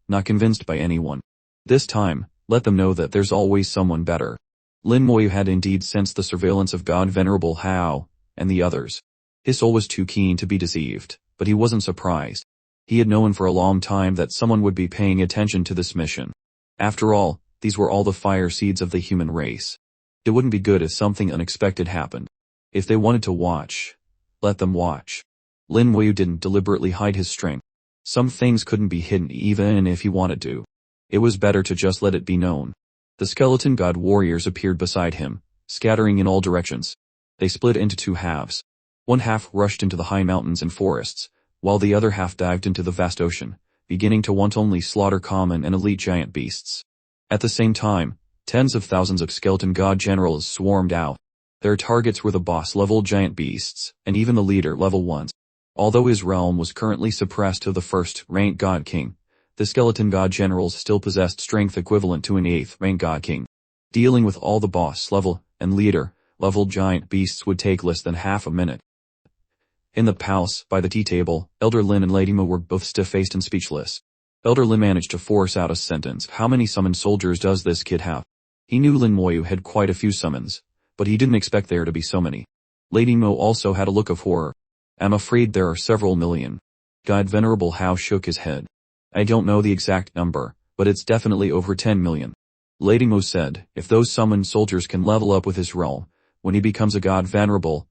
not convinced by anyone. This time, let them know that there's always someone better. Lin Moyu had indeed sensed the surveillance of God Venerable Hao and the others. His soul was too keen to be deceived, but he wasn't surprised. He had known for a long time that someone would be paying attention to this mission. After all, these were all the fire seeds of the human race. It wouldn't be good if something unexpected happened. If they wanted to watch, let them watch. Lin Moyu didn't deliberately hide his strength. Some things couldn't be hidden even if he wanted to. It was better to just let it be known. The skeleton god warriors appeared beside him, scattering in all directions. They split into 2 halves. One half rushed into the high mountains and forests, while the other half dived into the vast ocean, beginning to want only slaughter common and elite giant beasts. At the same time, tens of thousands of skeleton god generals swarmed out. Their targets were the boss-level giant beasts, and even the leader-level ones. Although his realm was currently suppressed to the first-rank God King, the skeleton god generals still possessed strength equivalent to an 8th-rank God King. Dealing with all the boss level and leader-level giant beasts would take less than half a minute. In the palace, by the tea table, Elder Lin and Lady Mo were both stiff-faced and speechless. Elder Lin managed to force out a sentence. How many summoned soldiers does this kid have? He knew Lin Moyu had quite a few summons, but he didn't expect there to be so many. Lady Mo also had a look of horror. I'm afraid there are several million. God Venerable Hao shook his head. I don't know the exact number, but it's definitely over 10 million. Lady Mo said, if those summoned soldiers can level up with his realm, when he becomes a God Venerable,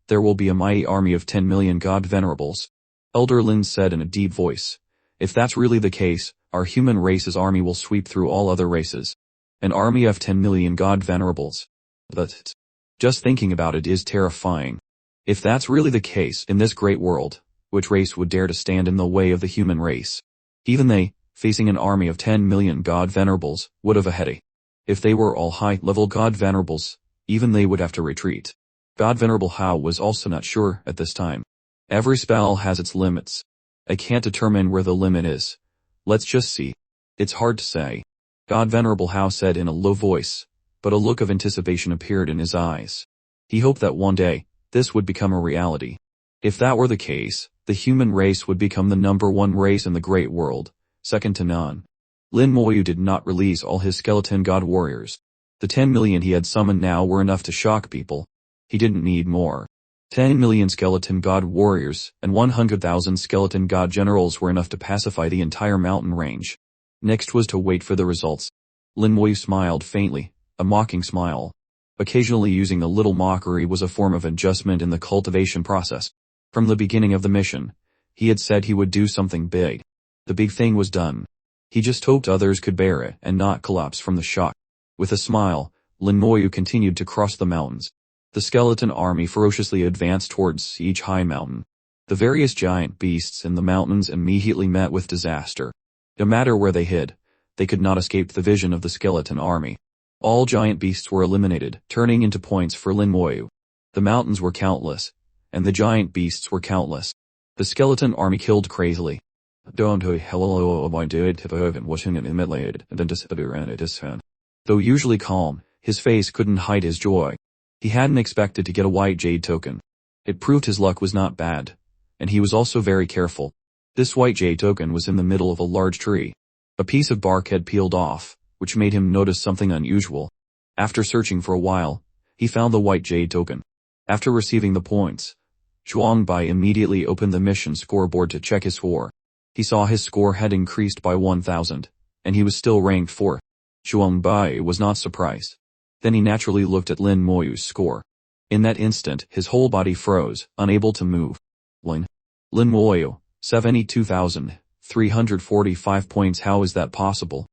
there will be a mighty army of 10 million God Venerables. Elder Lin said in a deep voice, if that's really the case, our human race's army will sweep through all other races. An army of 10 million God Venerables. But just thinking about it is terrifying. If that's really the case in this great world, which race would dare to stand in the way of the human race? Even they, facing an army of 10 million God Venerables, would have a headache. If they were all high-level God Venerables, even they would have to retreat. God Venerable Hao was also not sure at this time. Every spell has its limits. I can't determine where the limit is. Let's just see. It's hard to say. God Venerable Hao said in a low voice, but a look of anticipation appeared in his eyes. He hoped that one day, this would become a reality. If that were the case, the human race would become the #1 race in the great world, second to none. Lin Moyu did not release all his skeleton god warriors. The 10 million he had summoned now were enough to shock people. He didn't need more. 10 million skeleton god warriors and 100,000 skeleton god generals were enough to pacify the entire mountain range. Next was to wait for the results. Lin Moyu smiled faintly, a mocking smile. Occasionally using a little mockery was a form of adjustment in the cultivation process. From the beginning of the mission, he had said he would do something big. The big thing was done. He just hoped others could bear it and not collapse from the shock. With a smile, Lin Moyu continued to cross the mountains. The skeleton army ferociously advanced towards each high mountain. The various giant beasts in the mountains immediately met with disaster. No matter where they hid, they could not escape the vision of the skeleton army. All giant beasts were eliminated, turning into points for Lin Moyu. The mountains were countless, and the giant beasts were countless. The skeleton army killed crazily. Though usually calm, his face couldn't hide his joy. He hadn't expected to get a white jade token. It proved his luck was not bad, and he was also very careful. This white jade token was in the middle of a large tree. A piece of bark had peeled off, which made him notice something unusual. After searching for a while, he found the white jade token. After receiving the points, Zhuang Bai immediately opened the mission scoreboard to check his score. He saw his score had increased by 1,000, and he was still ranked 4th. Zhuang Bai was not surprised. Then he naturally looked at Lin Moyu's score. In that instant, his whole body froze, unable to move. Lin Moyu, 72,345 points. How is that possible?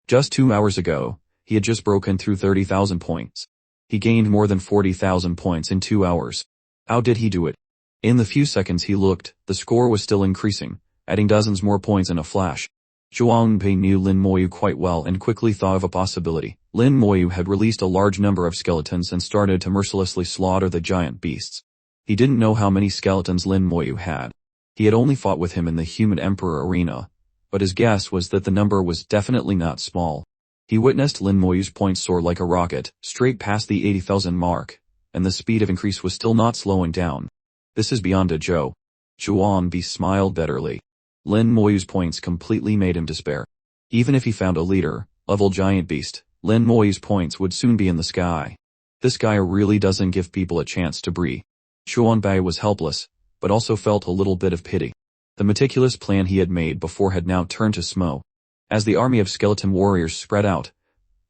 Just 2 hours ago, he had just broken through 30,000 points. He gained more than 40,000 points in 2 hours. How did he do it? In the few seconds he looked, the score was still increasing, adding dozens more points in a flash. Zhuang Bai knew Lin Moyu quite well and quickly thought of a possibility. Lin Moyu had released a large number of skeletons and started to mercilessly slaughter the giant beasts. He didn't know how many skeletons Lin Moyu had. He had only fought with him in the human emperor arena, but his guess was that the number was definitely not small. He witnessed Lin Moyu's points soar like a rocket, straight past the 80,000 mark, and the speed of increase was still not slowing down. This is beyond a joke. Zhuang Bai smiled bitterly. Lin Moyu's points completely made him despair. Even if he found a leader-level giant beast, Lin Moyu's points would soon be in the sky. This guy really doesn't give people a chance to breathe. Zhuang Bai was helpless, but also felt a little bit of pity. The meticulous plan he had made before had now turned to smoke. As the army of skeleton warriors spread out,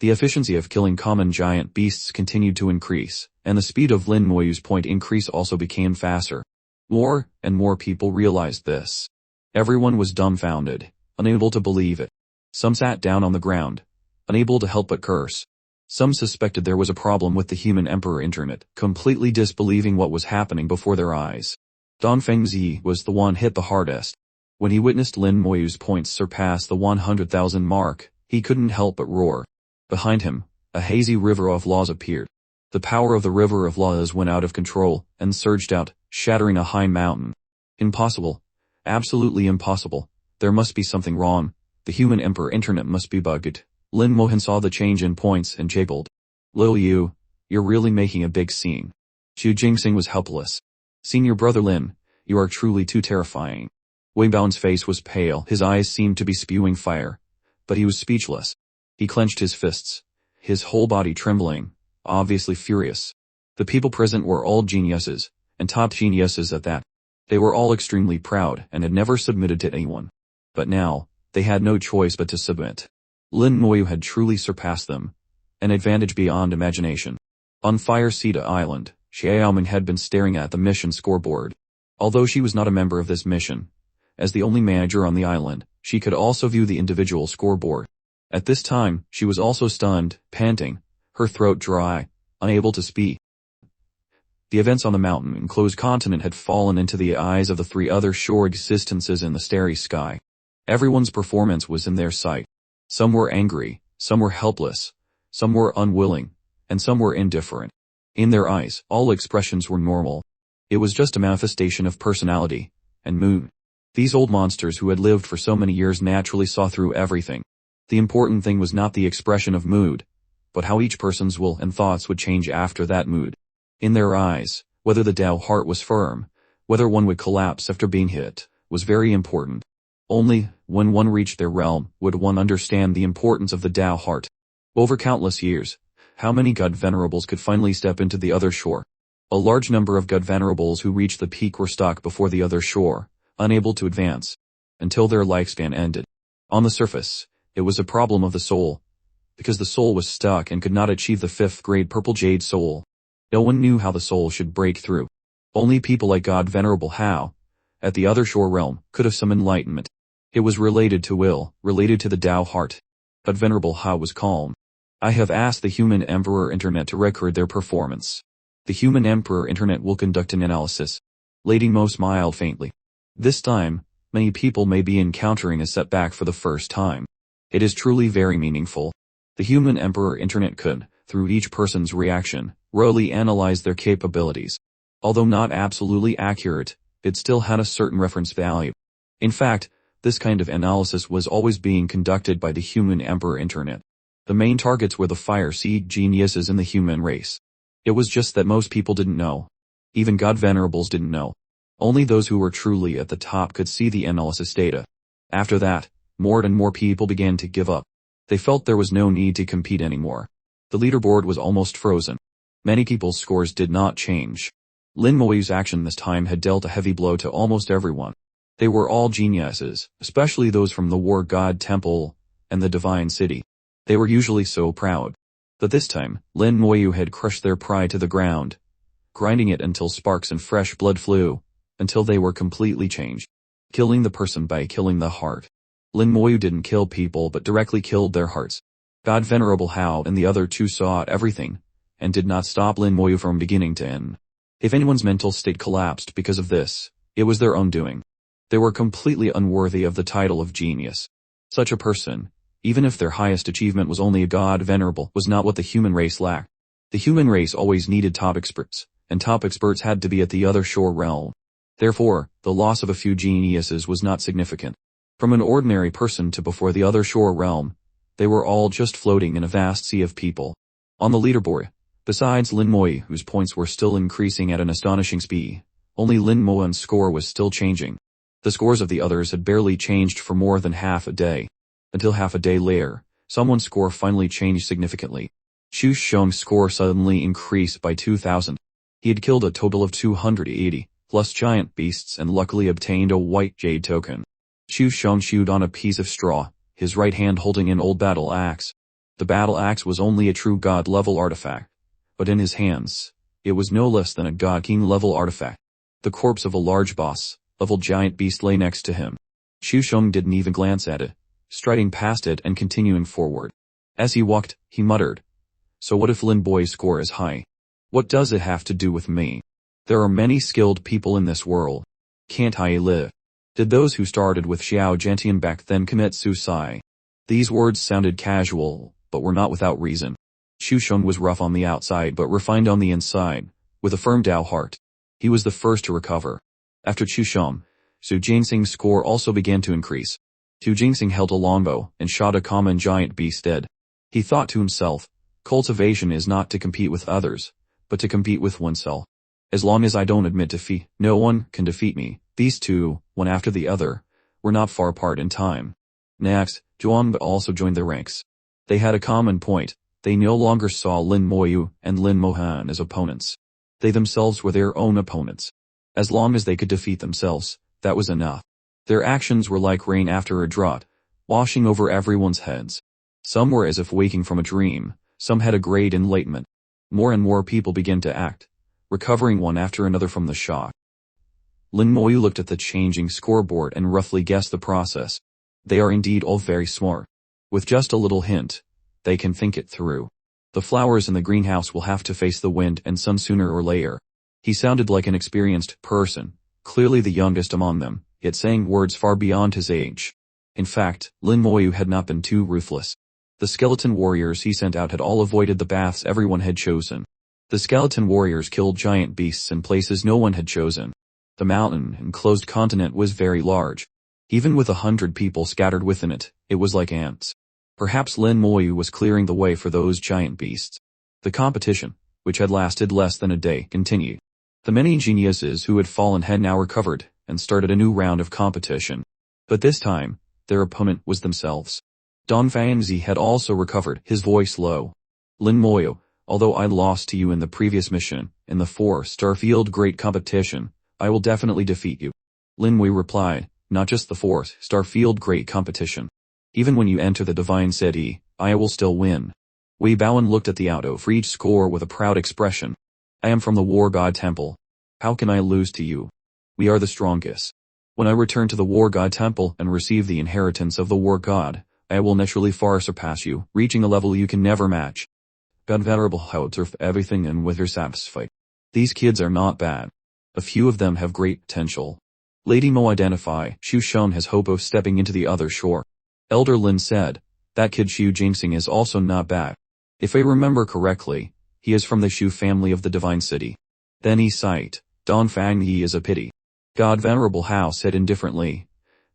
the efficiency of killing common giant beasts continued to increase, and the speed of Lin Moyu's point increase also became faster. More and more people realized this. Everyone was dumbfounded, unable to believe it. Some sat down on the ground, unable to help but curse. Some suspected there was a problem with the human emperor internet, completely disbelieving what was happening before their eyes. Don Fengzi was the one hit the hardest. When he witnessed Lin Moyu's points surpass the 100,000 mark, he couldn't help but roar. Behind him, a hazy river of laws appeared. The power of the river of laws went out of control and surged out, shattering a high mountain. Impossible. Absolutely impossible. There must be something wrong. The human emperor internet must be bugged. Lin Mohan saw the change in points and jabled. Lil you're really making a big scene. Xu Jingxing was helpless. Senior brother Lin, you are truly too terrifying. Wei Bao's face was pale, his eyes seemed to be spewing fire. But he was speechless. He clenched his fists, his whole body trembling, obviously furious. The people present were all geniuses, and top geniuses at that. They were all extremely proud and had never submitted to anyone. But now, they had no choice but to submit. Lin Moyu had truly surpassed them. An advantage beyond imagination. On Fire Sita Island, Xiaoming had been staring at the mission scoreboard. Although she was not a member of this mission, as the only manager on the island, she could also view the individual scoreboard. At this time, she was also stunned, panting, her throat dry, unable to speak. The events on the mountain-enclosed continent had fallen into the eyes of the three other shore existences in the starry sky. Everyone's performance was in their sight. Some were angry, some were helpless, some were unwilling, and some were indifferent. In their eyes, all expressions were normal. It was just a manifestation of personality and mood. These old monsters who had lived for so many years naturally saw through everything. The important thing was not the expression of mood, but how each person's will and thoughts would change after that mood. In their eyes, whether the Tao heart was firm, whether one would collapse after being hit, was very important. Only when one reached their realm would one understand the importance of the Tao heart. Over countless years, how many god venerables could finally step into the other shore? A large number of god venerables who reached the peak were stuck before the other shore, unable to advance, until their lifespan ended. On the surface, it was a problem of the soul, because the soul was stuck and could not achieve the 5th grade purple jade soul. No one knew how the soul should break through. Only people like God Venerable Hao, at the other shore realm, could have some enlightenment. It was related to will, related to the Tao heart. But Venerable Hao was calm. I have asked the Human Emperor Internet to record their performance. The Human Emperor Internet will conduct an analysis. Lady Mo smiled faintly. This time, many people may be encountering a setback for the first time. It is truly very meaningful. The Human Emperor Internet could, through each person's reaction, thoroughly analyze their capabilities. Although not absolutely accurate, it still had a certain reference value. In fact, this kind of analysis was always being conducted by the Human Emperor Internet. The main targets were the fire seed geniuses in the human race. It was just that most people didn't know. Even God Venerables didn't know. Only those who were truly at the top could see the analysis data. After that, more and more people began to give up. They felt there was no need to compete anymore. The leaderboard was almost frozen. Many people's scores did not change. Lin Moyu's action this time had dealt a heavy blow to almost everyone. They were all geniuses, especially those from the War God Temple and the Divine City. They were usually so proud. But this time, Lin Moyu had crushed their pride to the ground, grinding it until sparks and fresh blood flew, until they were completely changed. Killing the person by killing the heart. Lin Moyu didn't kill people but directly killed their hearts. God Venerable Hao and the other two saw everything, and did not stop Lin Moyu from beginning to end. If anyone's mental state collapsed because of this, it was their own doing. They were completely unworthy of the title of genius. Such a person, even if their highest achievement was only a god venerable, was not what the human race lacked. The human race always needed top experts, and top experts had to be at the other shore realm. Therefore, the loss of a few geniuses was not significant. From an ordinary person to before the other shore realm, they were all just floating in a vast sea of people. On the leaderboard, besides Lin Moi, whose points were still increasing at an astonishing speed, only Lin Moan's score was still changing. The scores of the others had barely changed for more than half a day. Until half a day later, someone's score finally changed significantly. Xu Xiong's score suddenly increased by 2,000. He had killed a total of 280, plus giant beasts, and luckily obtained a white jade token. Xu Xiong chewed on a piece of straw, his right hand holding an old battle axe. The battle axe was only a true god-level artifact, but in his hands, it was no less than a god-king-level artifact. The corpse of a large boss-level giant beast lay next to him. Xu Xiong didn't even glance at it, striding past it and continuing forward. As he walked, he muttered, "So what if Lin Boy's score is high? What does it have to do with me? There are many skilled people in this world. Can't I live? Did those who started with Xiao Gentian back then commit suicide?" These words sounded casual, but were not without reason. Xu Xiong was rough on the outside but refined on the inside, with a firm Tao heart. He was the first to recover. After Chushom, Su Jingsing's score also began to increase. Su Jingsing held a longbow and shot a common giant beast dead. He thought to himself, cultivation is not to compete with others, but to compete with oneself. As long as I don't admit defeat, no one can defeat me. These two, one after the other, were not far apart in time. Next, Zhuangba also joined their ranks. They had a common point. They no longer saw Lin Moyu and Lin Mohan as opponents. They themselves were their own opponents. As long as they could defeat themselves, that was enough. Their actions were like rain after a drought, washing over everyone's heads. Some were as if waking from a dream, some had a great enlightenment. More and more people began to act, recovering one after another from the shock. Lin Moyu looked at the changing scoreboard and roughly guessed the process. They are indeed all very smart. With just a little hint, they can think it through. The flowers in the greenhouse will have to face the wind and sun sooner or later. He sounded like an experienced person, clearly the youngest among them, yet saying words far beyond his age. In fact, Lin Moyu had not been too ruthless. The skeleton warriors he sent out had all avoided the paths everyone had chosen. The skeleton warriors killed giant beasts in places no one had chosen. The mountain-enclosed continent was very large. Even with 100 people scattered within it, it was like ants. Perhaps Lin Moyu was clearing the way for those giant beasts. The competition, which had lasted less than a day, continued. The many geniuses who had fallen had now recovered, and started a new round of competition. But this time, their opponent was themselves. Don Fangzi had also recovered, his voice low. Lin Moyu, although I lost to you in the previous mission, in the 4-star field great competition, I will definitely defeat you. Lin Moyu replied, not just the 4-star field great competition. Even when you enter the Divine City, I will still win. Wei Baoan looked at the auto for each score with a proud expression. I am from the War God Temple. How can I lose to you? We are the strongest. When I return to the War God Temple and receive the inheritance of the War God, I will naturally far surpass you, reaching a level you can never match. God Venerable how observe everything and with her satisfied. These kids are not bad. A few of them have great potential. Lady Mo identify, Xu Shun has hope of stepping into the other shore. Elder Lin said, that kid Xu Jingsing is also not bad. If I remember correctly, he is from the Xu family of the Divine City. Then he sighed, Don Fang Yi is a pity. God Venerable Hao said indifferently,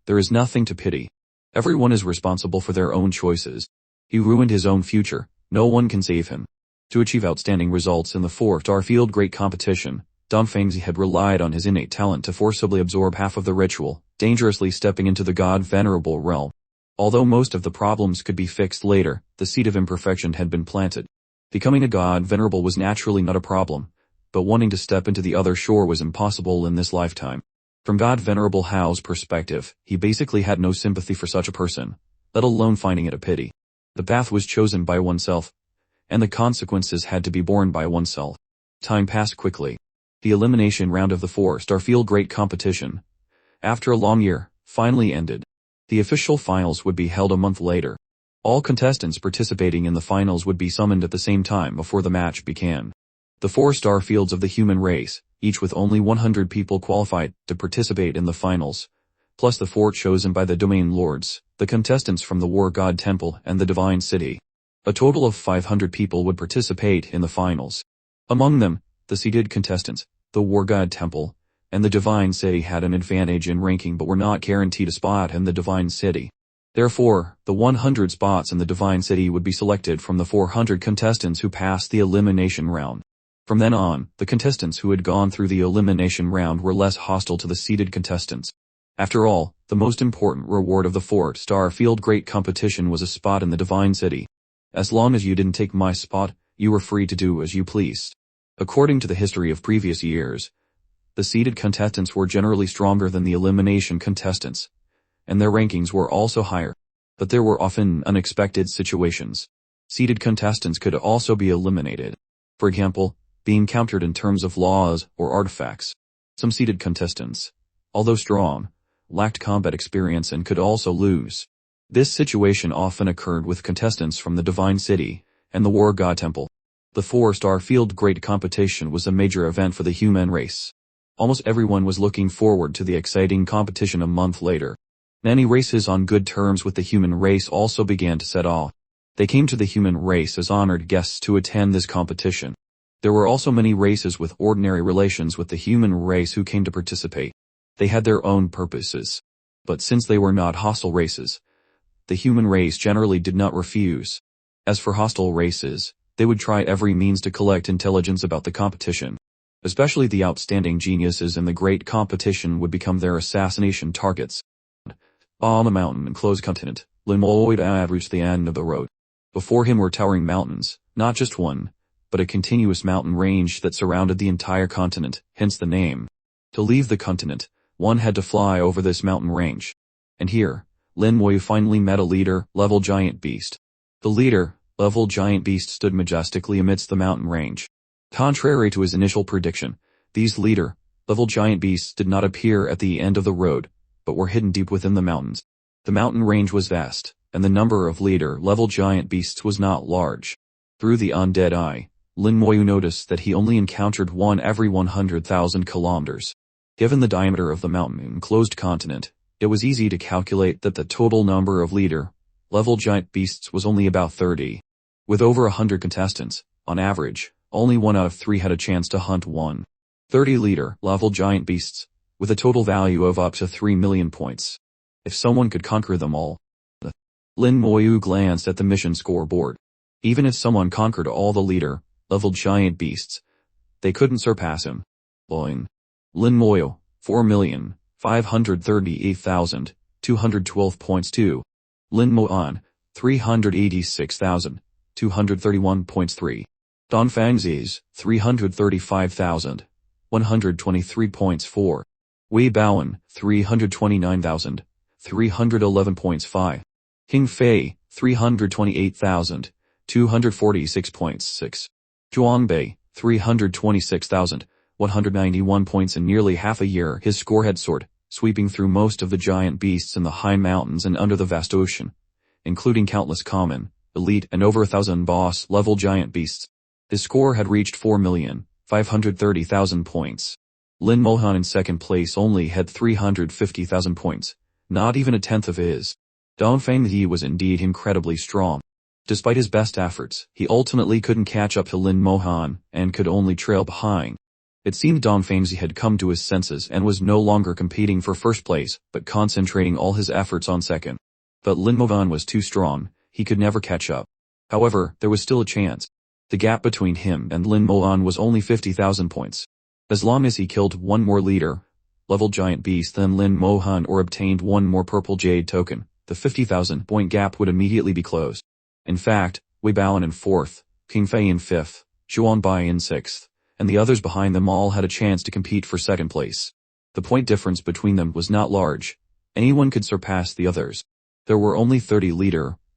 there is nothing to pity. Everyone is responsible for their own choices. He ruined his own future, no one can save him. To achieve outstanding results in the 4-star field great competition, Don Fangzi had relied on his innate talent to forcibly absorb half of the ritual, dangerously stepping into the God Venerable realm. Although most of the problems could be fixed later, the seed of imperfection had been planted. Becoming a God Venerable was naturally not a problem, but wanting to step into the other shore was impossible in this lifetime. From God Venerable Hao's perspective, he basically had no sympathy for such a person, let alone finding it a pity. The path was chosen by oneself, and the consequences had to be borne by oneself. Time passed quickly. The elimination round of the 4-star field great competition, after a long year, finally ended. The official finals would be held a month later. All contestants participating in the finals would be summoned at the same time before the match began. The 4-star fields of the human race, each with only 100 people qualified to participate in the finals, plus the 4 chosen by the domain lords, the contestants from the War God Temple and the Divine City. A total of 500 people would participate in the finals. Among them, the seeded contestants, the War God Temple, and the Divine City had an advantage in ranking but were not guaranteed a spot in the Divine City. Therefore, the 100 spots in the Divine City would be selected from the 400 contestants who passed the elimination round. From then on, the contestants who had gone through the elimination round were less hostile to the seeded contestants. After all, the most important reward of the 4-star field great competition was a spot in the Divine City. As long as you didn't take my spot, you were free to do as you pleased. According to the history of previous years, the seeded contestants were generally stronger than the elimination contestants, and their rankings were also higher. But there were often unexpected situations. Seeded contestants could also be eliminated. For example, being countered in terms of laws or artifacts. Some seeded contestants, although strong, lacked combat experience and could also lose. This situation often occurred with contestants from the Divine City and the War God Temple. The 4-star field great competition was a major event for the human race. Almost everyone was looking forward to the exciting competition a month later. Many races on good terms with the human race also began to set off. They came to the human race as honored guests to attend this competition. There were also many races with ordinary relations with the human race who came to participate. They had their own purposes. But since they were not hostile races, the human race generally did not refuse. As for hostile races, they would try every means to collect intelligence about the competition. Especially the outstanding geniuses in the great competition would become their assassination targets. On the mountain enclosed continent, Lin Mo had reached the end of the road. Before him were towering mountains, not just one, but a continuous mountain range that surrounded the entire continent, hence the name. To leave the continent, one had to fly over this mountain range. And here, Lin Mo finally met a level giant beast. The level giant beast stood majestically amidst the mountain range. Contrary to his initial prediction, these level giant beasts did not appear at the end of the road, but were hidden deep within the mountains. The mountain range was vast, and the number of level giant beasts was not large. Through the undead eye, Lin Mo noticed that he only encountered one every 100,000 kilometers. Given the diameter of the mountain-enclosed continent, it was easy to calculate that the total number of level giant beasts was only about 30. With over 100 contestants, on average, only 1 out of 3 had a chance to hunt one. 30 level giant beasts, with a total value of up to 3 million points. If someone could conquer them all. Lin Mo glanced at the mission scoreboard. Even if someone conquered all the level giant beasts, they couldn't surpass him. Lin Mo, 4,538,212 points to Lin Mo on, 386,231 points 3. Don Fangzi's, 335,123 points 4. Wei Baoan, 329,311 points 5. King Fei, 328,246 points 6. Zhuang Bei, 326,191 points. In nearly half a year his score had soared, sweeping through most of the giant beasts in the high mountains and under the vast ocean, including countless common, elite and over 1,000 boss-level giant beasts. His score had reached 4,530,000 points. Lin Mo in second place only had 350,000 points, not even a tenth of his. Don Fangzi was indeed incredibly strong. Despite his best efforts, he ultimately couldn't catch up to Lin Mo and could only trail behind. It seemed Don Fangzi had come to his senses and was no longer competing for first place, but concentrating all his efforts on second. But Lin Mo was too strong, he could never catch up. However, there was still a chance. The gap between him and Lin Mo was only 50,000 points. As long as he killed one more level giant beast than Lin Mo or obtained one more purple jade token, the 50,000 point gap would immediately be closed. In fact, Wei Baoan in 4th, King Fei in 5th, Zhuang Bai in 6th, and the others behind them all had a chance to compete for second place. The point difference between them was not large. Anyone could surpass the others. There were only 30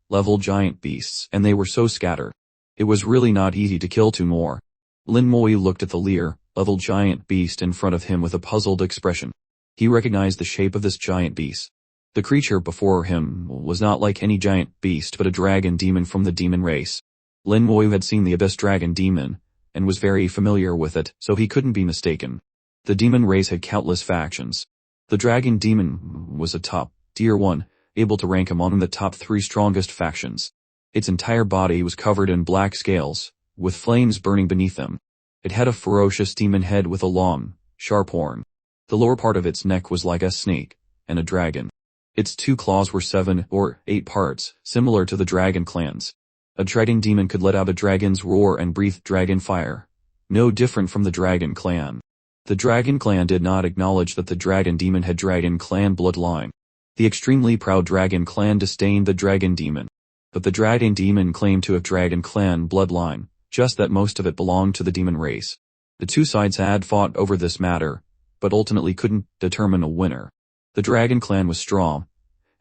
level giant beasts, and they were so scattered. It was really not easy to kill two more. Lin Mo looked at the level giant beast in front of him with a puzzled expression. He recognized the shape of this giant beast. The creature before him was not like any giant beast but a dragon demon from the demon race. Lin Mo had seen the Abyss Dragon Demon, and was very familiar with it, so he couldn't be mistaken. The demon race had countless factions. The dragon demon was a top-tier one, able to rank among the top 3 strongest factions. Its entire body was covered in black scales, with flames burning beneath them. It had a ferocious demon head with a long, sharp horn. The lower part of its neck was like a snake, and a dragon. Its 2 claws were 7 or 8 parts, similar to the dragon clans. A dragon demon could let out a dragon's roar and breathe dragon fire. No different from the dragon clan. The dragon clan did not acknowledge that the dragon demon had dragon clan bloodline. The extremely proud dragon clan disdained the dragon demon. But the dragon demon claimed to have dragon clan bloodline, just that most of it belonged to the demon race. The two sides had fought over this matter, but ultimately couldn't determine a winner. The dragon clan was strong,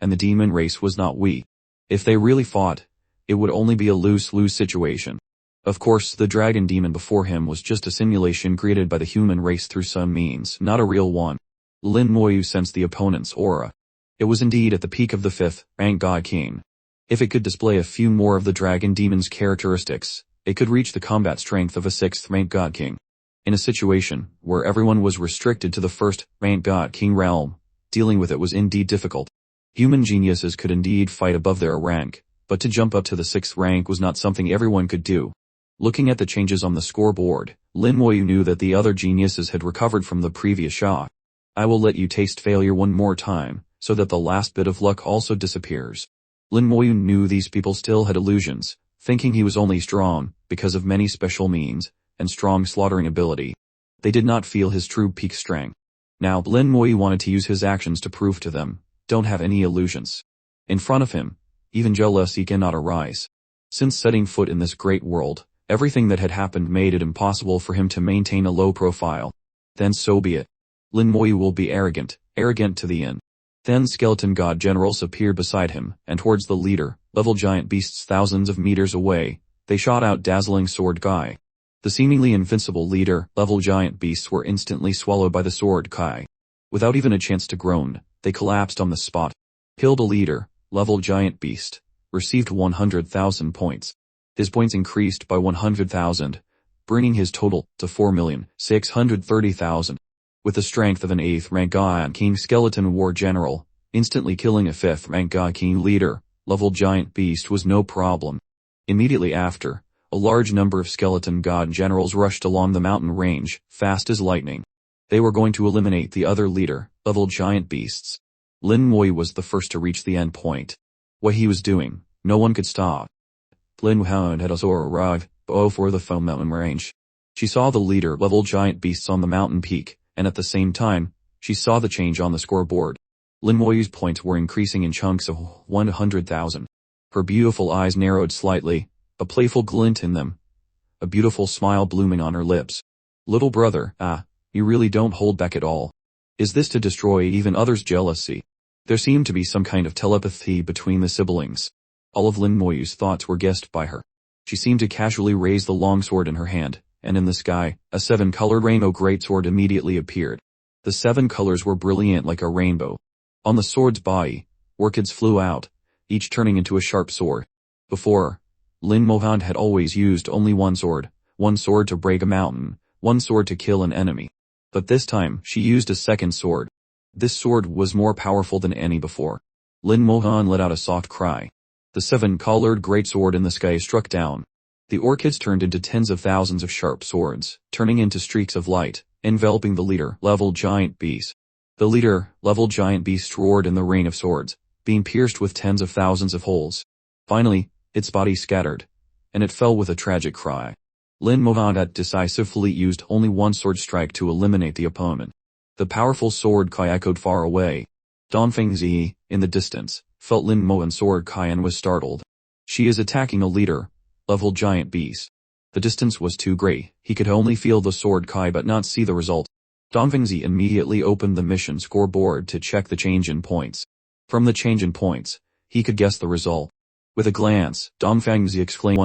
and the demon race was not weak. If they really fought, it would only be a lose-lose situation. Of course, the dragon demon before him was just a simulation created by the human race through some means, not a real one. Lin Mo sensed the opponent's aura. It was indeed at the peak of the 5th rank God King. If it could display a few more of the dragon demon's characteristics, it could reach the combat strength of a 6th rank God King. In a situation where everyone was restricted to the 1st rank God King realm, dealing with it was indeed difficult. Human geniuses could indeed fight above their rank, but to jump up to the 6th rank was not something everyone could do. Looking at the changes on the scoreboard, Lin Mo knew that the other geniuses had recovered from the previous shock. I will let you taste failure one more time, so that the last bit of luck also disappears. Lin Moyun knew these people still had illusions, thinking he was only strong because of many special means and strong slaughtering ability. They did not feel his true peak strength. Now Lin Moyun wanted to use his actions to prove to them, don't have any illusions. In front of him, even jealousy cannot arise. Since setting foot in this great world, everything that had happened made it impossible for him to maintain a low profile. Then so be it. Lin Moyun will be arrogant to the end. Then skeleton god generals appeared beside him, and towards the leader, level giant beasts thousands of meters away, they shot out dazzling sword kai. The seemingly invincible leader, level giant beasts were instantly swallowed by the sword kai. Without even a chance to groan, they collapsed on the spot. Killed a leader, level giant beast, received 100,000 points. His points increased by 100,000, bringing his total to 4,630,000. With the strength of an 8th rank God King skeleton war general, instantly killing a 5th rank God King leader, level giant beast was no problem. Immediately after, a large number of skeleton god generals rushed along the mountain range, fast as lightning. They were going to eliminate the other leader, level giant beasts. Lin Moyun was the first to reach the end point. What he was doing, no one could stop. Lin Moyun had also arrived before the foam mountain range. She saw the leader level giant beasts on the mountain peak, and at the same time, she saw the change on the scoreboard. Lin Moyun's points were increasing in chunks of 100,000. Her beautiful eyes narrowed slightly, a playful glint in them, a beautiful smile blooming on her lips. Little brother, you really don't hold back at all. Is this to destroy even others' jealousy? There seemed to be some kind of telepathy between the siblings. All of Lin Moyun's thoughts were guessed by her. She seemed to casually raise the long sword in her hand, and in the sky, a 7-colored rainbow greatsword immediately appeared. The 7 colors were brilliant like a rainbow. On the sword's body, orchids flew out, each turning into a sharp sword. Before, Lin Moyun had always used only one sword to break a mountain, one sword to kill an enemy. But this time, she used a second sword. This sword was more powerful than any before. Lin Moyun let out a soft cry. The 7-colored greatsword in the sky struck down. The orchids turned into tens of thousands of sharp swords, turning into streaks of light, enveloping the leader, level giant beast. The leader, level giant beast roared in the rain of swords, being pierced with tens of thousands of holes. Finally, its body scattered, and it fell with a tragic cry. Lin Moyun had decisively used only one sword strike to eliminate the opponent. The powerful sword kai echoed far away. Dongfeng Zi, in the distance, felt Lin Moyun's sword kai and was startled. She is attacking a leader, level giant beast. The distance was too great, he could only feel the sword kai but not see the result. Dongfeng Zi immediately opened the mission scoreboard to check the change in points. From the change in points, he could guess the result. With a glance, Dongfeng Zi exclaimed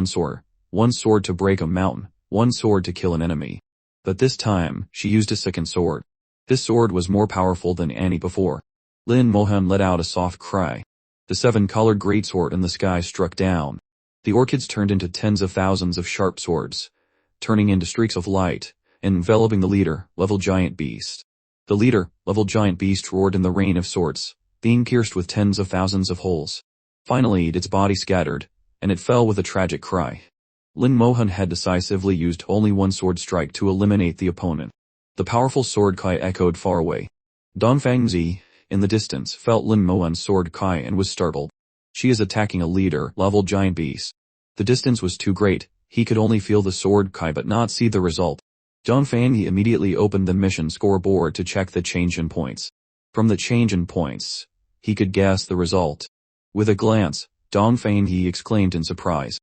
one sword to break a mountain, one sword to kill an enemy. But this time, she used a second sword. This sword was more powerful than any before. Lin Moyun let out a soft cry. The 7-colored greatsword in the sky struck down. The orchids turned into tens of thousands of sharp swords, turning into streaks of light, enveloping the leader, level giant beast. The leader, level giant beast roared in the rain of swords, being pierced with tens of thousands of holes. Finally, its body scattered, and it fell with a tragic cry. Lin Moyun had decisively used only one sword strike to eliminate the opponent. The powerful sword kai echoed far away. Dongfeng Zi, in the distance, felt Lin Moyun's sword kai and was startled. She is attacking a leader, level giant beast. The distance was too great, he could only feel the sword kai but not see the result. Dongfeng Zi immediately opened the mission scoreboard to check the change in points. From the change in points, he could guess the result. With a glance, Dongfeng Zi exclaimed in surprise.